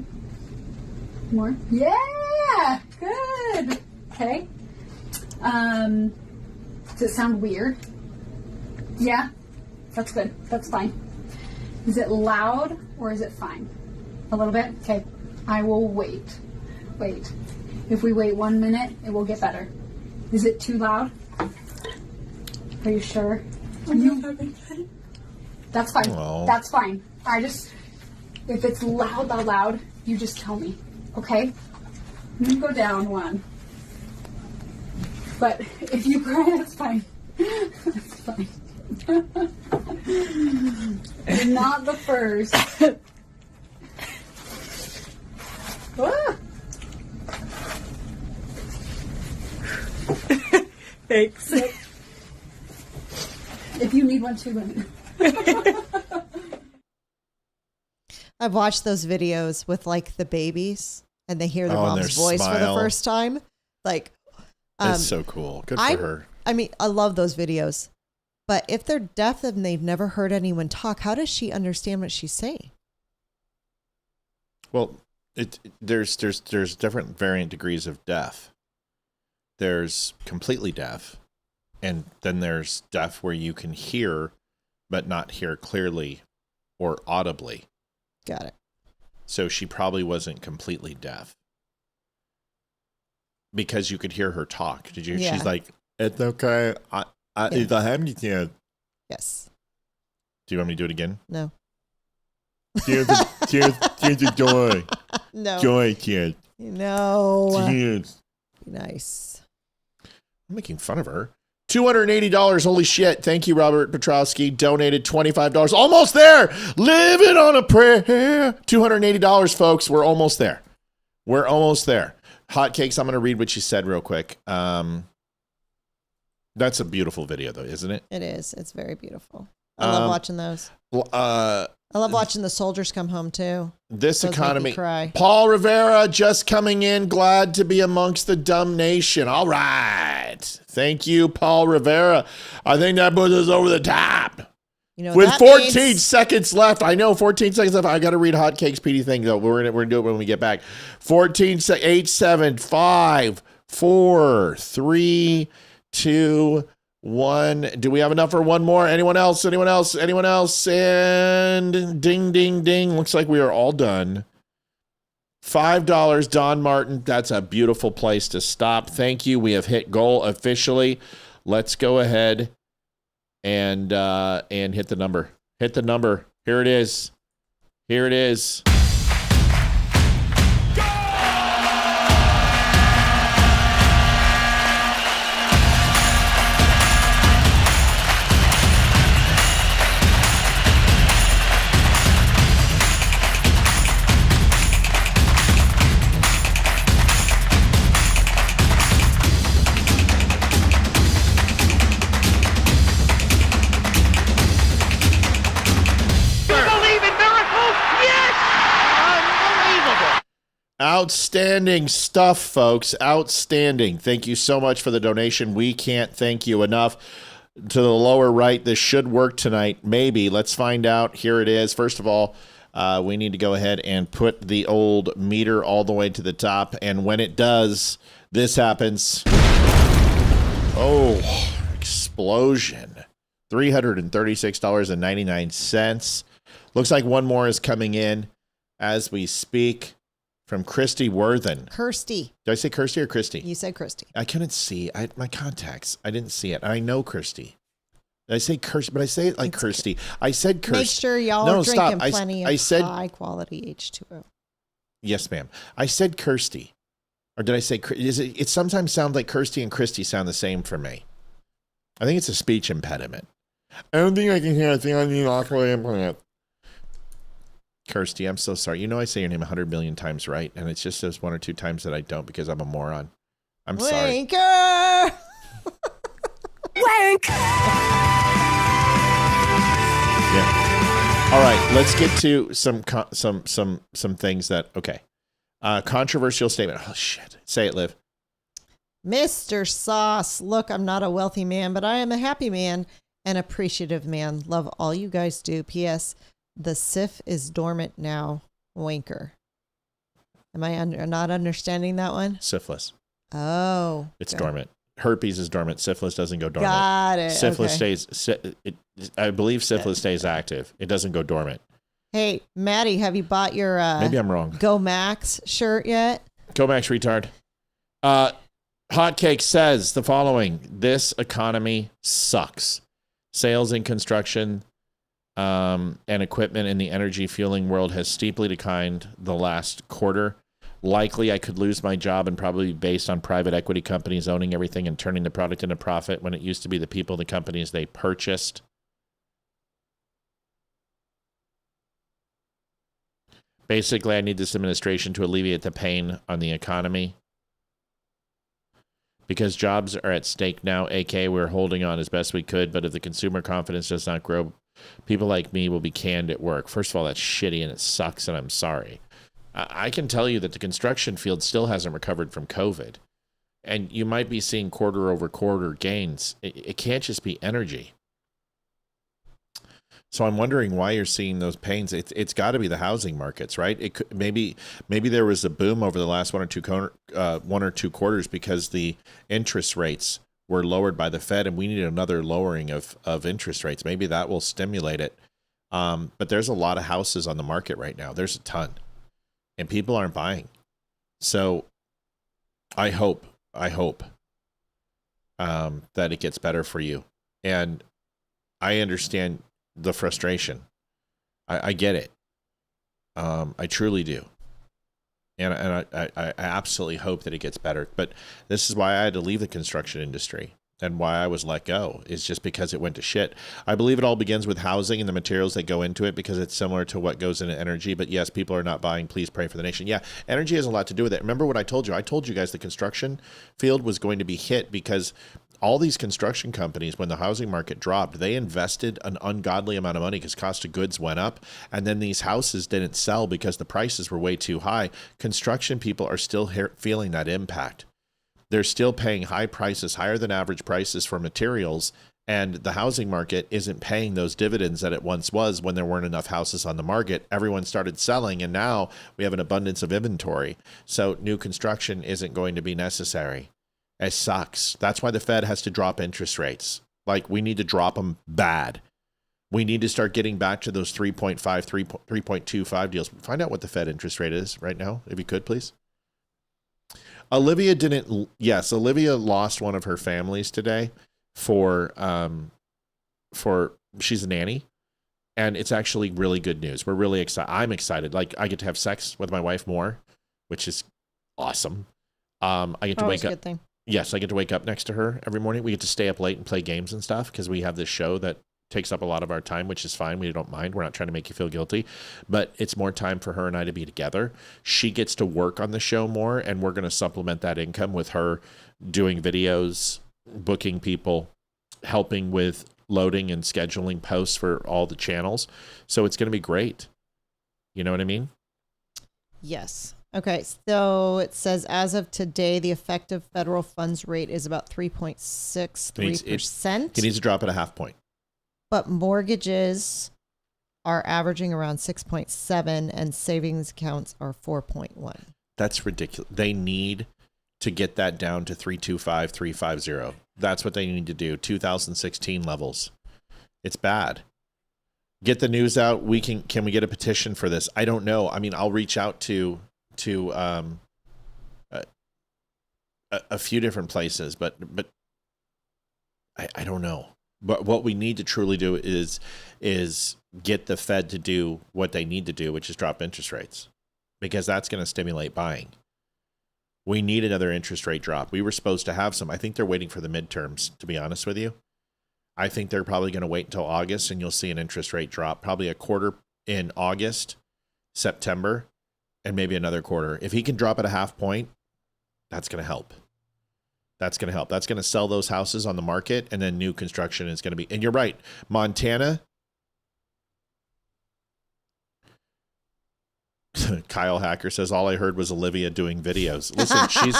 More. Yeah. Good. Okay. Does it sound weird? Yeah. That's good. That's fine. Is it loud or is it fine? A little bit? Okay. I will wait. Wait. If we wait 1 minute, it will get better. Is it too loud? Are you sure? That's fine.
Oh.
That's fine. If it's loud, you just tell me. Okay? Let me go down 1. But if you cry, that's fine. That's fine. Not the first. Ah.
Thanks.
If you need one too, let me know.
I've watched those videos with like the babies and they hear their
and
mom's
their
voice for the
smile.
first time. Like,
It's so cool. Good for her.
I mean, I love those videos. But if they're deaf and they've never heard anyone talk, how does she understand what she's saying?
Well, there's different variant degrees of deaf. There's completely deaf, and then there's deaf where you can hear but not hear clearly or audibly.
Got it.
So she probably wasn't completely deaf because you could hear her talk. Did you?
Yeah.
She's like, "It's okay. I have
Yes.
Do you want me to do it again?
No.
Here's a joy.
No.
Joy, kid.
No.
Cheers.
Nice.
I'm making fun of her. $280. Holy shit. Thank you, Robert Petrowski. Donated $25. Almost there. Living on a prayer. $280, folks. We're almost there. We're almost there. Hotcakes, I'm going to read what she said real quick. That's a beautiful video, though, isn't it?
It is. It's very beautiful. I love watching those. I love watching the soldiers come home, too.
This
Those make
economy.
me cry.
Paul Rivera just coming in. Glad to be amongst the dumb nation. All right. Thank you, Paul Rivera. I think that puts us over the top.
You know,
with
that
14
means-
seconds left. I know 14 seconds left. I got to read Hotcakes PD thing, though. We're gonna do it when we get back. 14 8 7 5 4 3 2
Do we have enough for one more? Anyone else? Anyone else? Anyone else? And ding, ding, ding. Looks like we are all done. $5, Don Martin. That's a beautiful place to stop. Thank you. We have hit goal officially. Let's go ahead and hit the number. Hit the number. Here it is. Here it is. Outstanding stuff, folks. Outstanding. Thank you so much for the donation. We can't thank you enough. To the lower right, this should work tonight. Maybe. Let's find out. Here it is. First of all, we need to go ahead and put the old meter all the way to the top. And when it does, this happens. Oh, explosion. $336.99. Looks like one more is coming in as we speak. From Christy Worthen.
Kirsty.
Did I say Kirsty or Christy?
You said Kirsty.
I couldn't see. My contacts. I didn't see it. I know Kirsty. Did I say Kirsty? But I say it like Kirsty. I said Kirsty.
Make sure y'all are drinking plenty of high-quality H2O.
Yes, ma'am. I said Kirsty. Or did I say... It sometimes sounds like Kirsty and Christy sound the same for me. I think it's a speech impediment. I don't think I can hear. I think I need an ocular implant. Kirsty, I'm so sorry. You know I say your name 100 million times right, and it's just those one or two times that I don't because I'm a moron. I'm sorry.
Wanker!
Wank! Yeah. All right, let's get to some things that okay. Controversial statement. Oh shit. Say it, Liv.
Mr. Sauce, look, I'm not a wealthy man, but I am a happy man, an appreciative man. Love all you guys do. P.S. The SIF is dormant now. Wanker. Am I not understanding that one?
Syphilis.
Oh.
It's dormant. Herpes is dormant. Syphilis doesn't go dormant.
Got it.
Syphilis stays. I believe syphilis stays active. It doesn't go dormant.
Hey, Maddie, have you bought your
maybe I'm wrong.
Go Max shirt yet?
Go Max retard. Hotcake says the following: this economy sucks. Sales in construction and equipment in the energy fueling world has steeply declined the last quarter. Likely, I could lose my job and probably be based on private equity companies owning everything and turning the product into profit when it used to be the people, the companies they purchased. Basically, I need this administration to alleviate the pain on the economy because jobs are at stake now, aka we're holding on as best we could, but if the consumer confidence does not grow, people like me will be canned at work. First of all, that's shitty and it sucks, and I'm sorry. I can tell you that the construction field still hasn't recovered from COVID, and you might be seeing quarter over quarter gains. It can't just be energy. So I'm wondering why you're seeing those pains. It's got to be the housing markets, right? It could, maybe there was a boom over the last one or two quarters because the interest rates were lowered by the Fed, and we need another lowering of interest rates. Maybe that will stimulate it. But there's a lot of houses on the market right now. There's a ton, and people aren't buying. So I hope that it gets better for you. And I understand the frustration. I get it. I truly do. And I absolutely hope that it gets better. But this is why I had to leave the construction industry and why I was let go, is just because it went to shit. I believe it all begins with housing and the materials that go into it, because it's similar to what goes into energy. But yes, people are not buying. Please pray for the nation. Yeah, energy has a lot to do with it. Remember what I told you? I told you guys the construction field was going to be hit because all these construction companies, when the housing market dropped, they invested an ungodly amount of money because cost of goods went up. And then these houses didn't sell because the prices were way too high. Construction people are still feeling that impact. They're still paying high prices, higher than average prices for materials. And the housing market isn't paying those dividends that it once was when there weren't enough houses on the market. Everyone started selling, and now we have an abundance of inventory. So new construction isn't going to be necessary. It sucks. That's why the Fed has to drop interest rates. Like, we need to drop them bad. We need to start getting back to those 3.25 deals. Find out what the Fed interest rate is right now, if you could, please. Olivia lost one of her families today for she's a nanny, and it's actually really good news. We're really excited. I'm excited. Like, I get to have sex with my wife more, which is awesome. I get to wake up. Good thing. Yes, I get to wake up next to her every morning. We get to stay up late and play games and stuff because we have this show that takes up a lot of our time, which is fine. We don't mind. We're not trying to make you feel guilty, but it's more time for her and I to be together. She gets to work on the show more, and we're going to supplement that income with her doing videos, booking people, helping with loading and scheduling posts for all the channels. So it's going to be great. You know what I mean?
Yes. Okay, so it says as of today, the effective federal funds rate is about 3.63%.
It needs to drop at a half point.
But mortgages are averaging around 6.7 and savings accounts are 4.1.
That's ridiculous. They need to get that down to 325, 350. That's what they need to do. 2016 levels. It's bad. Get the news out. Can we get a petition for this? I don't know. I mean, I'll reach out to a few different places, but I don't know. But what we need to truly do is get the Fed to do what they need to do, which is drop interest rates, because that's going to stimulate buying. We need another interest rate drop. We were supposed to have some. I think they're waiting for the midterms, to be honest with you. I think they're probably going to wait until August, and you'll see an interest rate drop, probably a quarter in August, September, and maybe another quarter. If he can drop at a half point, that's going to help. That's going to help. That's going to sell those houses on the market, and then new construction is going to be. And you're right, Montana. Kyle Hacker says all I heard was Olivia doing videos. Listen, she's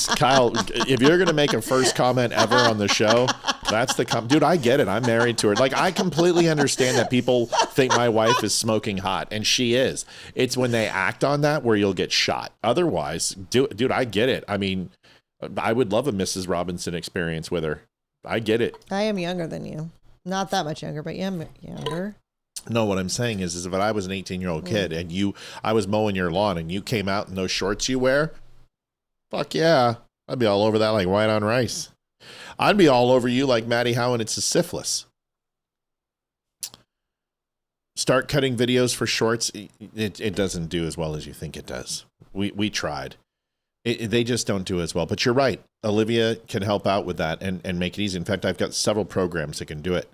Kyle. If you're going to make a first comment ever on the show, that's the dude. I get it. I'm married to her. Like, I completely understand that people think my wife is smoking hot, and she is. It's when they act on that where you'll get shot. Otherwise, dude, I get it. I mean, I would love a Mrs. Robinson experience with her. I get it.
I am younger than you. Not that much younger, but yeah, I'm younger.
No, what I'm saying is if I was an 18-year-old kid and I was mowing your lawn and you came out in those shorts you wear, fuck yeah, I'd be all over that like white on rice. I'd be all over you like Maddie Howe and It's a Syphilis. Start cutting videos for shorts. It doesn't do as well as you think it does. We tried. They just don't do as well. But you're right. Olivia can help out with that and make it easy. In fact, I've got several programs that can do it.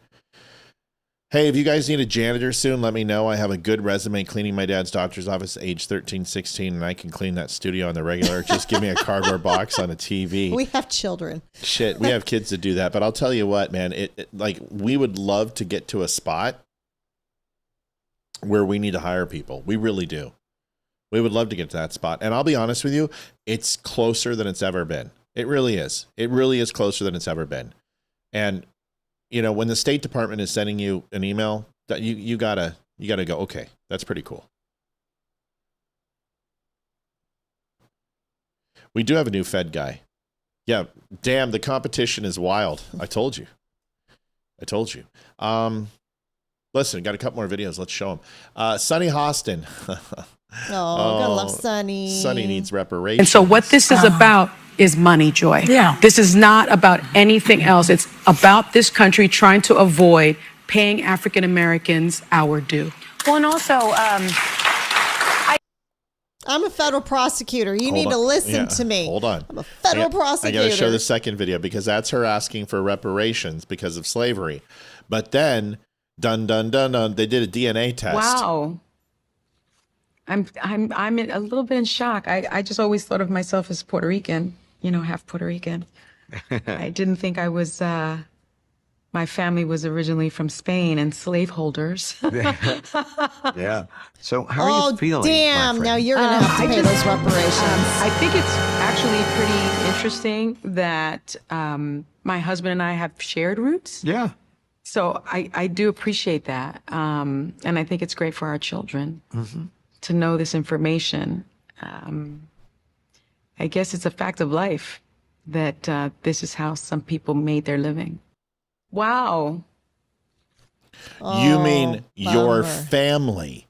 Hey, if you guys need a janitor soon, let me know. I have a good resume cleaning my dad's doctor's office, age 13, 16, and I can clean that studio on the regular. Just give me a cardboard box on a TV.
We have children.
Shit, we have kids to do that. But I'll tell you what, man, like, we would love to get to a spot where we need to hire people. We really do. We would love to get to that spot. And I'll be honest with you, it's closer than it's ever been. It really is. It really is closer than it's ever been. And you know, when the State Department is sending you an email, that you gotta go, okay, that's pretty cool. We do have a new Fed guy. Yeah, damn, the competition is wild. I told you. Listen, got a couple more videos. Let's show them. Sonny Hostin.
Gotta love Sonny.
Sonny needs reparations.
And so what this is about is money, Joy.
Yeah.
This is not about anything else. It's about this country trying to avoid paying African Americans our due.
Well, and also,
I'm a federal prosecutor. You need to listen to me.
Hold on.
I'm a federal prosecutor.
I got to show the second video because that's her asking for reparations because of slavery. But then, dun, they did a DNA test.
Wow. I'm a little bit in shock. I just always thought of myself as Puerto Rican, half Puerto Rican. I didn't think I was, my family was originally from Spain and slaveholders.
Yeah. So how are you feeling?
Damn, now you're going to have to pay those reparations.
I think it's actually pretty interesting that my husband and I have shared roots.
Yeah.
So I do appreciate that. And I think it's great for our children.
Mm-hmm.
To know this information. I guess it's a fact of life that this is how some people made their living. Wow.
You mean your
bummer.
family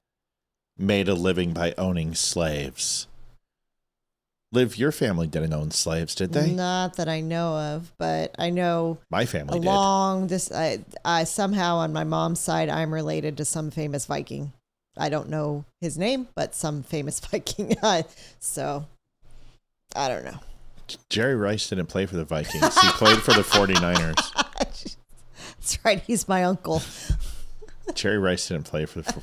made a living by owning slaves? Liv, your family didn't own slaves, did they?
Not that I know of, but I know
My family did.
along this, I somehow on my mom's side, I'm related to some famous Viking. I don't know his name, but some famous Viking. So I don't know.
Jerry Rice didn't play for the Vikings. He played for the 49ers.
That's right. He's my uncle.
Jerry Rice didn't play for the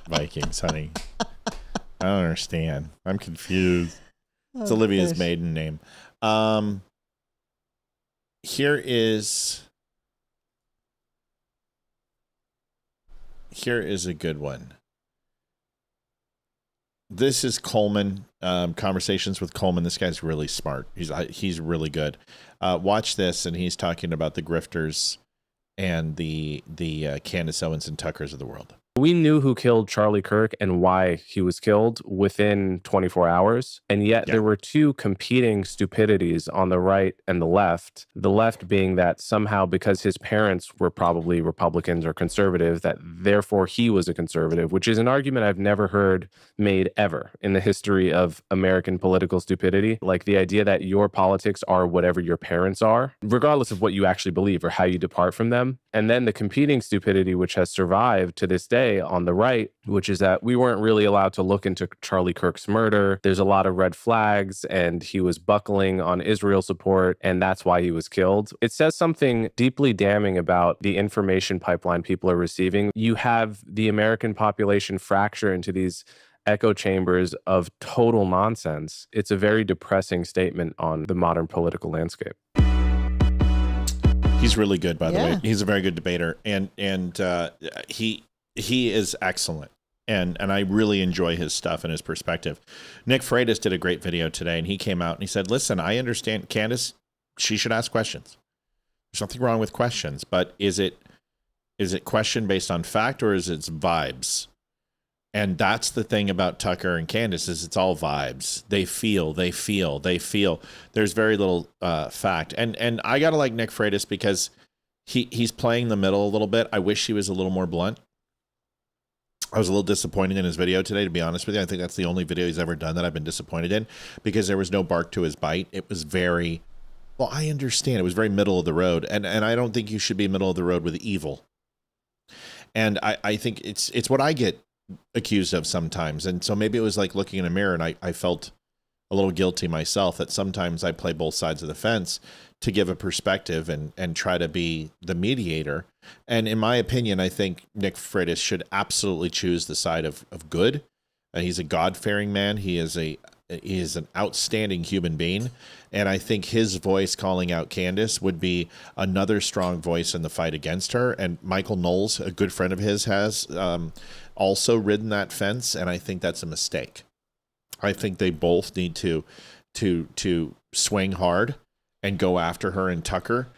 Vikings, honey. I don't understand. I'm confused. It's Olivia's
gosh.
maiden name. Here is a good one. This is Coleman. Conversations with Coleman. This guy's really smart. He's really good. Watch this, and he's talking about the grifters and the Candace Owens and Tuckers of the world.
We knew who killed Charlie Kirk and why he was killed within 24 hours. And yet there were two competing stupidities on the right and the left. The left being that somehow because his parents were probably Republicans or conservative, that therefore he was a conservative, which is an argument I've never heard made ever in the history of American political stupidity. Like the idea that your politics are whatever your parents are, regardless of what you actually believe or how you depart from them. And then the competing stupidity, which has survived to this day on the right, which is that we weren't really allowed to look into Charlie Kirk's murder. There's a lot of red flags, and he was buckling on Israel support, and that's why he was killed. It says something deeply damning about the information pipeline people are receiving. You have the American population fracture into these echo chambers of total nonsense. It's a very depressing statement on the modern political landscape.
He's really good, by the way. He's a very good debater, and he is excellent, and I really enjoy his stuff and his perspective. Nick Freitas did a great video today, and he came out and he said, "Listen, I understand Candace. She should ask questions. There's nothing wrong with questions, but is it question based on fact or is it vibes?" And that's the thing about Tucker and Candace is it's all vibes. They feel. There's very little fact. And I gotta like Nick Freitas because he's playing the middle a little bit. I wish he was a little more blunt. I was a little disappointed in his video today, to be honest with you. I think that's the only video he's ever done that I've been disappointed in because there was no bark to his bite. It was very, well, I understand. It was very middle of the road. And I don't think you should be middle of the road with evil. And I think it's what I get accused of sometimes. And so maybe it was like looking in a mirror and I felt a little guilty myself that sometimes I play both sides of the fence to give a perspective and try to be the mediator. And in my opinion, I think Nick Freitas should absolutely choose the side of good. He's a God-fearing man. He is an outstanding human being. And I think his voice calling out Candace would be another strong voice in the fight against her. And Michael Knowles, a good friend of his, has also ridden that fence. And I think that's a mistake. I think they both need to swing hard and go after her and Tucker.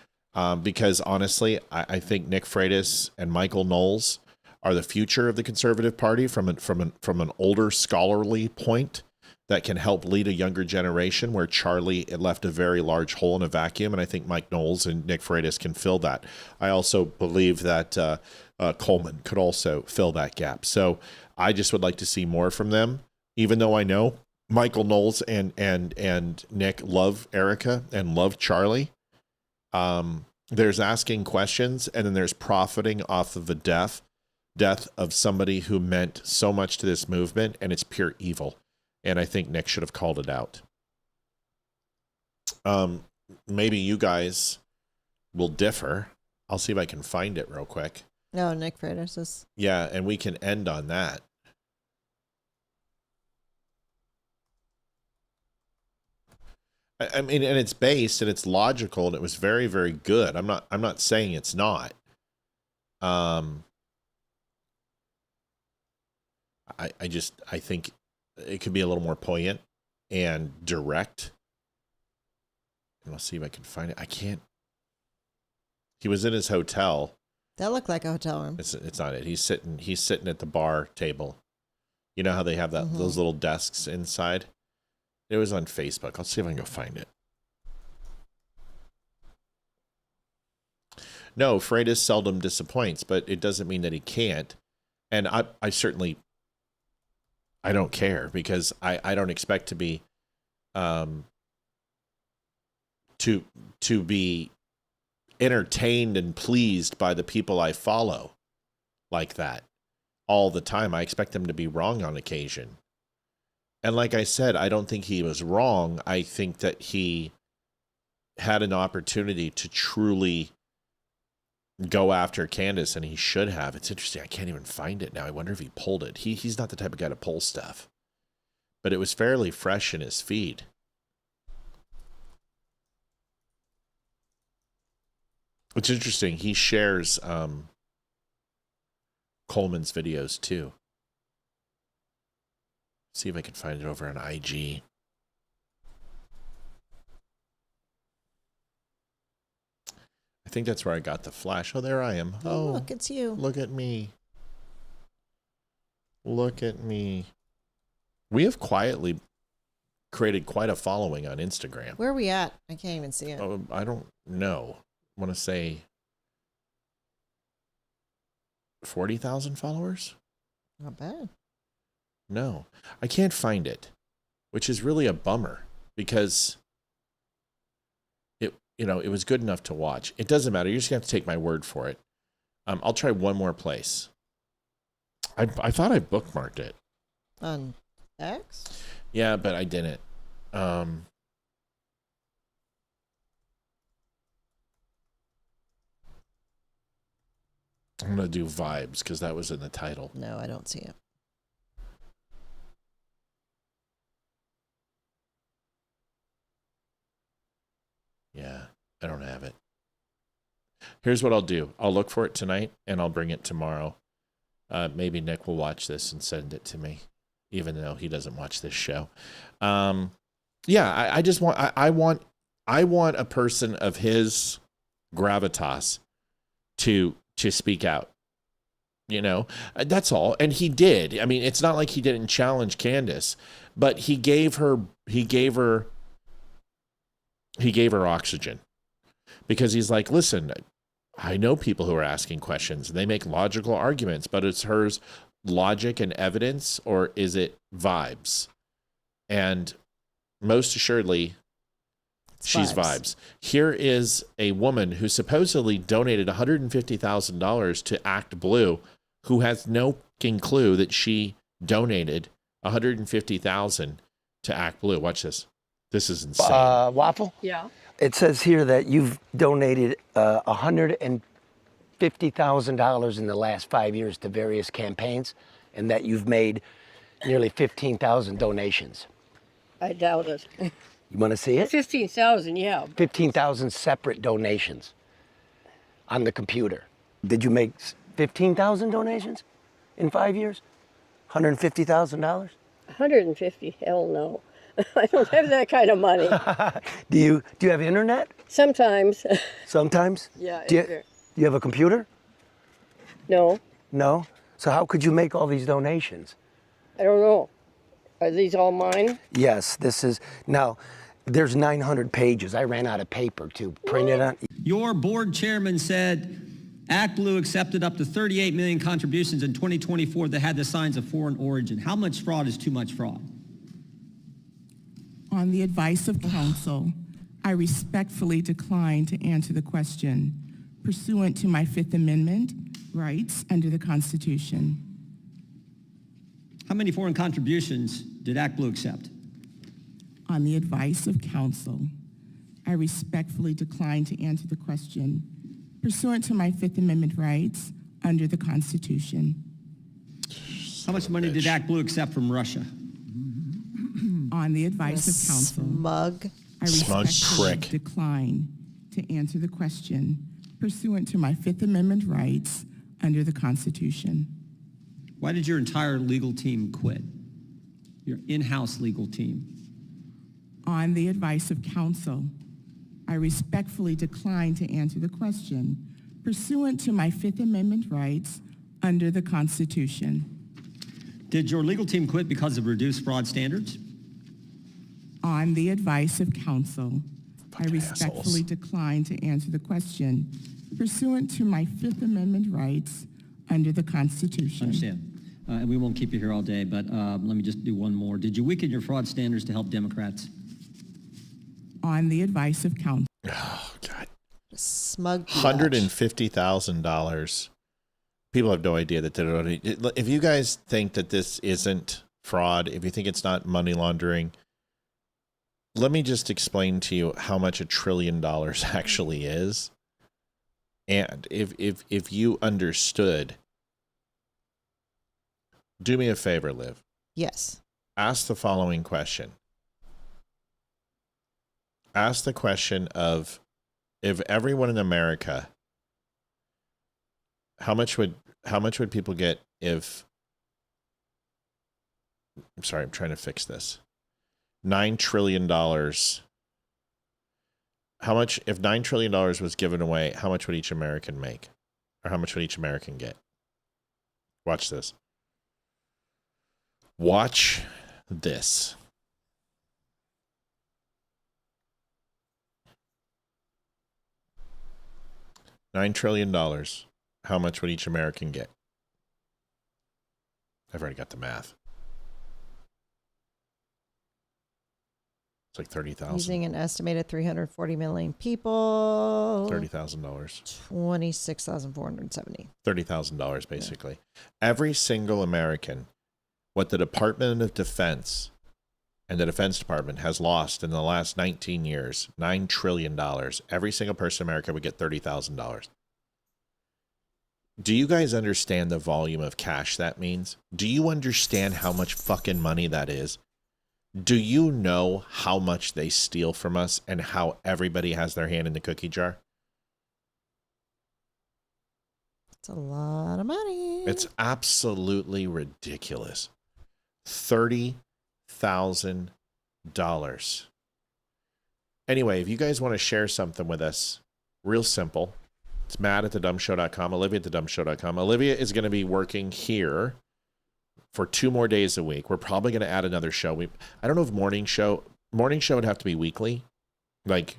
Because honestly, I think Nick Freitas and Michael Knowles are the future of the conservative party from an older scholarly point that can help lead a younger generation where Charlie left a very large hole in a vacuum. And I think Mike Knowles and Nick Freitas can fill that. I also believe that Coleman could also fill that gap. So I just would like to see more from them, even though I know Michael Knowles and Nick love Erica and love Charlie. There's asking questions, and then there's profiting off of the death of somebody who meant so much to this movement, and it's pure evil. And I think Nick should have called it out. Maybe you guys will differ. I'll see if I can find it real quick.
No, Nick Freitas is.
Yeah, and we can end on that. I mean, and it's based and it's logical and it was very, very good. I'm not saying it's not. I think it could be a little more poignant and direct. And I'll see if I can find it. I can't. He was in his hotel.
That looked like a hotel room.
It's not it. He's sitting at the bar table. You know how they have those little desks inside? It was on Facebook. I'll see if I can go find it.
No, Freitas seldom disappoints, but it doesn't mean that he can't. And I certainly, I don't care, because I don't expect to be, to be entertained and pleased by the people I follow like that all the time. I expect them to be wrong on occasion. And like I said, I don't think he was wrong. I think that he had an opportunity to truly go after Candace, and he should have. It's interesting. I can't even find it now. I wonder if he pulled it. He's not the type of guy to pull stuff, but it was fairly fresh in his feed. It's interesting. He shares Coleman's videos too. See if I can find it over on IG. I think that's where I got the flash. Oh, there I am. Oh,
look, it's you.
Look at me. Look at me. We have quietly created quite a following on Instagram.
Where are we at? I can't even see it.
Oh, I don't know. I want to say 40,000 followers?
Not bad.
No, I can't find it, which is really a bummer, because it was good enough to watch. It doesn't matter. You're just going to have to take my word for it. I'll try one more place. I thought I bookmarked it.
On X?
Yeah, but I didn't. I'm going to do vibes, because that was in the title.
No, I don't see it.
Yeah, I don't have it. Here's what I'll do. I'll look for it tonight, and I'll bring it tomorrow. Maybe Nick will watch this and send it to me, even though he doesn't watch this show. Yeah, I just want, I want a person of his gravitas to speak out. That's all. And he did. I mean, it's not like he didn't challenge Candace, but he gave her oxygen, because he's like, listen, I know people who are asking questions. They make logical arguments, but it's hers logic and evidence, or is it vibes? And most assuredly, she's vibes. Here is a woman who supposedly donated $150,000 to Act Blue, who has no clue that she donated $150,000 to Act Blue. Watch this. This is insane.
Waffle?
Yeah.
It says here that you've donated $150,000 in the last 5 years to various campaigns, and that you've made nearly 15,000 donations.
I doubt it.
You want to see it?
15,000, yeah.
15,000 separate donations on the computer. Did you make 15,000 donations in 5 years? $150,000?
150? Hell no. I don't have that kind of money.
Do you have internet?
Sometimes.
Sometimes?
Yeah.
Do you have a computer?
No.
No? So how could you make all these donations?
I don't know. Are these all mine?
Yes, this is. Now, there's 900 pages. I ran out of paper to print it on.
Your board chairman said Act Blue accepted up to 38 million contributions in 2024 that had the signs of foreign origin. How much fraud is too much fraud?
On the advice of counsel, I respectfully decline to answer the question pursuant to my Fifth Amendment rights under the Constitution.
How many foreign contributions did Act Blue accept?
On the advice of counsel, I respectfully decline to answer the question pursuant to my Fifth Amendment rights under the Constitution.
How much money did Act Blue accept from Russia?
On the advice of counsel, I respectfully decline to answer the question pursuant to my Fifth Amendment rights under the Constitution.
Why did your entire legal team quit? Your in-house legal team?
On the advice of counsel, I respectfully decline to answer the question pursuant to my Fifth Amendment rights under the Constitution.
Did your legal team quit because of reduced fraud standards?
On the advice of counsel, I respectfully decline to answer the question pursuant to my Fifth Amendment rights under the Constitution.
Understand. And we won't keep you here all day, but let me just do one more. Did you weaken your fraud standards to help Democrats?
On the advice of counsel.
Oh, God.
Smug.
$150,000. People have no idea that they don't. If you guys think that this isn't fraud, if you think it's not money laundering, let me just explain to you how much $1 trillion actually is. And if you understood, do me a favor, Liv.
Yes.
Ask the following question. Ask the question of, if everyone in America, how much would people get if, I'm sorry, I'm trying to fix this. $9 trillion. How much, if $9 trillion was given away, how much would each American make? Or how much would each American get? Watch this. Watch this. $9 trillion. How much would each American get? I've already got the math. It's like 30,000.
Using an estimated 340 million people.
$30,000.
26,470.
$30,000 basically. Yeah. Every single American, what the Department of Defense and the Defense Department has lost in the last 19 years, $9 trillion. Every single person in America would get $30,000. Do you guys understand the volume of cash that means? Do you understand how much fucking money that is? Do you know how much they steal from us and how everybody has their hand in the cookie jar?
It's a lot of money.
It's absolutely ridiculous. $30,000. Anyway, if you guys want to share something with us, real simple. It's Matt at thedumbshow.com, Olivia at thedumbshow.com. Olivia is going to be working here for 2 more days a week. We're probably going to add another show. I don't know if morning show would have to be weekly. Like,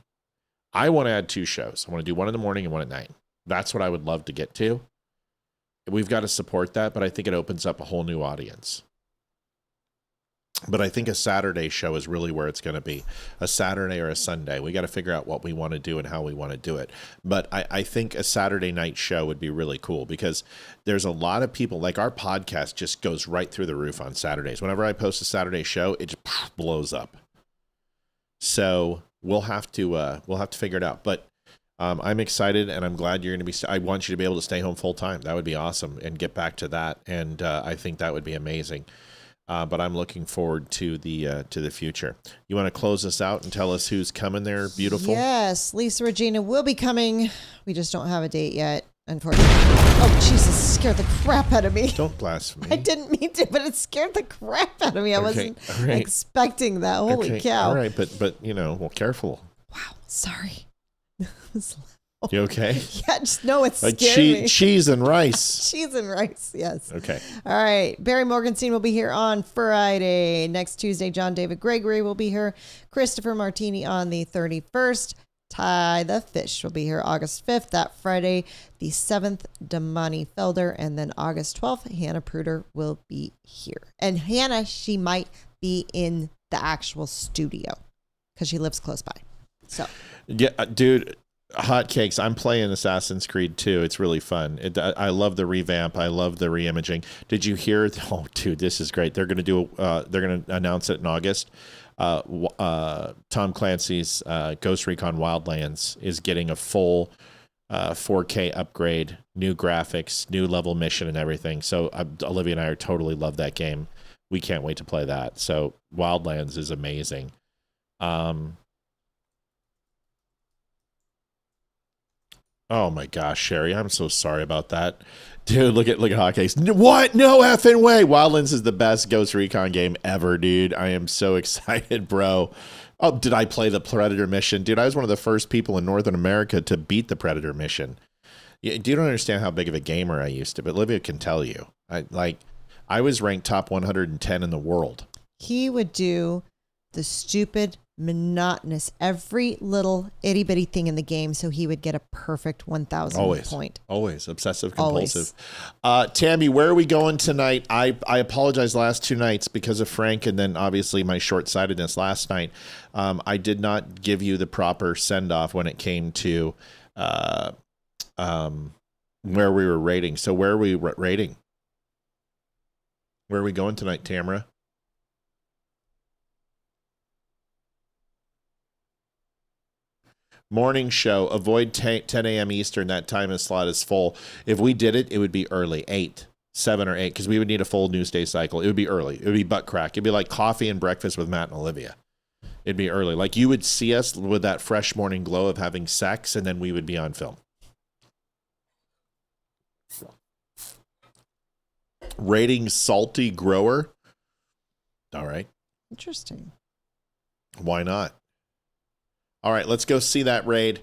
I want to add 2 shows. I want to do one in the morning and one at night. That's what I would love to get to. We've got to support that, but I think it opens up a whole new audience. But I think a Saturday show is really where it's going to be. A Saturday or a Sunday. We got to figure out what we want to do and how we want to do it. But I think a Saturday night show would be really cool because there's a lot of people, like our podcast just goes right through the roof on Saturdays. Whenever I post a Saturday show, it just blows up. So we'll have to figure it out. But I'm excited and I'm glad you're going to be, I want you to be able to stay home full time. That would be awesome and get back to that. And I think that would be amazing. But I'm looking forward to the future. You want to close us out and tell us who's coming there, beautiful?
Yes, Lisa Regina will be coming. We just don't have a date yet, unfortunately. Oh, Jesus, scared the crap out of me.
Don't blaspheme.
I didn't mean to, but it scared the crap out of me. I wasn't expecting that. Holy cow.
All right, but you know, well, careful.
Wow, sorry.
You okay?
Yeah, just know it's scary.
Cheese and rice.
Cheese and rice, yes.
Okay.
All right. Barry Morgenstein will be here on Friday. Next Tuesday, John David Gregory will be here. Christopher Martini on the 31st. Ty the Fish will be here August 5th. That Friday, the 7th, Damani Felder. And then August 12th, Hannah Pruder will be here. And Hannah, she might be in the actual studio because she lives close by. So.
Yeah, dude. Hotcakes. I'm playing Assassin's Creed 2. It's really fun. I love the revamp. I love the reimaging. Did you hear? Oh, dude, this is great. They're going to do. They're going to announce it in August. Tom Clancy's Ghost Recon Wildlands is getting a full 4K upgrade, new graphics, new level mission, and everything. So Olivia and I totally love that game. We can't wait to play that. So Wildlands is amazing. Oh my gosh, Sherry, I'm so sorry about that. Dude, look at Hotcakes. What? No effing way. Wildlands is the best Ghost Recon game ever, dude. I am so excited, bro. Oh, did I play the Predator mission? Dude, I was one of the first people in Northern America to beat the Predator mission. You don't understand how big of a gamer I used to, but Olivia can tell you. I was ranked top 110 in the world.
He would do the stupid monotonous, every little itty bitty thing in the game, so he would get a perfect 1,000 point.
Always obsessive compulsive. Tammy, where are we going tonight? I apologize last 2 nights because of Frank, and then obviously my short-sightedness last night. I did not give you the proper send-off when it came to where we were rating. So where are we rating? Where are we going tonight, Tamara? Morning show. Avoid 10 a.m. Eastern. That time slot is full. If we did it, it would be early, 7 or 8, because we would need a full news day cycle. It would be early. It would be butt crack. It'd be like coffee and breakfast with Matt and Olivia. It'd be early. Like you would see us with that fresh morning glow of having sex, and then we would be on film. Rating salty grower. All right.
Interesting.
Why not? All right, let's go see that raid.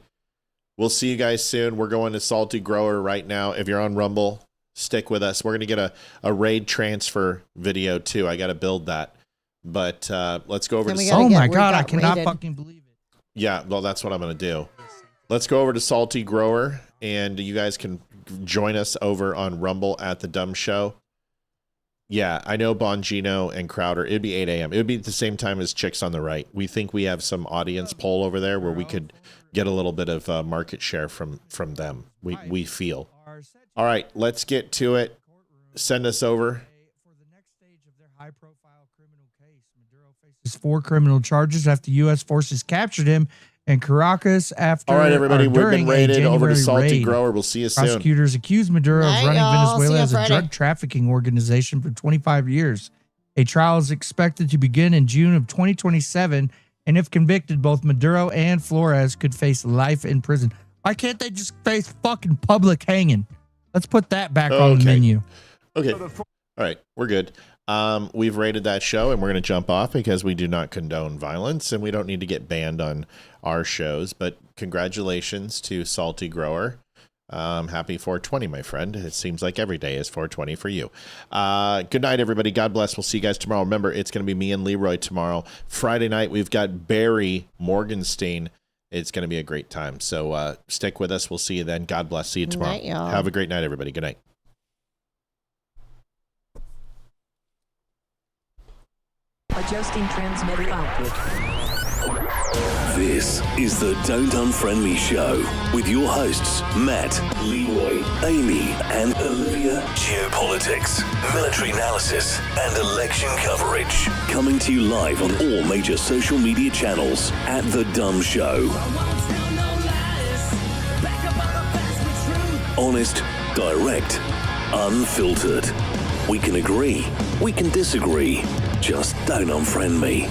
We'll see you guys soon. We're going to Salty Grower right now. If you're on Rumble, stick with us. We're going to get a raid transfer video, too. I got to build that. But let's go over to...
Oh, my God. I cannot fucking believe it.
Yeah, well, that's what I'm going to do. Let's go over to Salty Grower, and you guys can join us over on Rumble at The Dumb Show. Yeah, I know Bongino and Crowder. It'd be 8 a.m. It would be at the same time as Chicks on the Right. We think we have some audience poll over there where we could get a little bit of market share from them. We feel. All right, let's get to it. Send us over.
His 4 criminal charges after U.S. forces captured him in Caracas after.
All right, everybody, we've been raided over to Salty Grower. We'll see you soon.
Prosecutors accused Maduro of running Venezuela as a drug trafficking organization for 25 years. A trial is expected to begin in June of 2027, and if convicted, both Maduro and Flores could face life in prison. Why can't they just face fucking public hanging? Let's put that back on the menu.
Okay. All right, we're good. We've rated that show, and we're going to jump off because we do not condone violence, and we don't need to get banned on our shows. But congratulations to Salty Grower. Happy 420, my friend. It seems like every day is 420 for you. Good night, everybody. God bless. We'll see you guys tomorrow. Remember, it's going to be me and Leroy tomorrow. Friday night, we've got Barry Morgenstein. It's going to be a great time. So stick with us. We'll see you then. God bless. See you tomorrow.
Night, y'all.
Have a great night, everybody. Good night.
Adjusting transmitter output.
This is the Don't Unfriend Me Show with your hosts, Matt, Leroy, Amy, and Olivia. Geopolitics, military analysis, and election coverage. Coming to you live on all major social media channels at The Dumb Show. Honest, direct, unfiltered. We can agree, we can disagree. Just don't unfriend me.